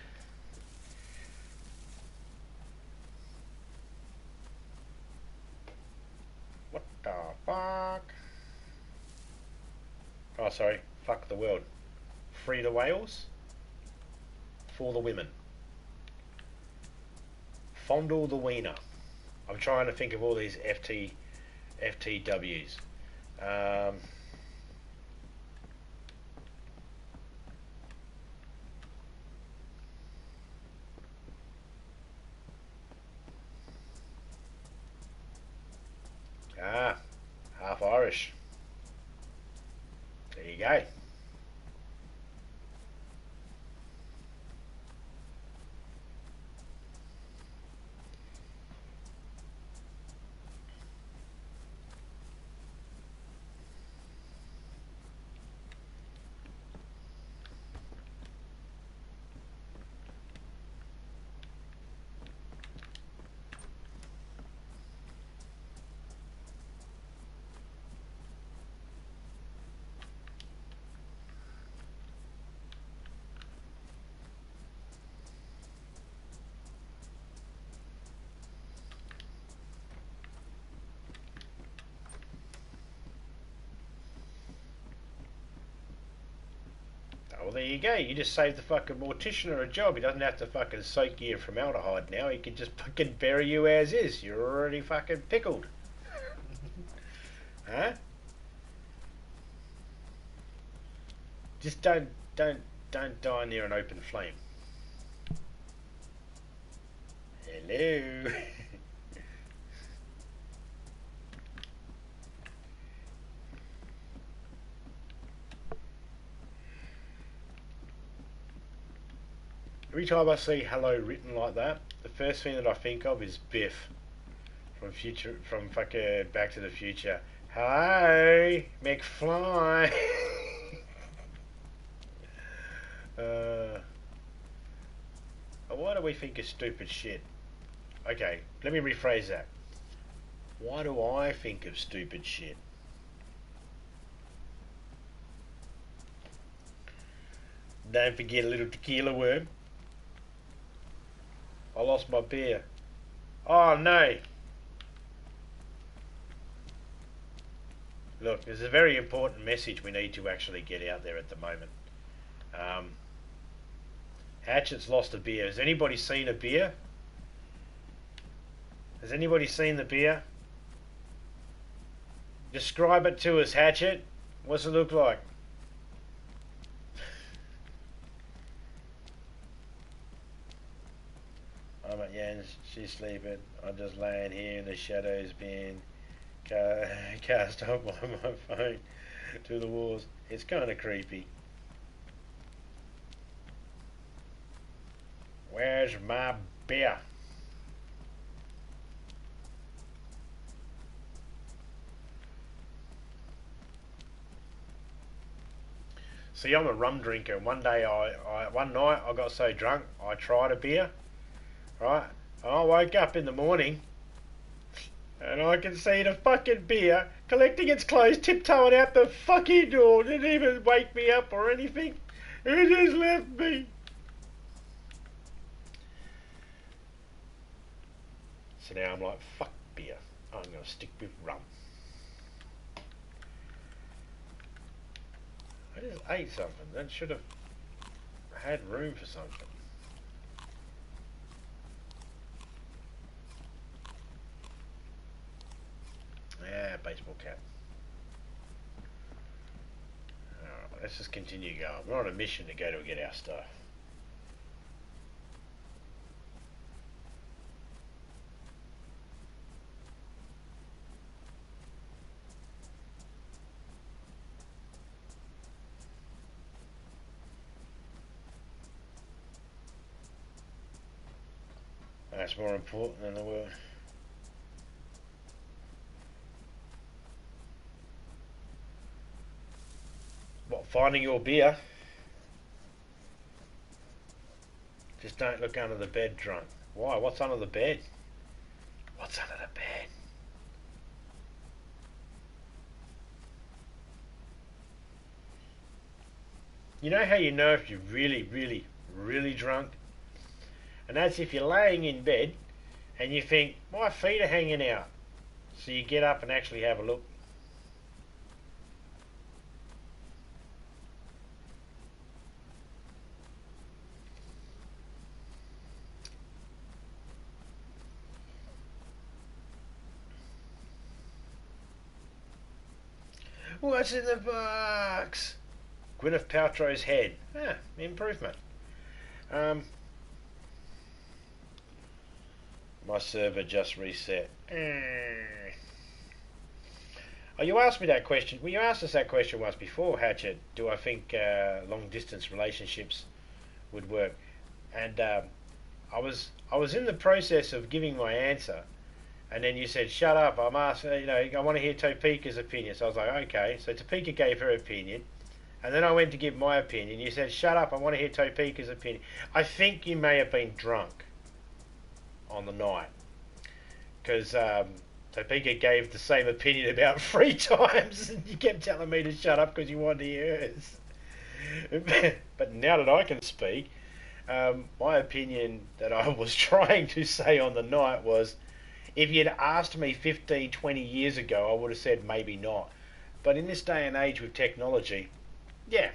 What the fuck? Oh, sorry. Fuck the world. Free the whales. For the women. Fondle the wiener. I'm trying to think of all these FTWs. Um, half Irish. There you go. Well, there you go. You just saved the fucking mortician a job. He doesn't have to fucking soak you in formaldehyde now. He can just fucking bury you as is. You're already fucking pickled. Huh? Just don't die near an open flame. Hello. Every time I see hello written like that, the first thing that I think of is Biff from fucking Back to the Future. Hi, McFly. Why do we think of stupid shit? Okay, let me rephrase that. Why do I think of stupid shit? Don't forget a little tequila worm. I lost my beer. Oh no! Look, there's a very important message we need to actually get out there at the moment. Hatchet's lost a beer. Has anybody seen a beer? Has anybody seen the beer? Describe it to us, Hatchet. What's it look like? I'm at Jan's, she's sleeping. I'm just laying here in the shadows being cast up by my phone to the walls. It's kind of creepy. Where's my beer? See, I'm a rum drinker. One day, one night, I got so drunk, I tried a beer. Right? I woke up in the morning and I can see the fucking beer collecting its clothes, tiptoeing out the fucking door. Didn't even wake me up or anything. It just left me. So now I'm like, fuck beer. I'm going to stick with rum. I just ate something. That should have had room for something. Yeah, baseball cap. Alright, let's just continue going. We're on a mission to go to get our stuff. That's more important than the world. What, finding your beer? Just don't look under the bed drunk. Why? What's under the bed? What's under the bed? You know how you know if you're really drunk? And that's if you're laying in bed and you think, my feet are hanging out. So you get up and actually have a look. What's in the box? Gwyneth Paltrow's head. Ah, improvement. My server just reset. Oh, you asked me that question. Well, you asked us that question once before, Hatchet. Do I think long distance relationships would work? And I was in the process of giving my answer, and then you said, "Shut up! I'm asking. You know, I want to hear Topeka's opinion." So I was like, "Okay." So Topeka gave her opinion, and then I went to give my opinion. You said, "Shut up! I want to hear Topeka's opinion." I think you may have been drunk on the night, because Topeka gave the same opinion about 3 times, and you kept telling me to shut up because you wanted to hear hers. But now that I can speak, my opinion that I was trying to say on the night was, if you'd asked me 15, 20 years ago, I would have said maybe not. But in this day and age with technology, yeah,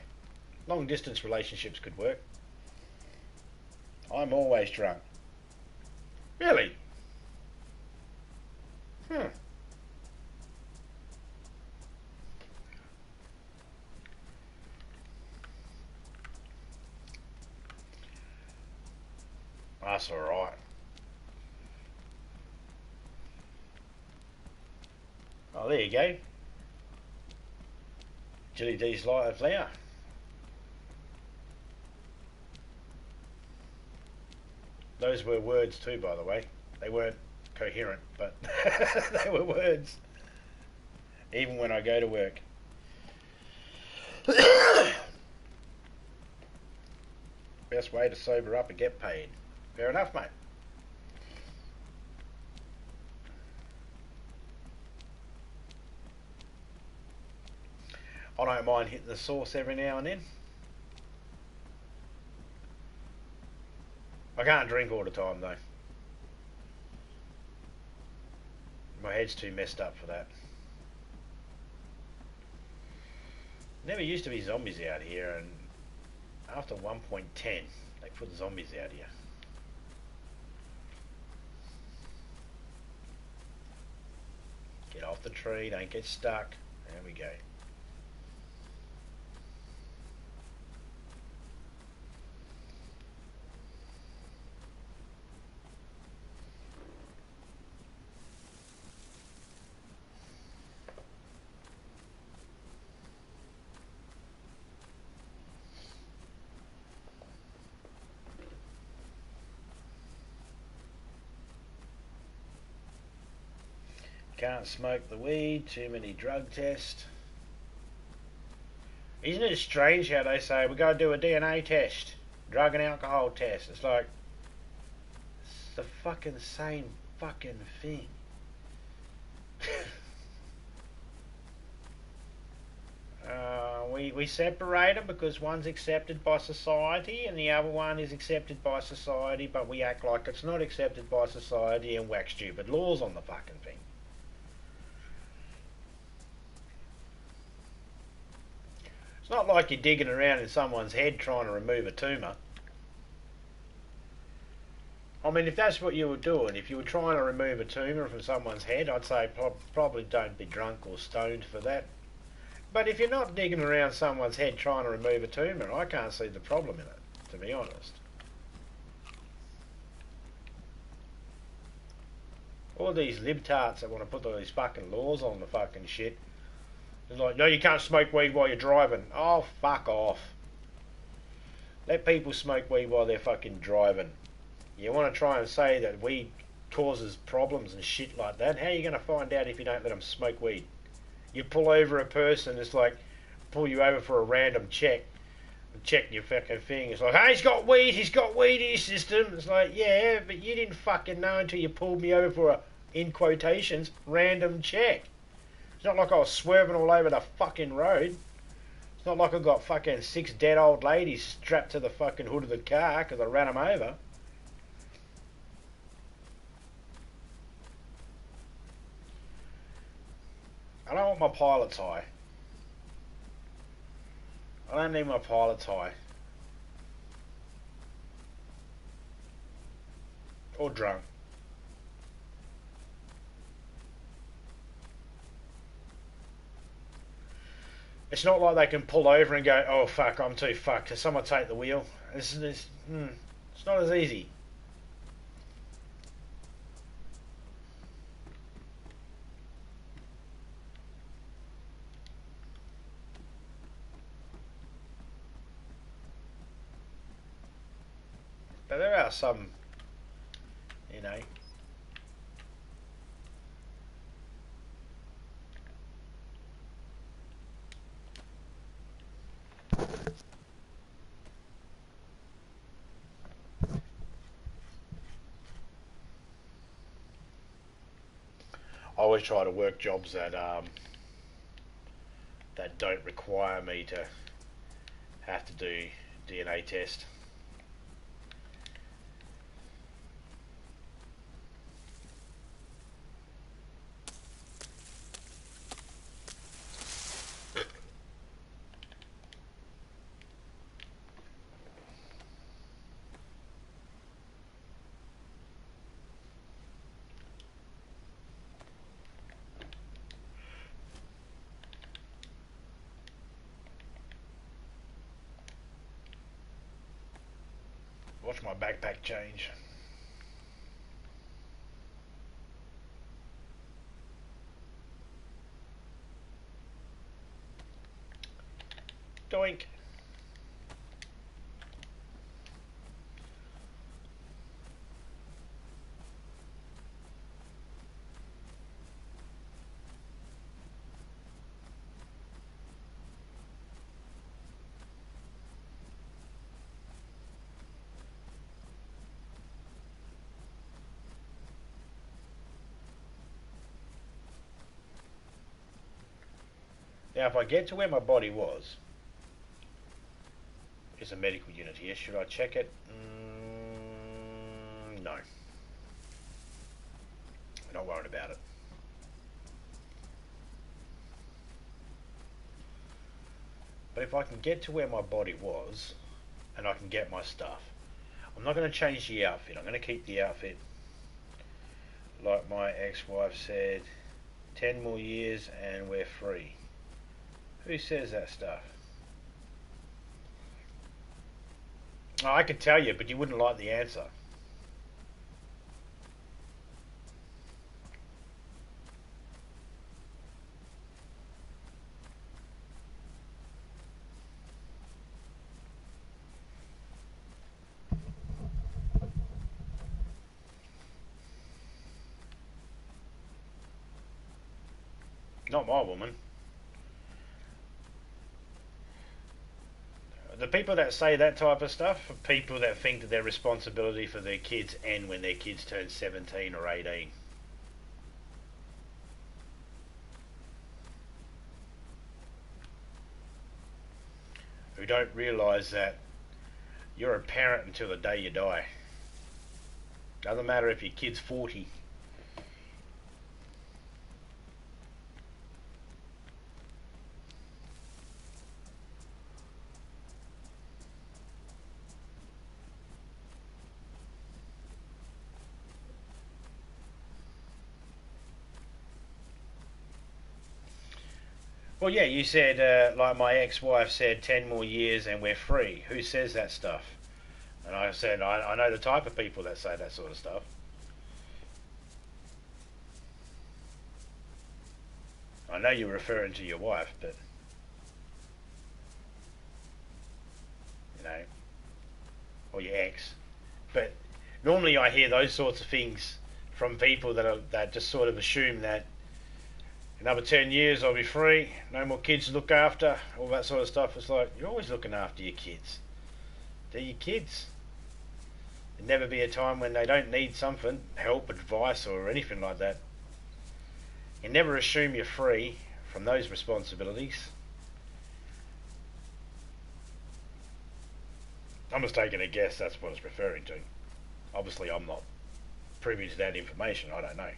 long distance relationships could work. I'm always drunk. Really? Hmm. That's alright. Oh, there you go. Jilly D's light of flower. Those were words too, by the way. They weren't coherent, but they were words. Even when I go to work. Best way to sober up and get paid. Fair enough, mate. I don't mind hitting the sauce every now and then. I can't drink all the time though. My head's too messed up for that. Never used to be zombies out here, and after 1.10 they put the zombies out here. Get off the tree, don't get stuck. There we go. Can't smoke the weed, too many drug tests. Isn't it strange how they say we got to do a DNA test, drug and alcohol test? It's like, it's the fucking same fucking thing. We separate them because one's accepted by society and the other one is accepted by society, but we act like it's not accepted by society and whack stupid laws on the fucking thing. It's not like you're digging around in someone's head trying to remove a tumour. I mean, if that's what you were doing, if you were trying to remove a tumour from someone's head, I'd say probably don't be drunk or stoned for that. But if you're not digging around someone's head trying to remove a tumour, I can't see the problem in it, to be honest. All these libtards that want to put all these fucking laws on the fucking shit. It's like, no, you can't smoke weed while you're driving. Oh, fuck off. Let people smoke weed while they're fucking driving. You want to try and say that weed causes problems and shit like that? How are you going to find out if you don't let them smoke weed? You pull over a person, it's like, pull you over for a random check your fucking thing. It's like, hey, he's got weed in his system. It's like, yeah, but you didn't fucking know until you pulled me over for a, in quotations, random check. It's not like I was swerving all over the fucking road. It's not like I got fucking 6 dead old ladies strapped to the fucking hood of the car because I ran them over. I don't want my pilot tie. I don't need my pilot tie. Or drunk. It's not like they can pull over and go, oh fuck, I'm too fucked. Can someone take the wheel? It's not as easy. So there are some, you know. I always try to work jobs that don't require me to have to do DNA test. Watch my backpack change. Doink. Now, if I get to where my body was, it's a medical unit here. Should I check it? No. I'm not worried about it. But if I can get to where my body was, and I can get my stuff, I'm not going to change the outfit. I'm going to keep the outfit. Like my ex-wife said, 10 more years and we're free. Who says that stuff? Oh, I could tell you, but you wouldn't like the answer. Not my woman. The people that say that type of stuff are people that think that their responsibility for their kids end when their kids turn 17 or 18. Who don't realise that you're a parent until the day you die. Doesn't matter if your kid's 40. Well, yeah, you said, like my ex-wife said, 10 more years and we're free. Who says that stuff? And I said, I know the type of people that say that sort of stuff. I know you're referring to your wife, but, you know, or your ex. But normally I hear those sorts of things from people that just sort of assume that another 10 years I'll be free, no more kids to look after, all that sort of stuff. It's like, you're always looking after your kids. They're your kids. There'll never be a time when they don't need something, help, advice or anything like that. You never assume you're free from those responsibilities. I'm just taking a guess that's what it's referring to. Obviously I'm not privy to that information, I don't know.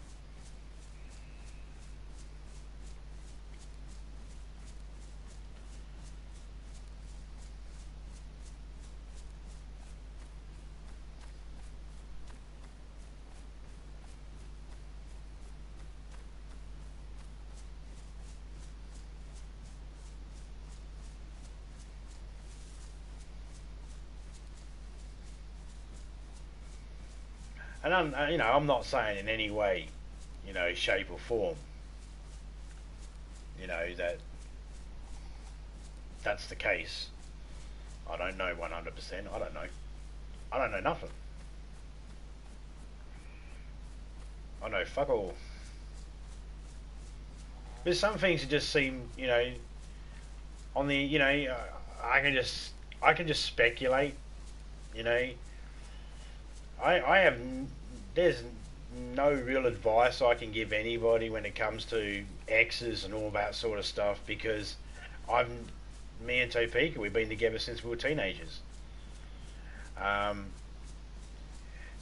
And I'm not saying in any way, shape or form, that's the case. I don't know 100%. I don't know. I don't know nothing. I know fuck all. There's some things that just seem, on the, I can just speculate, you know. I have, there's no real advice I can give anybody when it comes to exes and all that sort of stuff because I've, me and Topeka, we've been together since we were teenagers. Um,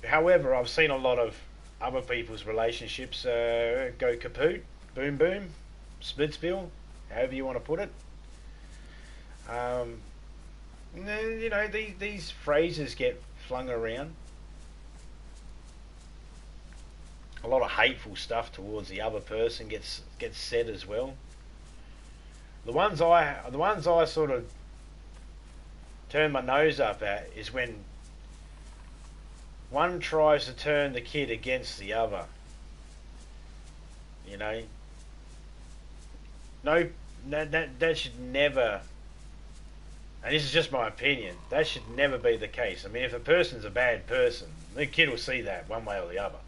However, I've seen a lot of other people's relationships go kaput, boom boom, splitsville, however you want to put it. Um, these phrases get flung around. A lot of hateful stuff towards the other person gets said as well. The ones I sort of turn my nose up at is when one tries to turn the kid against the other. You know, no, that should never. And this is just my opinion. That should never be the case. I mean, if a person's a bad person, the kid will see that one way or the other.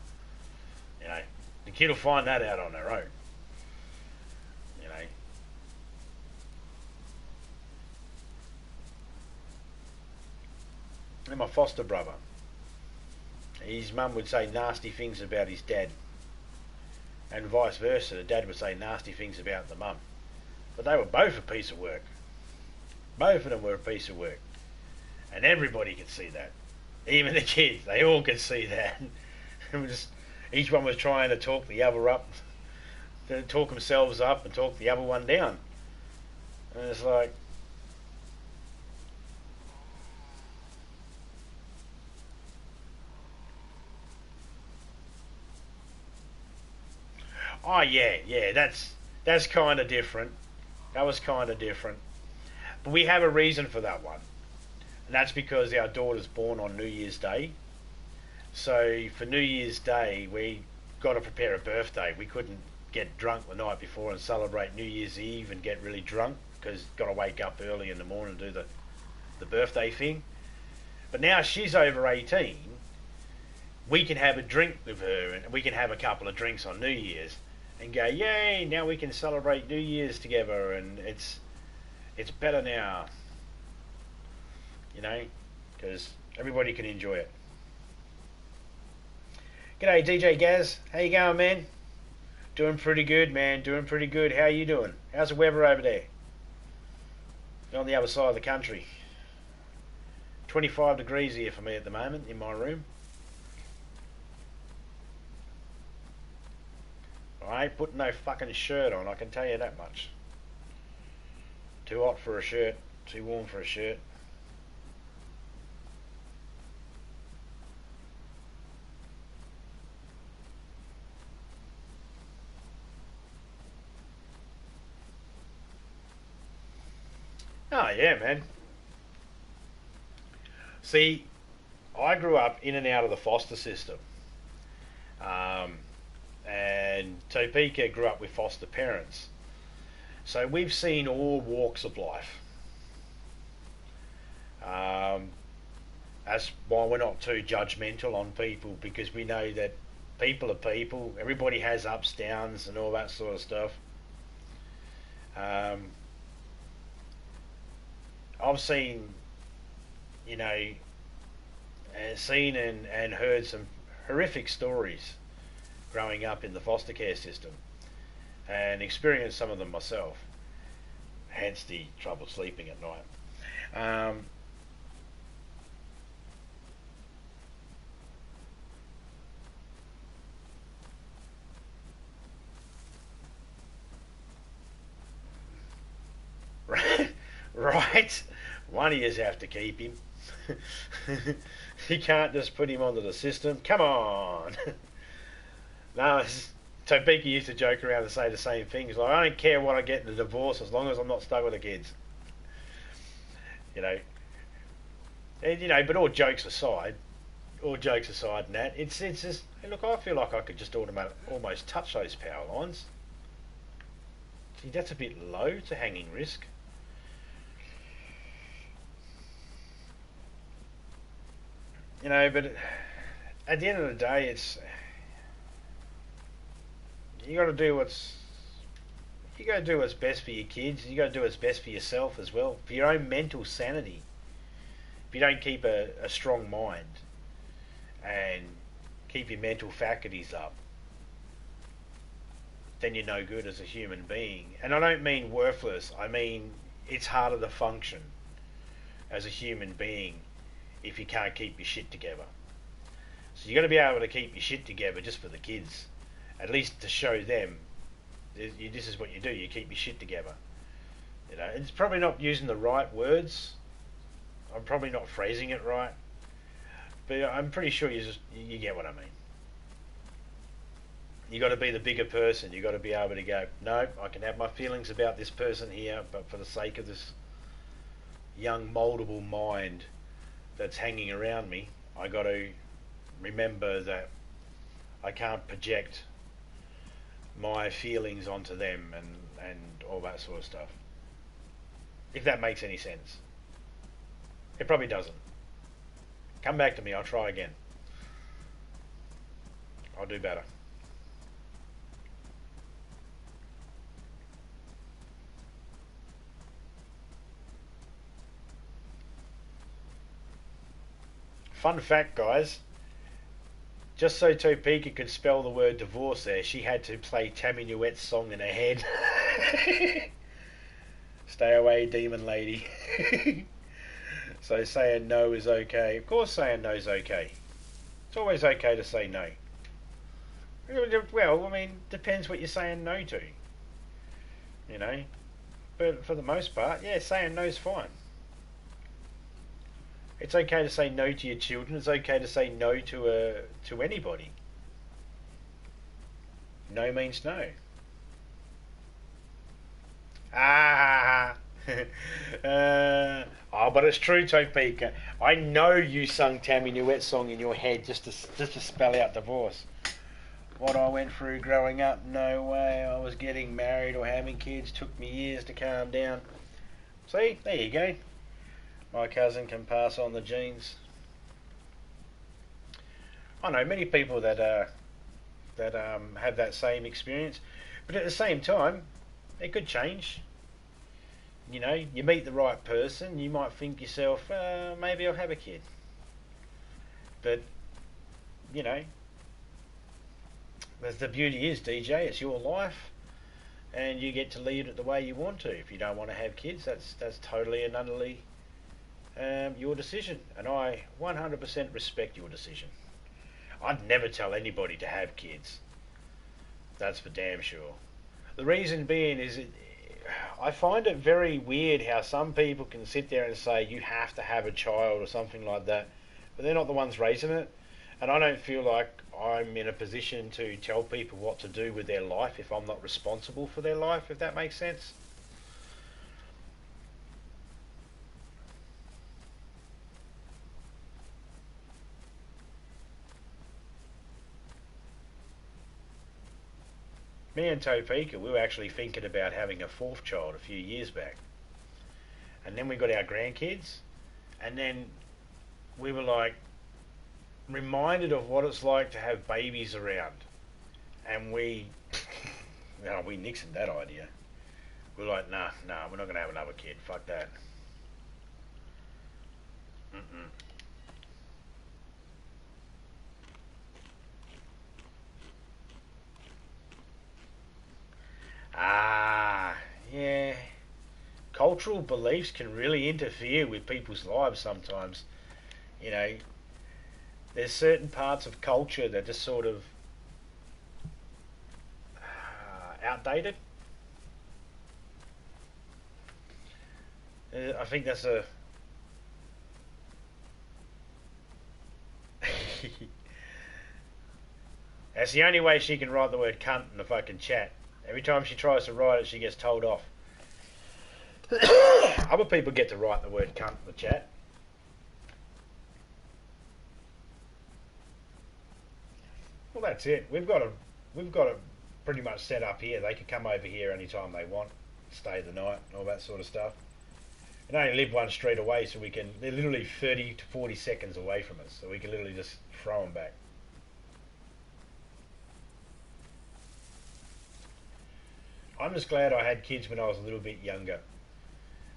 You know, the kid will find that out on their own. You know. And my foster brother, his mum would say nasty things about his dad, and vice versa. The dad would say nasty things about the mum, but they were both a piece of work. Both of them were a piece of work, and everybody could see that. Even the kids, they all could see that. Each one was trying to talk the other up, to talk themselves up and talk the other one down. And it's like, oh yeah, that's kind of different. That was kind of different. But we have a reason for that one, and that's because our daughter's born on New Year's Day. So for New Year's Day, we got to prepare a birthday. We couldn't get drunk the night before and celebrate New Year's Eve and get really drunk because got to wake up early in the morning and do the birthday thing. But now she's over 18, we can have a drink with her and we can have a couple of drinks on New Year's and go, yay, now we can celebrate New Year's together and it's better now, because everybody can enjoy it. G'day DJ Gaz, how you going, man? Doing pretty good, man, doing pretty good. How you doing? How's the weather over there? You're on the other side of the country. 25 degrees here for me at the moment in my room. I ain't putting no fucking shirt on, I can tell you that much. Too hot for a shirt, too warm for a shirt. Oh yeah, man. See, I grew up in and out of the foster system. Um, and Topeka grew up with foster parents. So we've seen all walks of life. That's why we're not too judgmental on people because we know that people are people. Everybody has ups, downs, and all that sort of stuff. Um, I've seen, seen and heard some horrific stories growing up in the foster care system and experienced some of them myself, hence the trouble sleeping at night. Right? One of yous have to keep him. You can't just put him onto the system. Come on. No, Topeka used to joke around and say the same things. Like, I don't care what I get in a divorce as long as I'm not stuck with the kids. You know. And, but all jokes aside, and that, it's just, hey, look, I feel like I could just almost touch those power lines. See, that's a bit low. It's a hanging risk. But at the end of the day, you got to do what's you got to do what's best for your kids. You got to do what's best for yourself as well, for your own mental sanity. If you don't keep a strong mind and keep your mental faculties up, then you're no good as a human being. And I don't mean worthless. I mean it's harder to function as a human being if you can't keep your shit together. So you got to be able to keep your shit together just for the kids, at least to show them this is what you do. You keep your shit together. You know, it's probably not using the right words. I'm probably not phrasing it right, but I'm pretty sure you get what I mean. You got to be the bigger person. You got to be able to go, no, I can have my feelings about this person here, but for the sake of this young moldable mind that's hanging around me, I got to remember that I can't project my feelings onto them and all that sort of stuff. If that makes any sense. It probably doesn't. Come back to me, I'll try again. I'll do better. Fun fact, guys. Just so Topeka could spell the word divorce there, she had to play Tammy Nuette's song in her head. Stay away, demon lady. So saying no is okay. Of course saying no is okay. It's always okay to say no. Well, I mean, depends what you're saying no to. You know? But for the most part, yeah, saying no's fine. It's okay to say no to your children. It's okay to say no to anybody. No means no. Ah. Oh, but it's true, Topeka. I know you sung Tammy Nuette's song in your head just to spell out divorce. What I went through growing up, no way. I was getting married or having kids. Took me years to calm down. See, there you go. My cousin can pass on the genes. I know many people that have that same experience, but at the same time, it could change. You know, you meet the right person, you might think yourself, maybe I'll have a kid. But, you know, the beauty is, DJ, it's your life, and you get to lead it the way you want to. If you don't want to have kids, that's totally and utterly your decision, and I 100% respect your decision. I'd never tell anybody to have kids. That's for damn sure. The reason being is I find it very weird how some people can sit there and say you have to have a child or something like that, but they're not the ones raising it. And I don't feel like I'm in a position to tell people what to do with their life if I'm not responsible for their life, if that makes sense. Me and Topeka, we were actually thinking about having a fourth child a few years back. And then we got our grandkids, and then we were like reminded of what it's like to have babies around. And we nixed that idea. We're like, nah, we're not going to have another kid. Fuck that. Mm-mm. Ah, yeah. Cultural beliefs can really interfere with people's lives sometimes. You know, there's certain parts of culture that just sort of outdated. I think that's a that's the only way she can write the word cunt in the fucking chat. Every time she tries to write it, she gets told off. Other people get to write the word cunt in the chat. Well, that's it. We've got a pretty much set up here. They can come over here anytime they want, stay the night, and all that sort of stuff. And I only live one street away, so they're literally 30 to 40 seconds away from us, so we can literally just throw them back. I'm just glad I had kids when I was a little bit younger.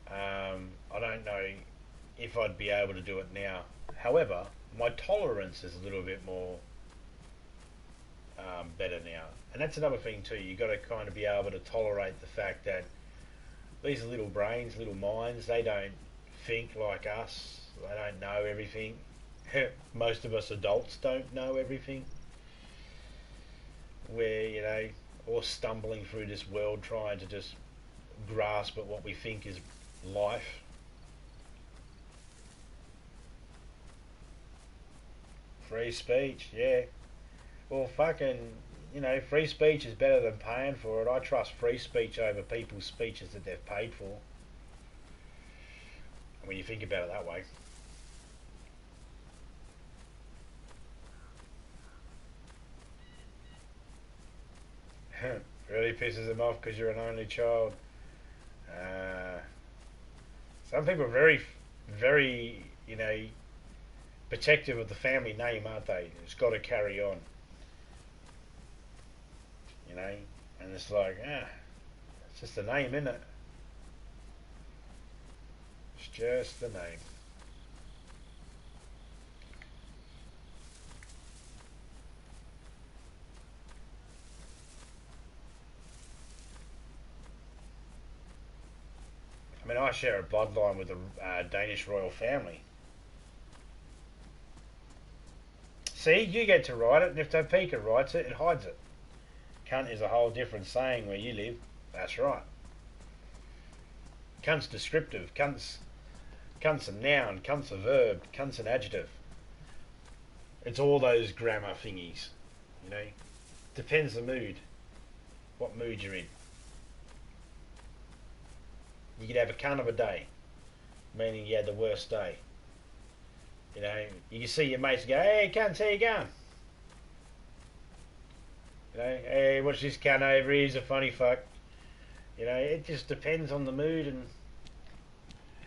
I don't know if I'd be able to do it now. However, my tolerance is a little bit more better now, and that's another thing too. You got to kind of be able to tolerate the fact that these are little brains, little minds. They don't think like us. They don't know everything. Most of us adults don't know everything. We're, all stumbling through this world trying to just grasp at what we think is life. Free speech, yeah. Well, fucking, free speech is better than paying for it. I trust free speech over people's speeches that they've paid for. When you think about it that way. Really pisses them off because you're an only child. Uh, some people are very, very, protective of the family name, aren't they? It's got to carry on, and it's like, it's just a name, isn't it? It's just the name. I mean, I share a bloodline with the Danish royal family. See, you get to write it, and if Topeka writes it, it hides it. Cunt is a whole different saying where you live. That's right. Cunt's descriptive. Cunt's a noun. Cunt's a verb. Cunt's an adjective. It's all those grammar thingies. Depends the mood. What mood you're in. You could have a cunt of a day, meaning you had the worst day. You can see your mates go, "Hey, cunt, how you going?" "Hey, watch this cunt over here, he's a funny fuck." It just depends on the mood. And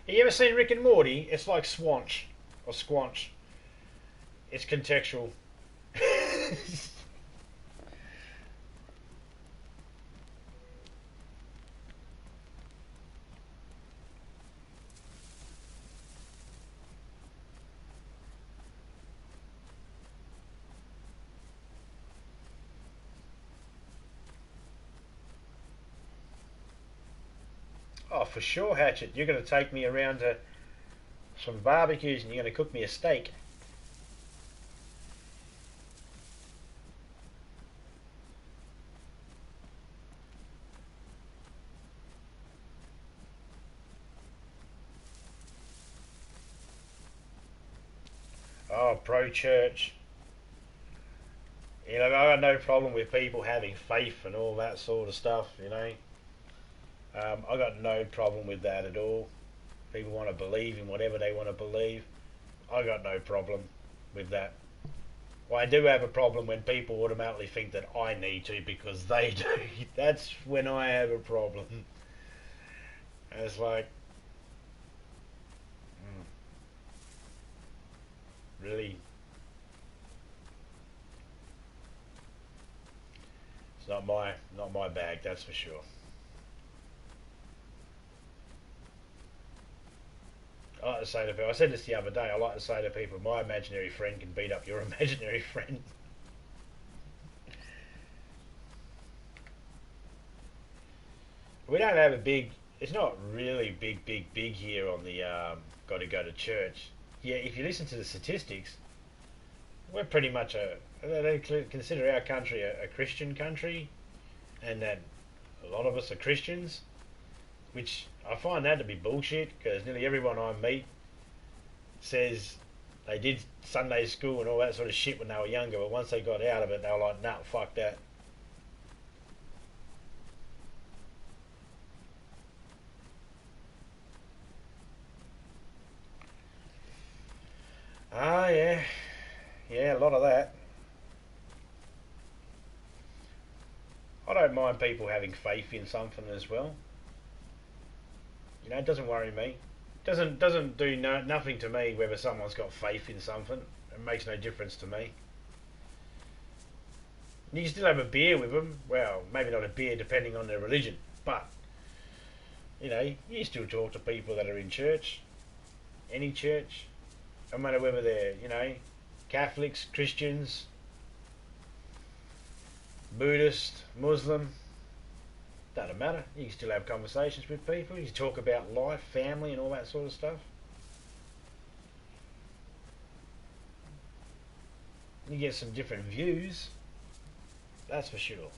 have you ever seen Rick and Morty? It's like Swanch or Squanch. It's contextual. Oh, for sure, Hatchet. You're going to take me around to some barbecues and you're going to cook me a steak. Oh, pro-church. I got no problem with people having faith and all that sort of stuff, I got no problem with that at all. People want to believe in whatever they want to believe. I got no problem with that. Well, I do have a problem when people automatically think that I need to because they do. That's when I have a problem. And it's like, really? It's not my bag, that's for sure. I like to say to people, I said this the other day, I like to say to people, my imaginary friend can beat up your imaginary friend. We don't have a big, it's not really big here on the got to go to church. Yeah, if you listen to the statistics, we're pretty much they consider our country a Christian country, and that a lot of us are Christians, which I find that to be bullshit because nearly everyone I meet says they did Sunday school and all that sort of shit when they were younger, but once they got out of it, they were like, nah, fuck that. Ah, yeah. Yeah, a lot of that. I don't mind people having faith in something as well. It doesn't worry me. Doesn't do nothing to me whether someone's got faith in something. It makes no difference to me. You can still have a beer with them. Well, maybe not a beer depending on their religion, but you know, you still talk to people that are in church, any church, no matter whether they're, you know, Catholics, Christians, Buddhist, Muslim. Doesn't matter. You can still have conversations with people. You can talk about life, family, and all that sort of stuff. You get some different views. That's for sure.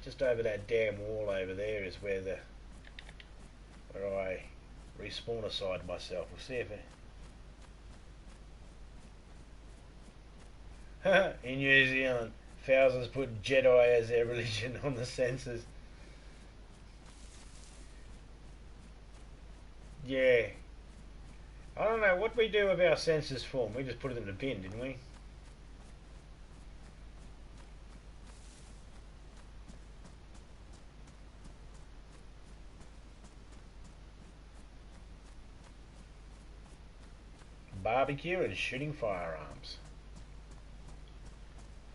Just over that damn wall over there is where I respawn aside myself. We'll see if it... In New Zealand, thousands put Jedi as their religion on the census. Yeah. I don't know, what we do with our census form? We just put it in the bin, didn't we? Barbecue and shooting firearms.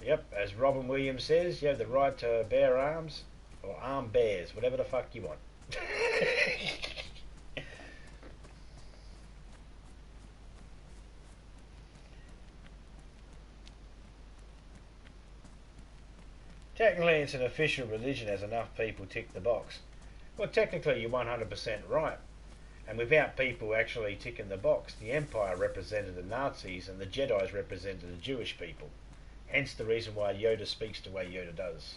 Yep, as Robin Williams says, you have the right to bear arms or arm bears, whatever the fuck you want. Technically, it's an official religion as enough people tick the box. Well, technically, you're 100% right. And without people actually ticking the box, the Empire represented the Nazis and the Jedis represented the Jewish people. Hence the reason why Yoda speaks the way Yoda does.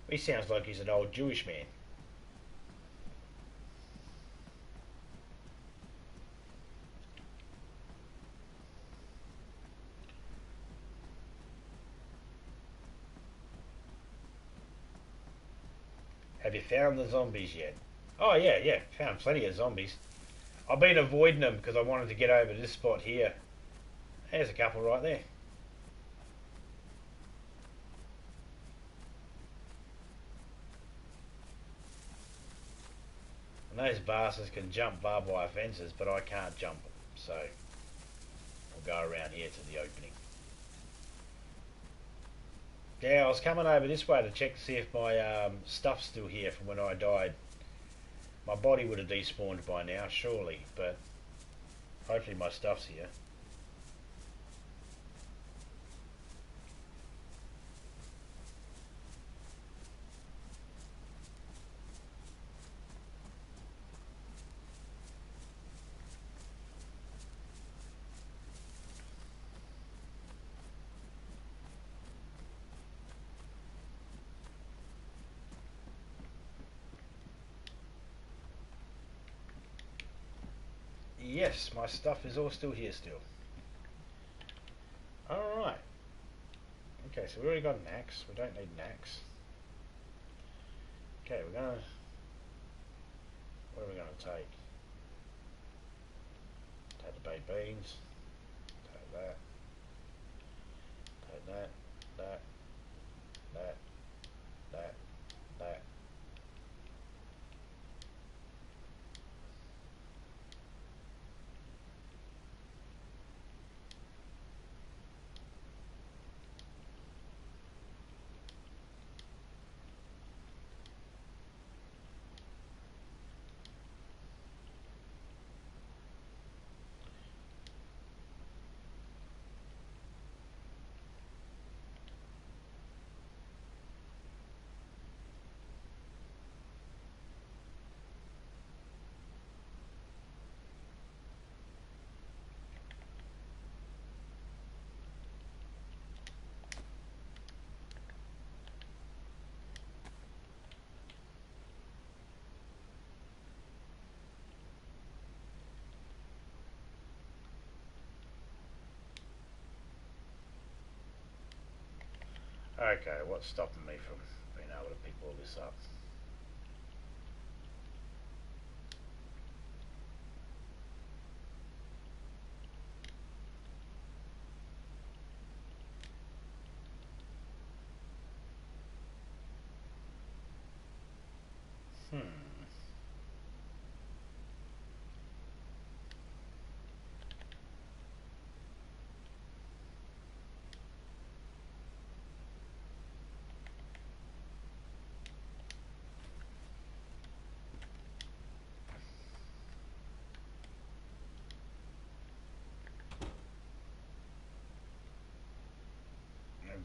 He sounds like he's an old Jewish man. Have you found the zombies yet? Oh yeah, found plenty of zombies. I've been avoiding them because I wanted to get over this spot here. There's a couple right there. And those bastards can jump barbed wire fences, but I can't jump them. So I'll go around here to the opening. Yeah, I was coming over this way to check to see if my stuff's still here from when I died. My body would have despawned by now, surely, but hopefully my stuff's here. Yes, my stuff is all still here still. Alright. Okay, so we already got an axe. We don't need an axe. Okay, we're gonna... What are we gonna take? Take the baked beans. Take that. Take that. That. That. That. That. Okay, what's stopping me from being able to pick all this up?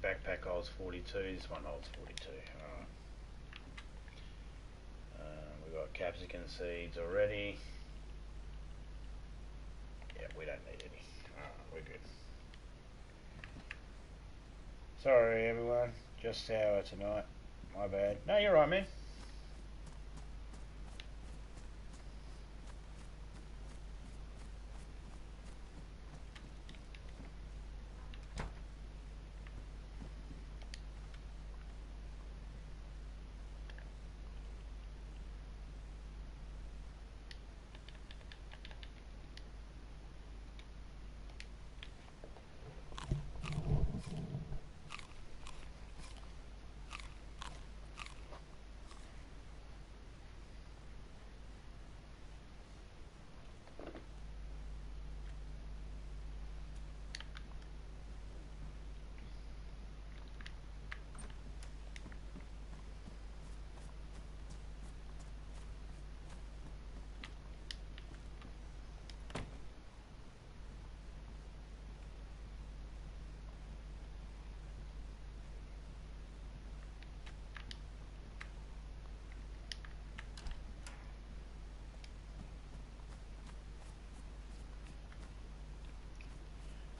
backpack holds 42. This one holds 42. Alright. We've got capsicum seeds already. Yeah, we don't need any. Alright, we're good. Sorry everyone, just sour tonight. My bad. No, you're right, man.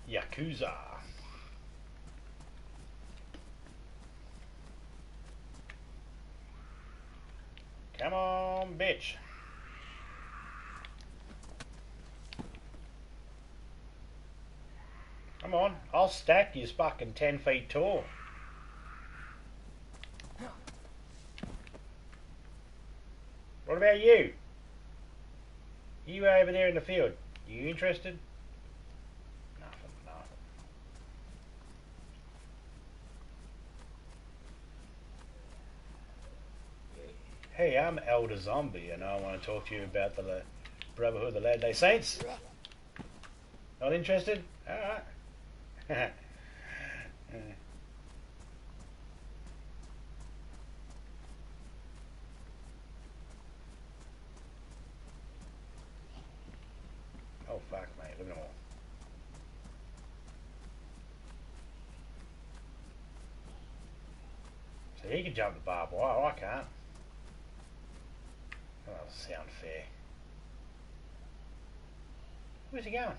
Yakuza. Come on, bitch. Come on, I'll stack you fucking 10 feet tall. What about you? You over there in the field. You interested? Nothing, nothing. Hey, I'm Elder Zombie, and I want to talk to you about the Brotherhood of the Latter-day Saints. Not interested? Alright. Oh fuck, mate, look at them all. So he can jump the barbed wire, I can't. Oh, that doesn't sound fair. Where's he going?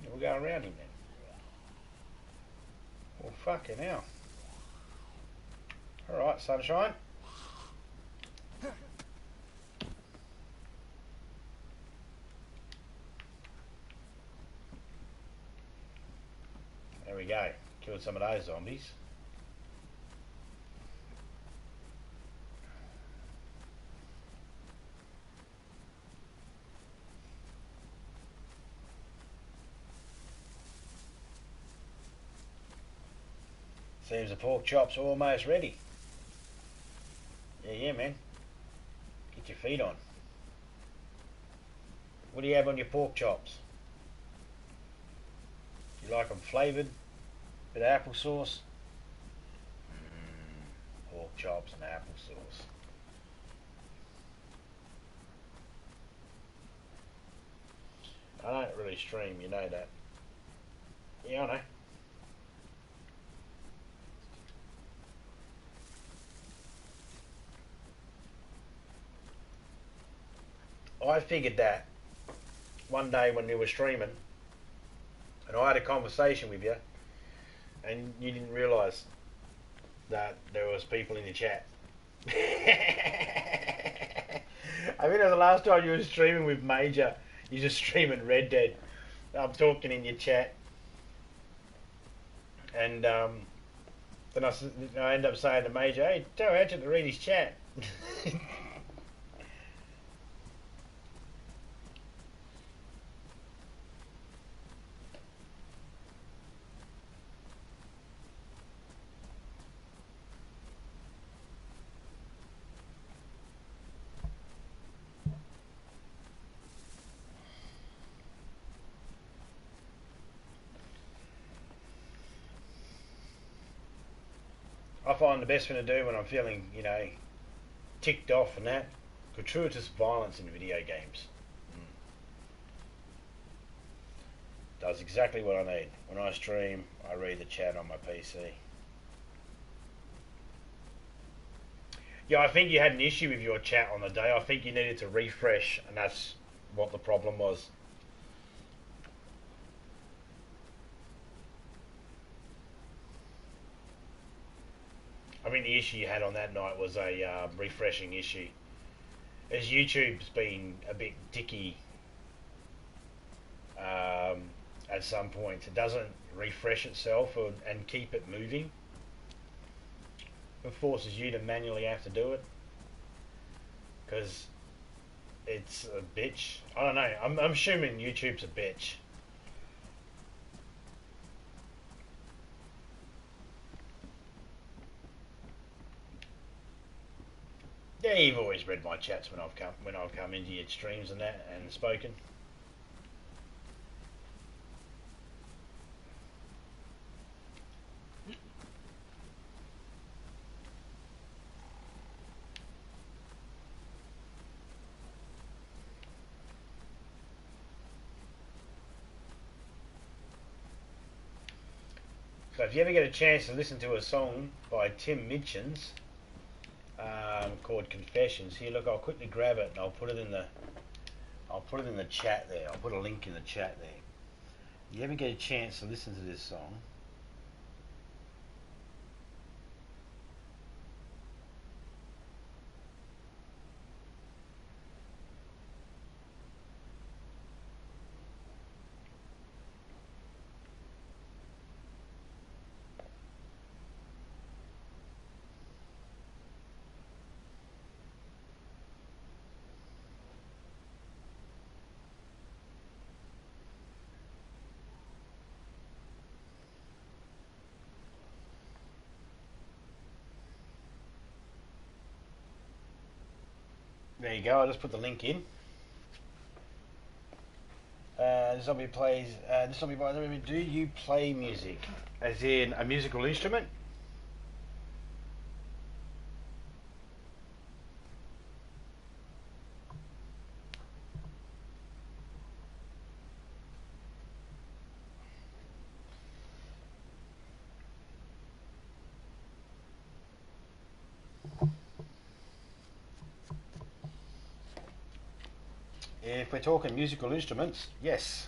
We'll go around him then. Well, fucking hell. Alright, sunshine. There we go. Killed some of those zombies. Seems the pork chops are almost ready. Yeah, man. Get your feet on. What do you have on your pork chops? You like them flavoured? Bit of applesauce? Pork chops and applesauce. I don't really stream, you know that. Yeah, I know. I figured that one day when you were streaming and I had a conversation with you and you didn't realise that there was people in the chat. I think that was the last time you were streaming with Major. You're just streaming Red Dead. I'm talking in your chat. And then I end up saying to Major, hey, tell Hatchet to read his chat. I find the best thing to do when I'm feeling, ticked off and that, gratuitous violence in video games. Does exactly what I need. When I stream, I read the chat on my PC. Yeah, I think you had an issue with your chat on the day. I think you needed to refresh, and that's what the problem was. I think the issue you had on that night was a refreshing issue. As YouTube's been a bit dicky at some point, it doesn't refresh itself and keep it moving. It forces you to manually have to do it because it's a bitch. I don't know. I'm assuming YouTube's a bitch. Yeah, you've always read my chats when I've come into your streams and that and spoken. So if you ever get a chance to listen to a song by Tim Mitchens called Confessions, here look, I'll quickly grab it and I'll put it in the chat there. I'll put a link in the chat there. If you ever get a chance to listen to this song, there you go. I just put the link in. This zombie plays. This zombie by the way, do you play music, as in a musical instrument? If we're talking musical instruments, yes.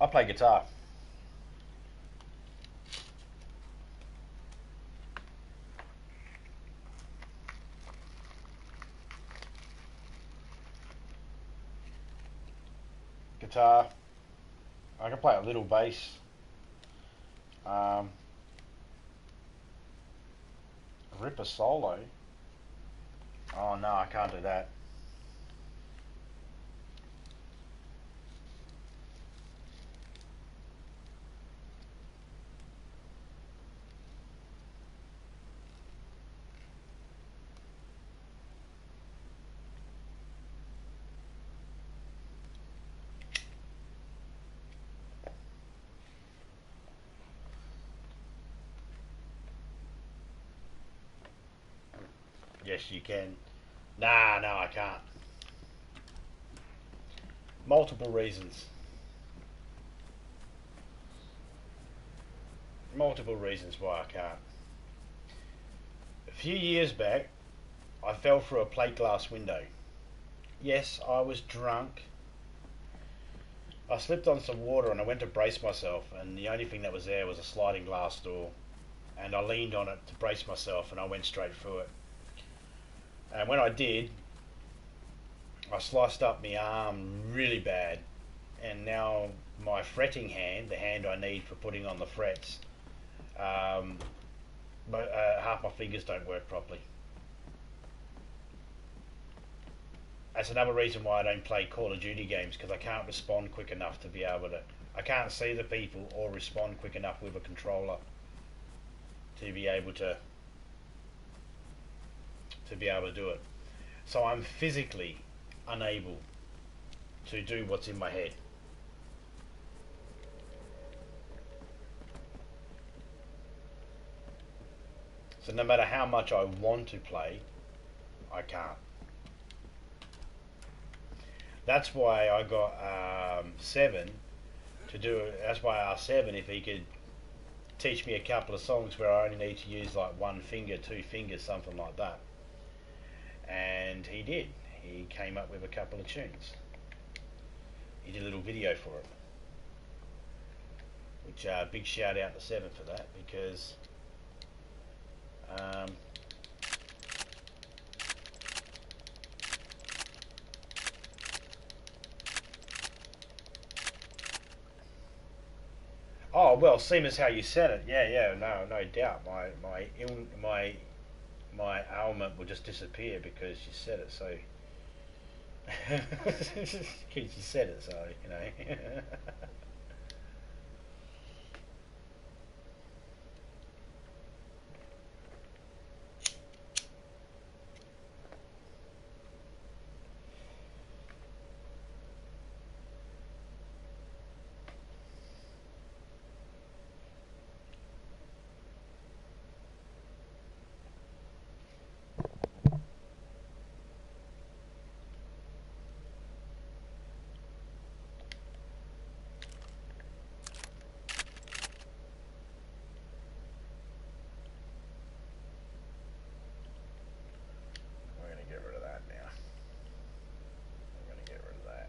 I play guitar. Guitar. I can play a little bass. Rip a solo. Oh no, I can't do that. Yes, you can. Nah, no, I can't. Multiple reasons. Multiple reasons why I can't. A few years back, I fell through a plate glass window. Yes, I was drunk. I slipped on some water and I went to brace myself, and the only thing that was there was a sliding glass door. And I leaned on it to brace myself and I went straight through it. And when I did, I sliced up my arm really bad, and now my fretting hand, the hand I need for putting on the frets, but half my fingers don't work properly. That's another reason why I don't play Call of Duty games, because I can't respond quick enough to be able to. I can't see the people or respond quick enough with a controller to be able to do it. So I'm physically unable to do what's in my head. So no matter how much I want to play, I can't. That's why I got Seven to do it. That's why I asked Seven if he could teach me a couple of songs where I only need to use like one finger, two fingers, something like that. And he did. He came up with a couple of tunes. He did a little video for it. Which big shout out to Seven for that, because oh well, same as how you said it. Yeah, no doubt. My ailment will just disappear because you said it. So because you said it, so you know. We're gonna get rid of that now. We're gonna get rid of that.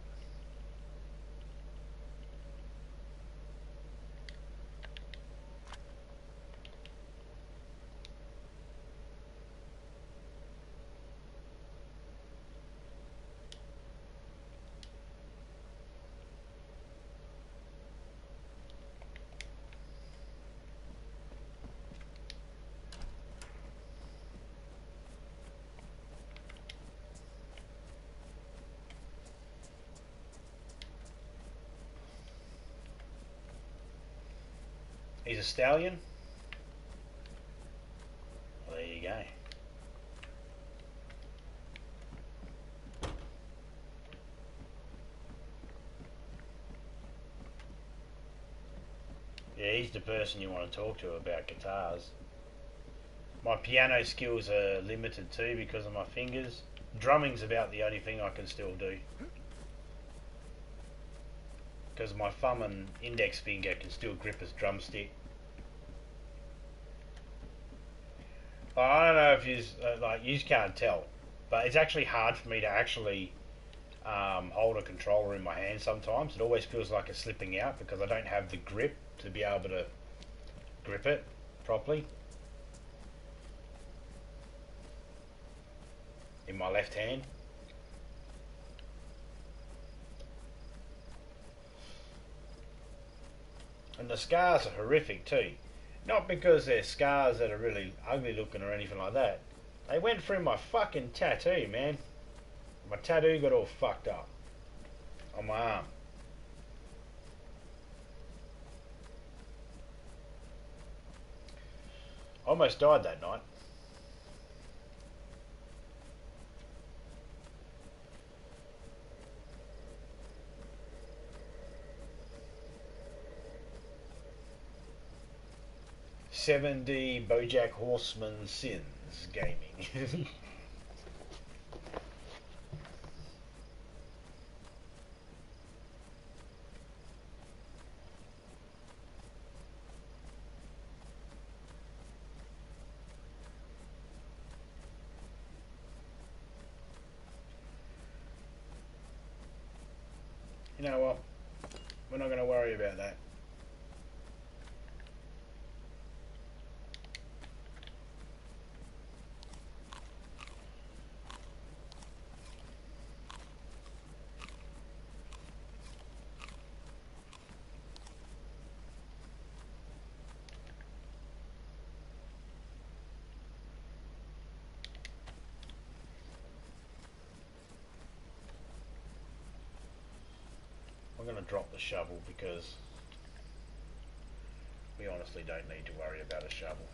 He's a stallion. Well, there you go. Yeah, he's the person you want to talk to about guitars. My piano skills are limited too because of my fingers. Drumming's about the only thing I can still do. Because my thumb and index finger can still grip as drumstick. I don't know if you like you can't tell, but it's actually hard for me to actually hold a controller in my hand sometimes. It always feels like it's slipping out because I don't have the grip to be able to grip it properly in my left hand. And the scars are horrific too. Not because they're scars that are really ugly looking or anything like that. They went through my fucking tattoo, man. My tattoo got all fucked up on my arm. I almost died that night. $70 BoJack Horseman Sins Gaming. You know what? We're not going to worry about that. I'm going to drop the shovel because we honestly don't need to worry about a shovel.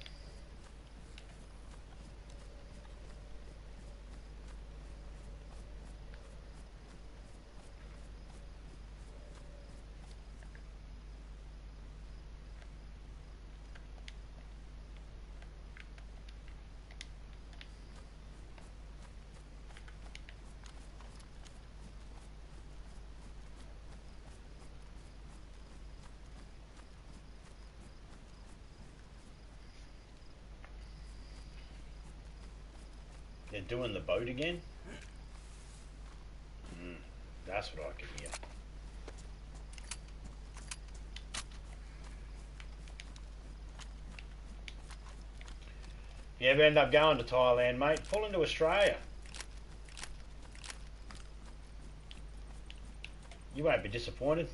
They're doing the boat again? That's what I could hear. If you ever end up going to Thailand, mate, pull into Australia. You won't be disappointed.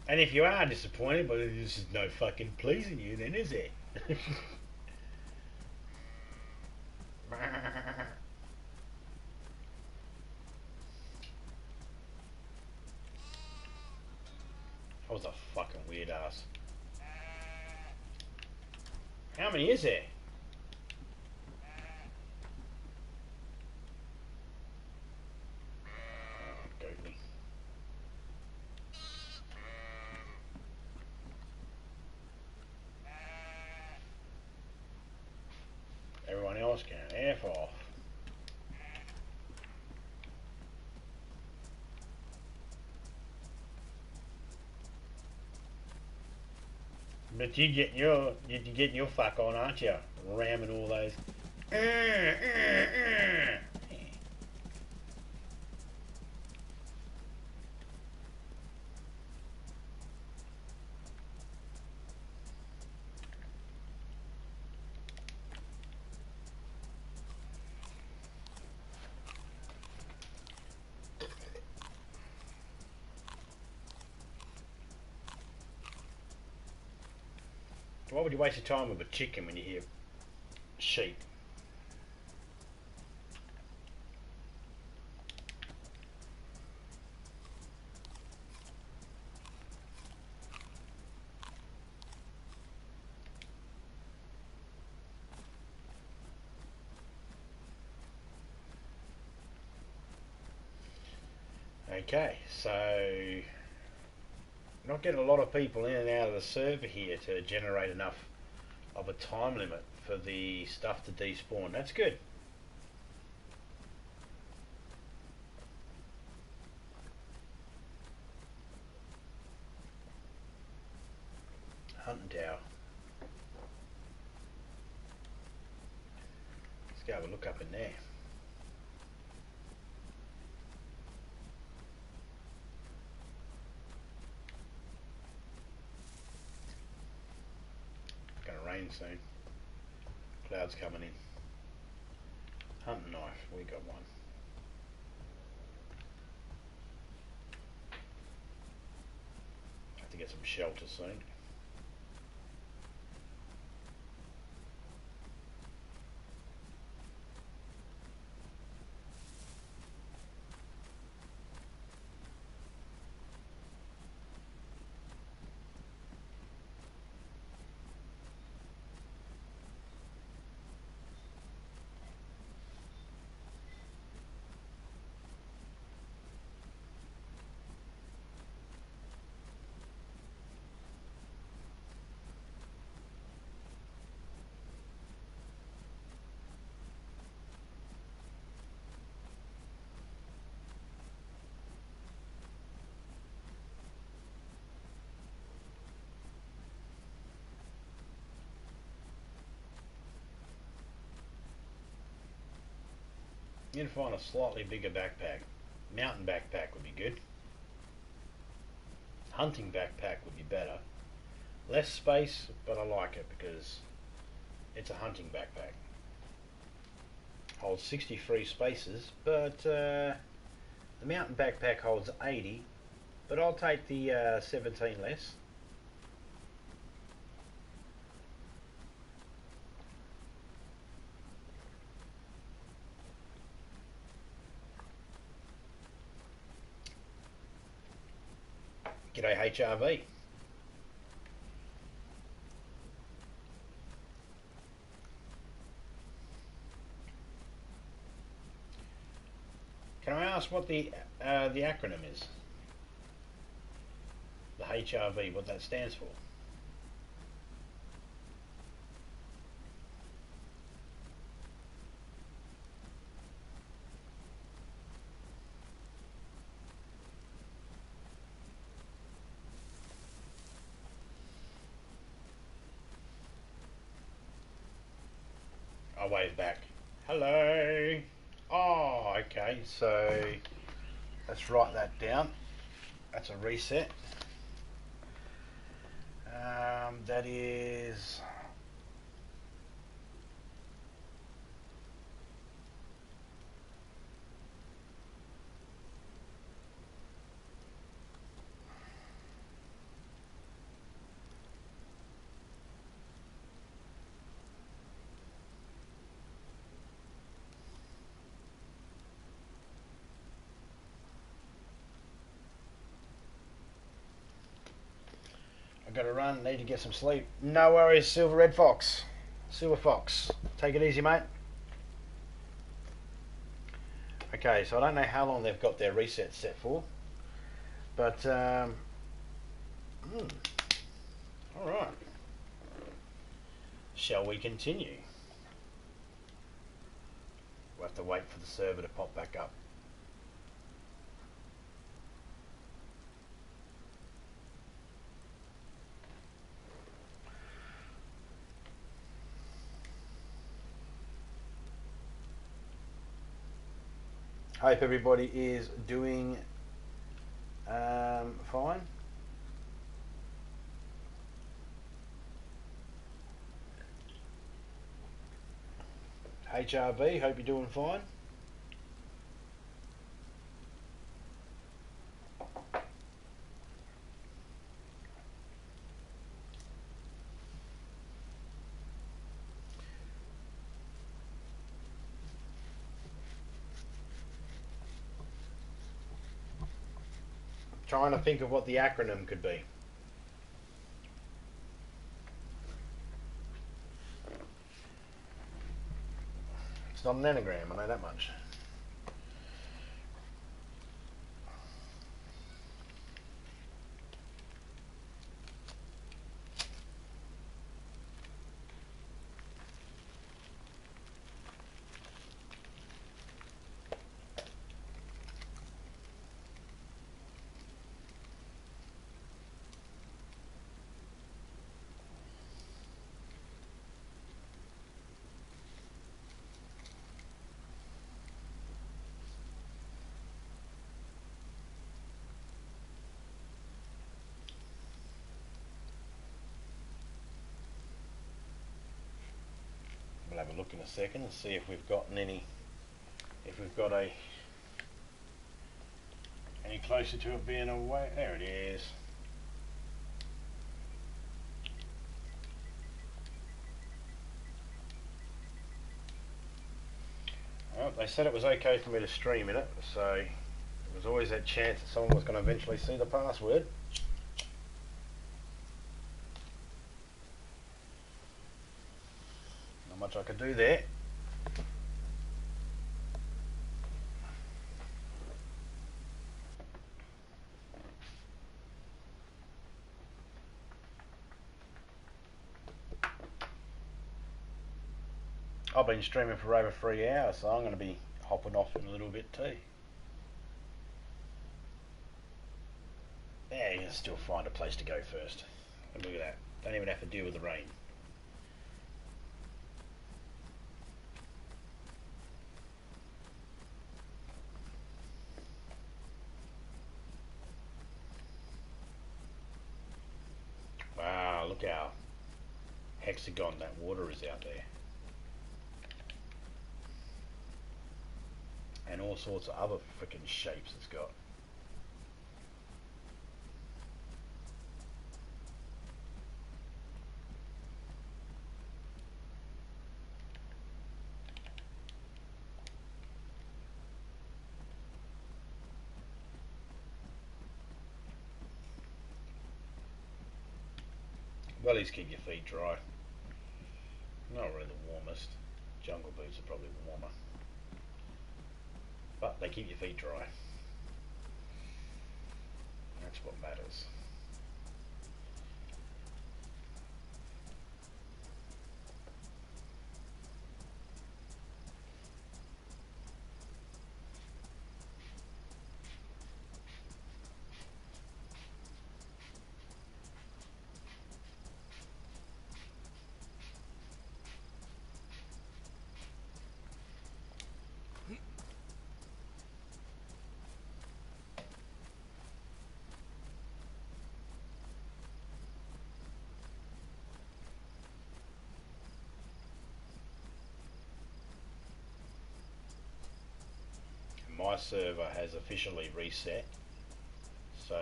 And if you are disappointed, but this is no fucking pleasing you, then is it? I was a fucking weird ass. How many is there? Goatly. Everyone else can F off. But you're getting your fuck on, aren't you? Ramming all those. Why would you waste your time with a chicken when you hear sheep? Okay, so not getting a lot of people in and out of the server here to generate enough of a time limit for the stuff to despawn. That's good. Hunting tower. Let's go have a look up in there. Rain soon. Clouds coming in. Hunting knife, we got one. Have to get some shelter soon. You need to find a slightly bigger backpack. Mountain backpack would be good. Hunting backpack would be better. Less space, but I like it because it's a hunting backpack. Holds 63 spaces, but the mountain backpack holds 80, but I'll take the 17 less. G'day HRV. Can I ask what the acronym is? The HRV, what that stands for? I wave back. Hello. Oh, okay. So let's write that down. That's a reset. That is. I gotta run, need to get some sleep. No worries, Silver Red Fox. Silver Fox. Take it easy, mate. Okay, so I don't know how long they've got their reset set for. But, alright. Shall we continue? We'll have to wait for the server to pop back up. Hope everybody is doing fine. HRV, hope you're doing fine. Trying to think of what the acronym could be. It's not an anagram, I know that much. We'll have a look in a second and see if we've gotten any, if we've got any closer to it being away. There it is. Well, they said it was okay for me to stream in it, so there was always that chance that someone was going to eventually see the password. Not much I could do there. I've been streaming for over 3 hours, so I'm going to be hopping off in a little bit too. Yeah, you can still find a place to go first. And look at that. Don't even have to deal with the rain. Wow, look how hexagon that water is out there. And all sorts of other freaking shapes it's got. Wellies keep your feet dry. Not really the warmest. Jungle boots are probably warmer. But they keep your feet dry. That's what matters. my server has officially reset, so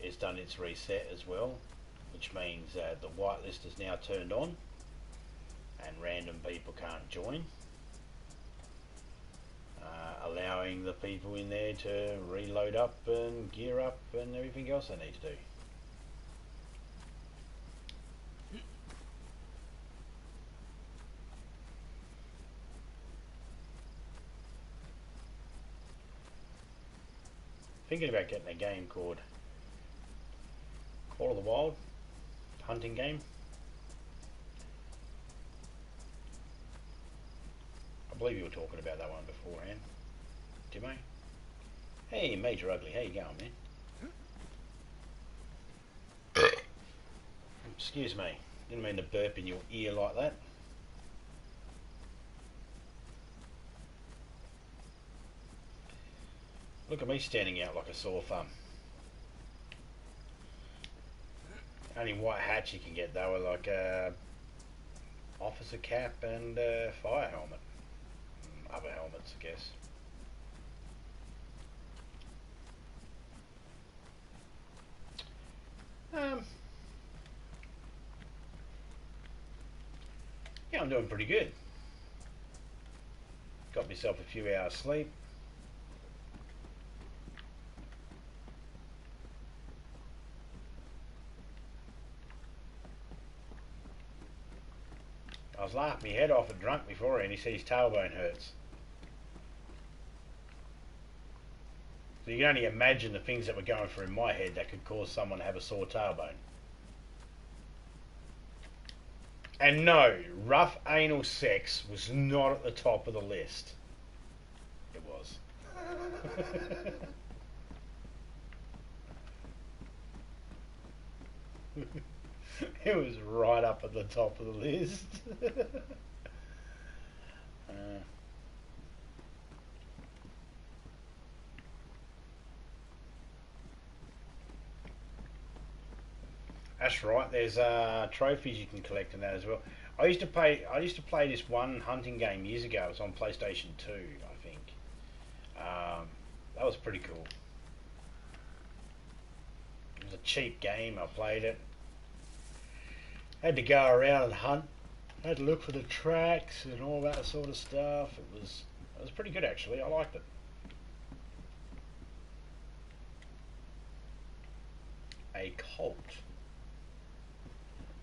it's done its reset as well, which means the whitelist is now turned on and random people can't join, allowing the people in there to reload up and gear up and everything else they need to do. Thinking about getting a game called Call of the Wild, hunting game. I believe you were talking about that one beforehand, Jimmy. Hey, Major Ugly, how you going, man? Excuse me, didn't mean to burp in your ear like that. Look at me standing out like a sore thumb. Only white hats you can get though are like a officer cap and a fire helmet. Other helmets, I guess. Yeah, I'm doing pretty good. Got myself a few hours sleep. I was laughing my head off at Drunk before and he said his tailbone hurts. So you can only imagine the things that were going through my head that could cause someone to have a sore tailbone. And no, rough anal sex was not at the top of the list. It was. It was right up at the top of the list. That's right. There's trophies you can collect in that as well. I used to play this one hunting game years ago. It was on PlayStation 2, I think. That was pretty cool. It was a cheap game. I played it. Had to go around and hunt. Had to look for the tracks and all that sort of stuff. It was pretty good actually. I liked it. A Colt.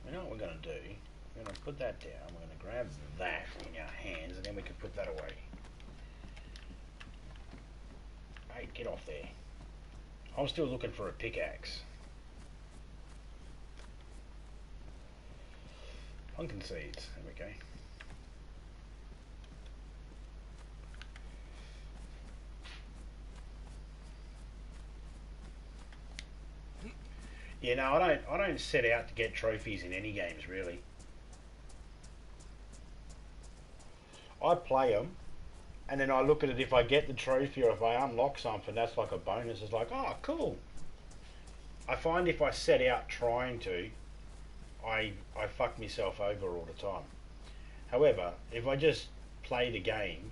You know what we're going to do? We're going to put that down. We're going to grab that in our hands and then we can put that away. Hey, get off there. I'm still looking for a pickaxe. Pumpkin seeds. There we go. Yeah, no, I don't set out to get trophies in any games really. I play them, and then I look at it. If I get the trophy or if I unlock something, that's like a bonus. It's like, oh, cool. I find if I set out trying to, I fuck myself over all the time. However, if I just play the game,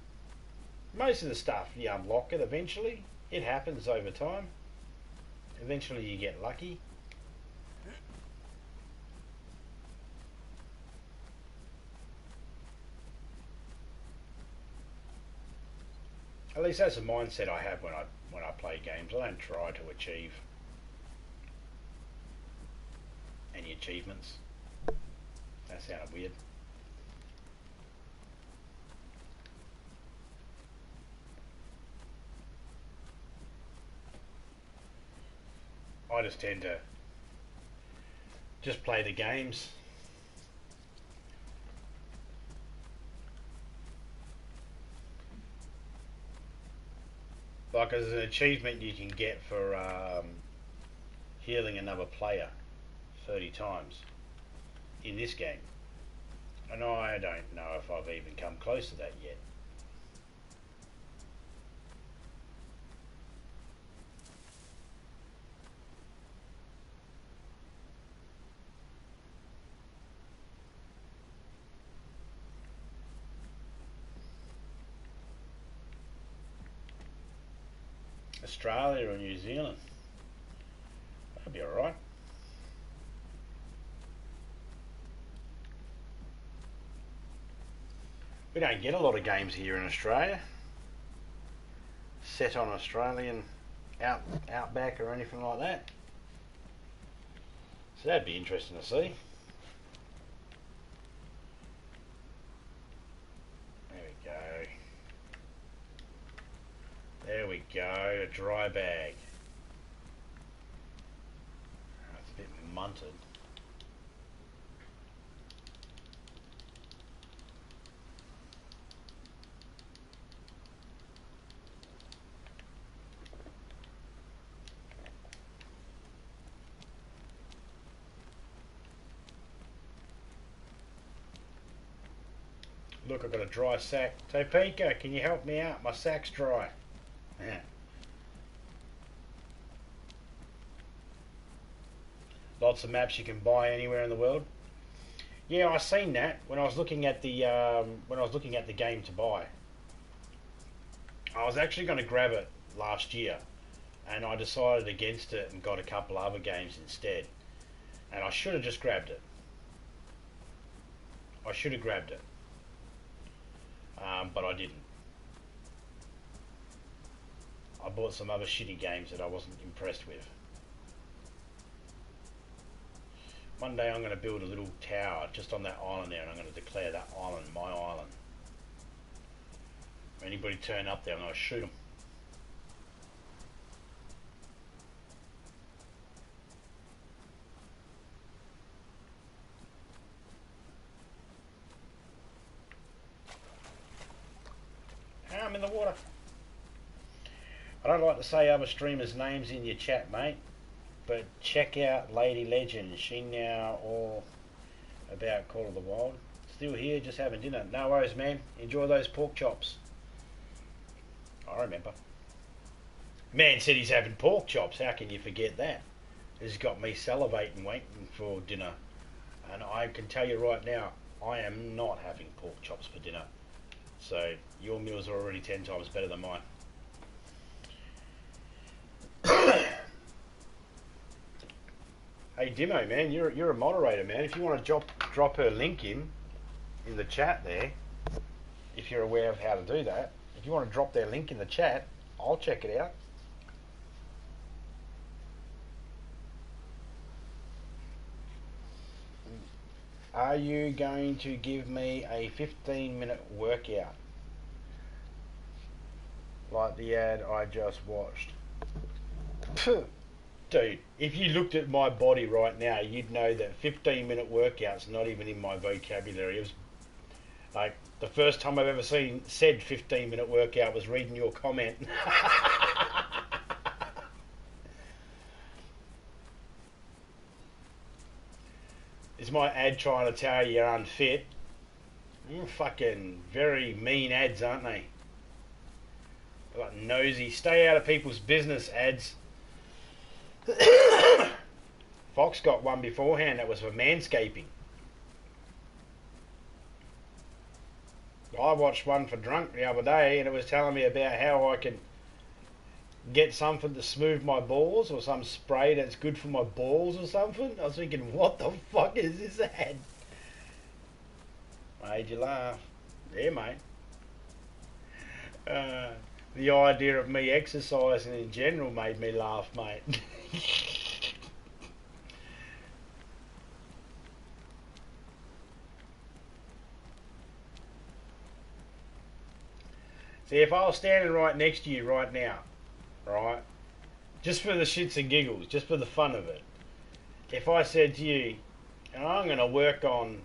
most of the stuff you unlock it eventually. It happens over time. Eventually you get lucky. At least that's the mindset I have when I play games. I don't try to achieve any achievements. That sounded weird. I just tend to just play the games. Like as an achievement you can get for healing another player 30 times in this game. And I don't know if I've even come close to that yet. Australia or New Zealand. That'd be alright. We don't get a lot of games here in Australia set on Australian outback or anything like that. So that'd be interesting to see. There we go, a dry bag. It's a bit munted. Look, I've got a dry sack. Topeka, can you help me out? My sack's dry. Yeah. Lots of maps you can buy anywhere in the world. Yeah, I seen that when I was looking at the game to buy. I was actually going to grab it last year, and I decided against it and got a couple of other games instead. And I should have just grabbed it. I should have grabbed it, but I didn't. I bought some other shitty games that I wasn't impressed with. One day I'm going to build a little tower just on that island there, and I'm going to declare that island my island. If anybody turn up there, I'm going to shoot them. I'm in the water. I don't like to say other streamers' names in your chat, mate, but check out Lady Legend. She now all about Call of the Wild. Still here, just having dinner. No worries, man. Enjoy those pork chops. I remember. Man said he's having pork chops. How can you forget that? This has got me salivating, waiting for dinner. And I can tell you right now, I am not having pork chops for dinner. So your meals are already 10 times better than mine. Hey Dimo, man, you're a moderator, man. If you want to drop her link in the chat there, if you're aware of how to do that, if you want to drop their link in the chat, I'll check it out. Are you going to give me a 15-minute workout like the ad I just watched? Dude, if you looked at my body right now, you'd know that 15-minute workout's not even in my vocabulary. It was like the first time I've ever said 15-minute workout was reading your comment. Is my ad trying to tell you you're unfit? You're fucking very mean ads, aren't they? They're like nosy. Stay out of people's business, ads. Fox got one beforehand that was for manscaping. I watched one for drunk the other day, and it was telling me about how I can get something to smooth my balls, or some spray that's good for my balls or something. I was thinking, what the fuck is this ad? Made you laugh. Yeah, mate. The idea of me exercising in general made me laugh, mate. See, if I was standing right next to you right now, right, just for the shits and giggles, just for the fun of it, if I said to you, I'm going to work on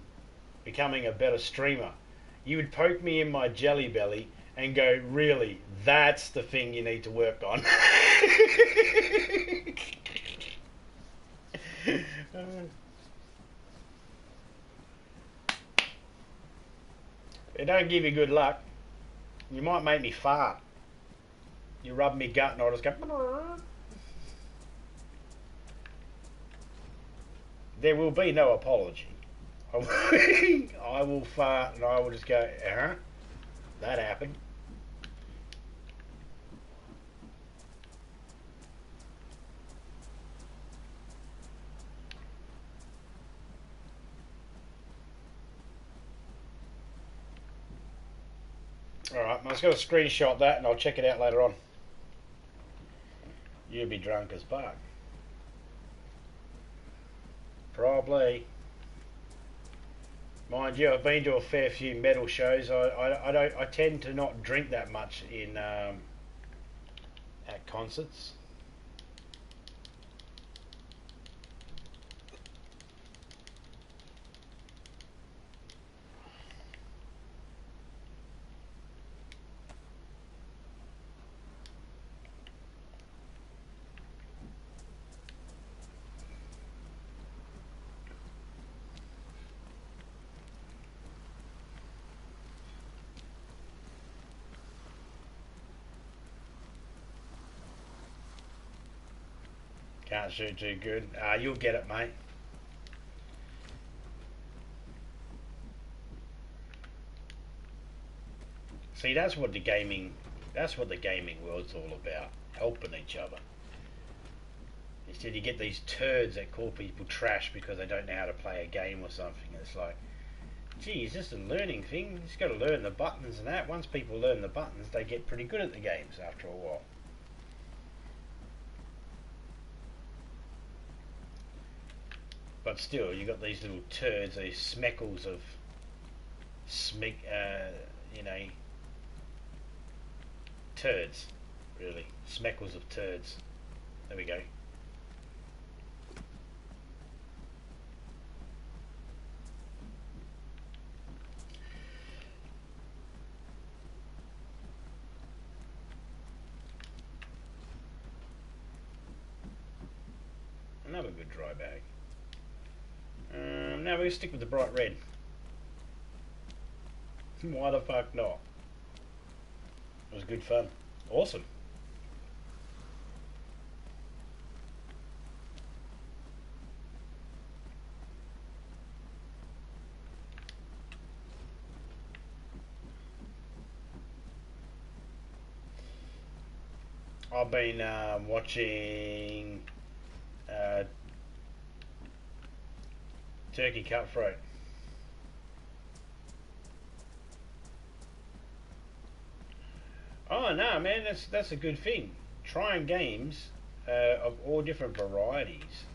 becoming a better streamer, you would poke me in my jelly belly and go, really, that's the thing you need to work on. It don't give you good luck. You might make me fart. You rub me gut and I'll just go... There will be no apology. I will fart and I will just go, that happened. just got to screenshot that and I'll check it out later on. You'll be drunk as fuck. Probably. Mind you, I've been to a fair few metal shows. I tend to not drink that much in at concerts. Can't shoot too good. You'll get it, mate. See, that's what the gaming world's all about. Helping each other. Instead you get these turds that call people trash because they don't know how to play a game or something. And it's like, gee, it's just a learning thing. You just got to learn the buttons and that. Once people learn the buttons, they get pretty good at the games after a while. But still, you got these little turds, these smeckles of you know, turds, really, smeckles of turds. There we go. Another good dry bag. Now we're going to stick with the bright red. Why the fuck not? It was good fun. Awesome. I've been watching Turkey Cutthroat. Oh no, man, that's a good thing. Trying games of all different varieties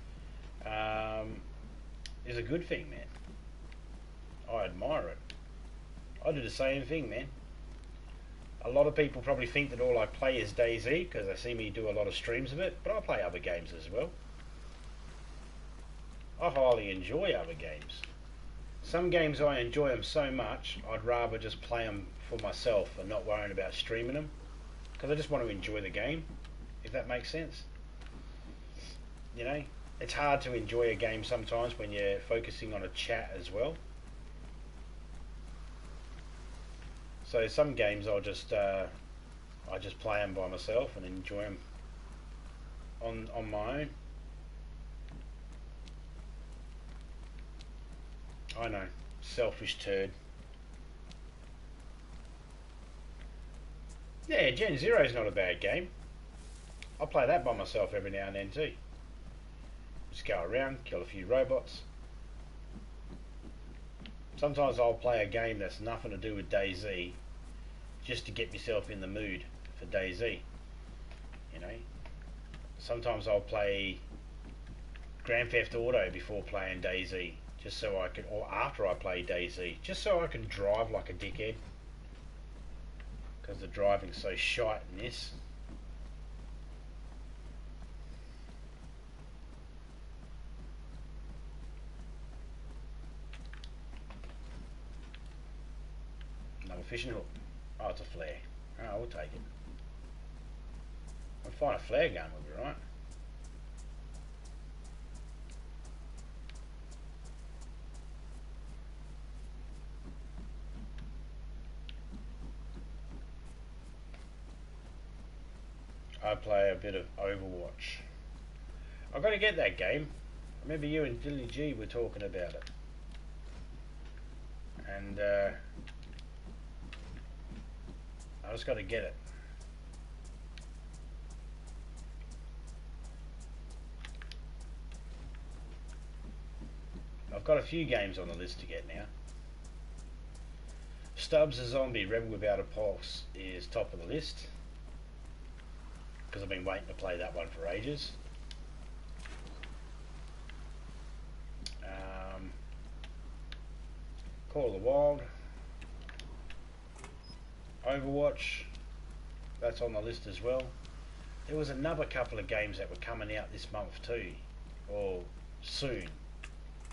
is a good thing, man. I admire it. I do the same thing, man. A lot of people probably think that all I play is DayZ because they see me do a lot of streams of it, but I play other games as well. I highly enjoy other games. Some games I enjoy them so much, I'd rather just play them for myself and not worrying about streaming them, because I just want to enjoy the game, if that makes sense. You know, it's hard to enjoy a game sometimes when you're focusing on a chat as well. So some games I just play them by myself and enjoy them on my own. I know, selfish turd. Yeah, Gen Zero's not a bad game. I play that by myself every now and then too. Just go around, kill a few robots. Sometimes I'll play a game that's nothing to do with DayZ, just to get myself in the mood for DayZ. You know, sometimes I'll play Grand Theft Auto before playing DayZ, just so I can, or after I play DayZ, just so I can drive like a dickhead, because the driving's so shite in this. Another fishing hook. Oh, it's a flare. Oh, we'll take it. I'll find a flare gun, would be right. I play a bit of Overwatch. I've got to get that game. I remember you and Dilly G were talking about it. And I just got to get it. I've got a few games on the list to get now. Stubbs' a Zombie Rebel Without a Pulse is top of the list because I've been waiting to play that one for ages. Call of the Wild, Overwatch, that's on the list as well. There was another couple of games that were coming out this month too, or soon.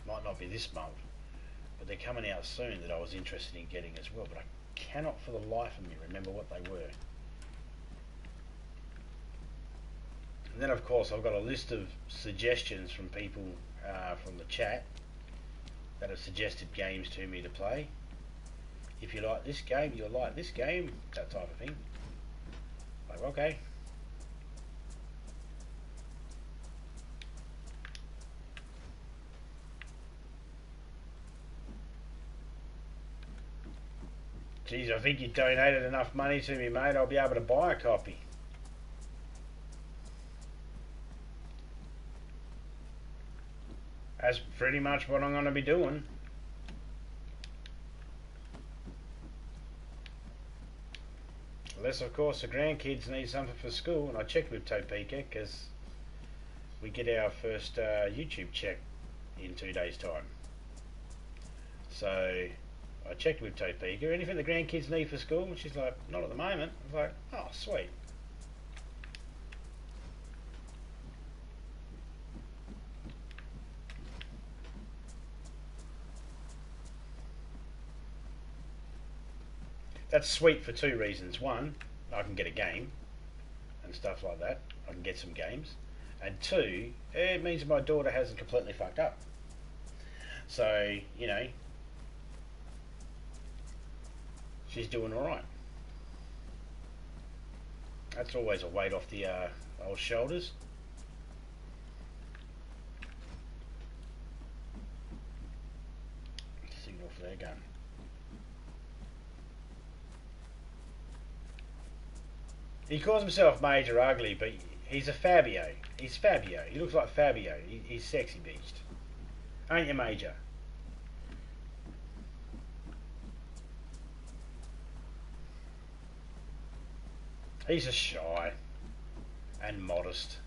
Might not be this month, but they're coming out soon that I was interested in getting as well, but I cannot for the life of me remember what they were. And then of course I've got a list of suggestions from people from the chat that have suggested games to me to play. If you like this game, you'll like this game, that type of thing. Like, okay. Geez, I think you donated enough money to me, mate. I'll be able to buy a copy. That's pretty much what I'm going to be doing. Unless, of course, the grandkids need something for school. And I checked with Topeka because we get our first YouTube check in 2 days' time. So I checked with Topeka. Anything the grandkids need for school? And she's like, not at the moment. I was like, oh, sweet. That's sweet for 2 reasons. One, I can get a game and stuff like that. I can get some games. And 2, it means my daughter hasn't completely fucked up. So, you know, she's doing alright. That's always a weight off the old shoulders. Signal for their gun. He calls himself Major Ugly, but he's a Fabio. He's Fabio. He looks like Fabio. He's sexy beast. Ain't you, Major? He's a shy and modest.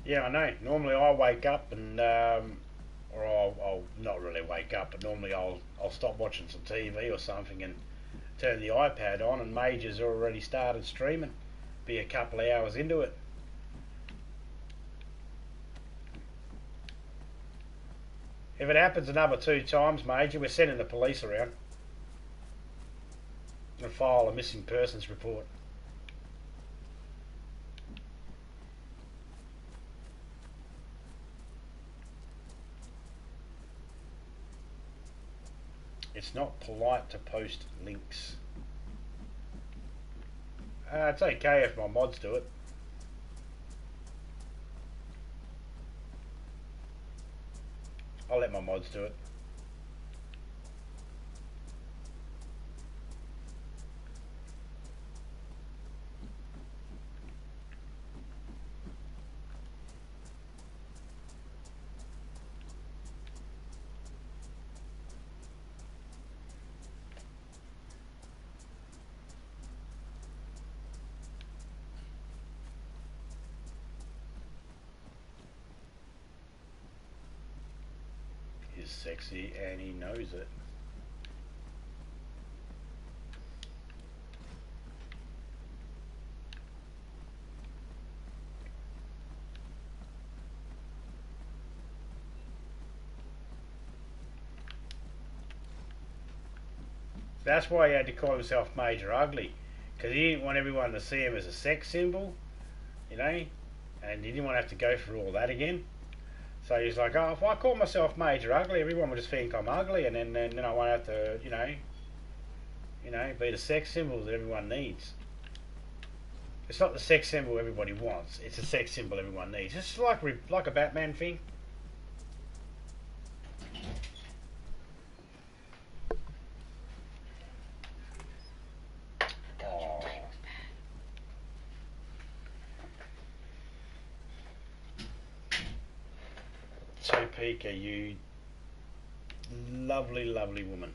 Yeah, I know. Normally I wake up and, or I'll not really wake up, but normally I'll stop watching some TV or something and turn the iPad on, and Major's already started streaming. Be a couple of hours into it. If it happens another 2 times, Major, we're sending the police around and file a missing persons report. It's not polite to post links. It's okay if my mods do it. I'll let my mods do it. He's sexy and he knows it. That's why he had to call himself Major Ugly, because he didn't want everyone to see him as a sex symbol, you know, and he didn't want to have to go through all that again. So he's like, oh, if I call myself Major Ugly, everyone will just think I'm ugly, and then I won't have to, you know, be the sex symbol that everyone needs. It's not the sex symbol everybody wants. It's a sex symbol everyone needs. It's like a Batman thing. Oh. Topeka, you lovely, lovely woman.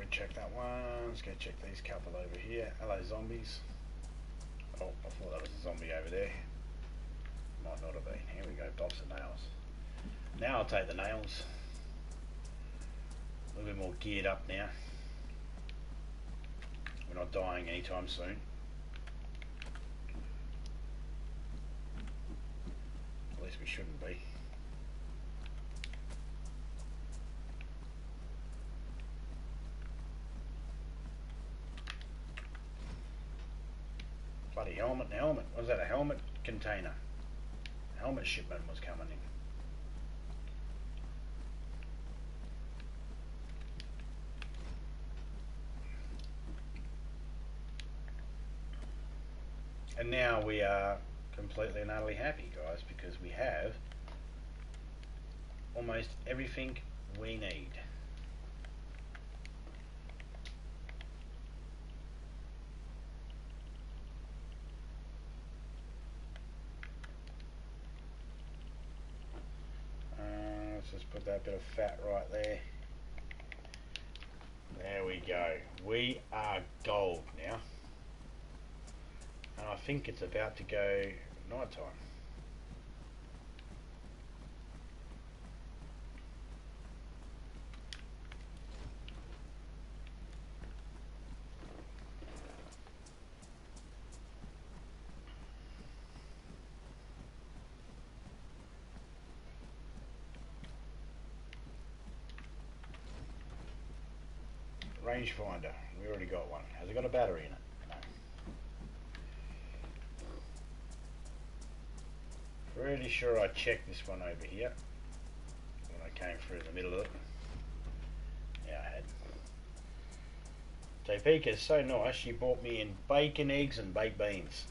Check that one. Let's go check these couple over here. Hello, zombies. Oh, I thought that was a zombie over there. Might not have been. Here we go, box of nails. Now I'll take the nails. A little bit more geared up now. We're not dying anytime soon. At least we shouldn't be. Bloody helmet. Was that a helmet container? Helmet shipment was coming in. And now we are completely and utterly happy, guys, because we have almost everything we need. Let's just put that bit of fat right there. There we go. We are gold now. And I think it's about to go night time. Rangefinder, we already got one. Has it got a battery in it? No. Pretty sure I checked this one over here when I came through the middle of it. Yeah, I had. Topeka's so nice, she bought me in bacon, eggs and baked beans.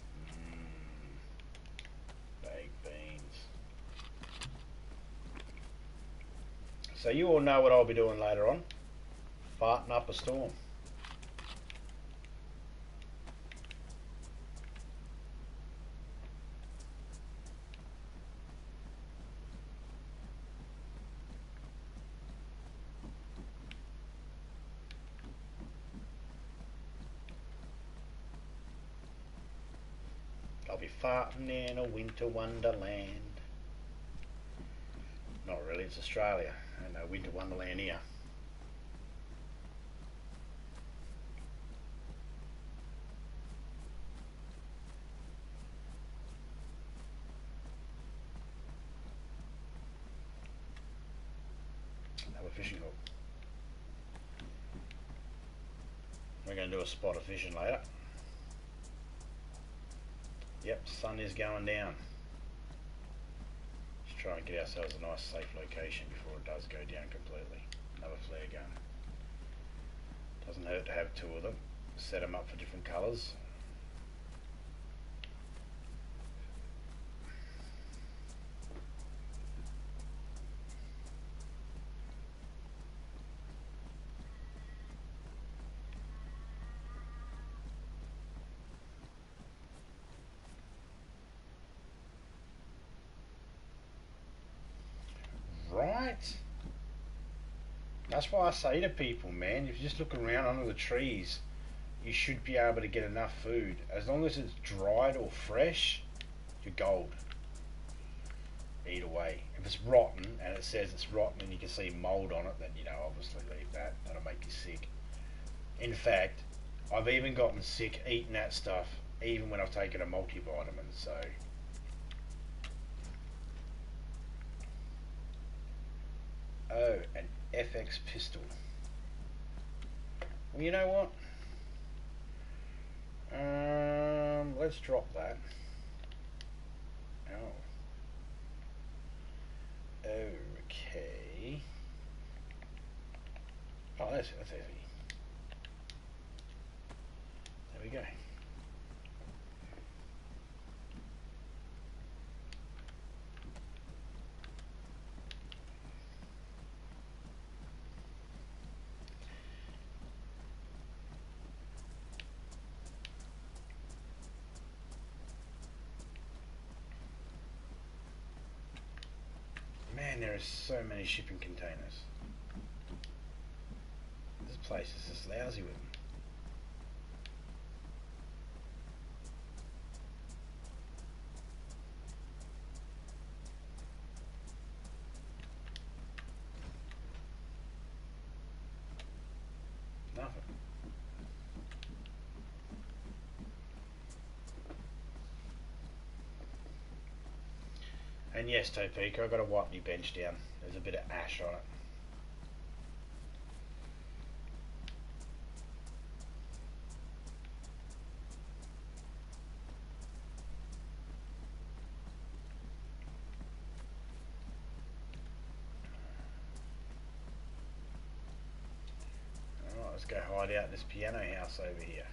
Baked beans. So you all know what I'll be doing later on. Farting up a storm. I'll be farting in a winter wonderland. Not really, it's Australia. Ain't no winter wonderland here. Fishing hook. We're going to do a spot of fishing later. Yep, sun is going down. Let's try and get ourselves a nice safe location before it does go down completely. Another flare gun. Doesn't hurt to have two of them. Set them up for different colours. Right. That's why I say to people, man, if you just look around under the trees, you should be able to get enough food. As long as it's dried or fresh, you're gold. Eat away. If it's rotten and it says it's rotten and you can see mold on it, then you know, obviously leave that. That'll make you sick. In fact, I've even gotten sick eating that stuff, even when I've taken a multivitamin, so. Oh, an FX pistol. Well, you know what? Let's drop that. Oh. Okay. Oh, that's easy. There we go. Man, there are so many shipping containers. This place is just lousy with them. Nothing. And yes, Topeka, I've got to wipe my bench down. There's a bit of ash on it. Alright, let's go hide out in this piano house over here.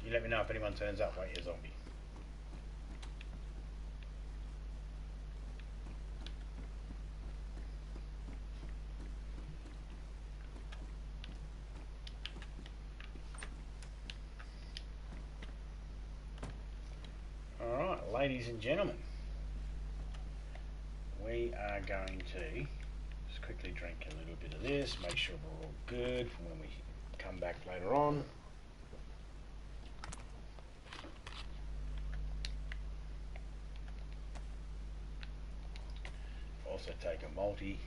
You let me know if anyone turns up, won't you, zombie? Alright, ladies and gentlemen, we are going to just quickly drink a little bit of this, make sure we're all good for when we come back later on. Also take a multi,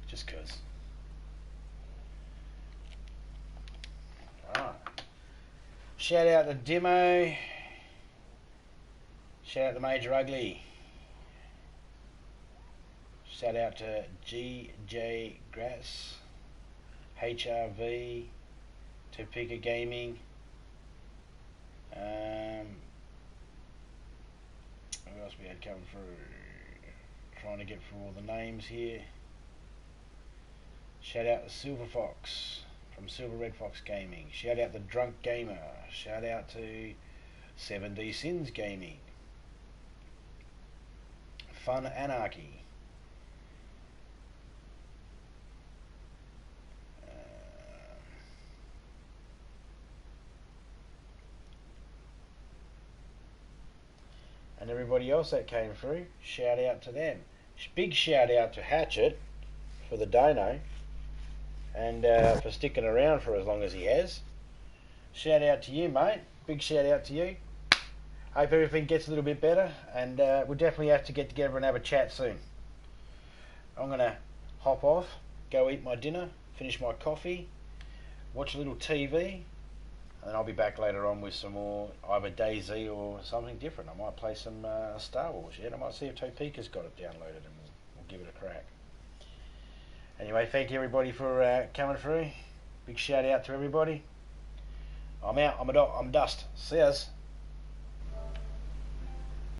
just cause. Alright. Shout out to Demo. Shout out to Major Ugly. Shout out to GJ Grass, HRV, Topeka Gaming. Who else we had coming through? Trying to get through all the names here. Shout out to Silver Fox from Silver Red Fox Gaming. Shout out to Drunk Gamer. Shout out to 7D Sins Gaming. Fun Anarchy. And everybody else that came through, shout out to them. Big shout out to Hatchet for the dono and for sticking around for as long as he has. Shout out to you, mate. Big shout out to you. Hope everything gets a little bit better, and we'll definitely have to get together and have a chat soon. I'm going to hop off, go eat my dinner, finish my coffee, watch a little TV, and then I'll be back later on with some more, either DayZ or something different. I might play some Star Wars yet. I might see if Topeka's got it downloaded, and we'll give it a crack. Anyway, thank you everybody for coming through. Big shout out to everybody. I'm out. I'm Dust. See yas.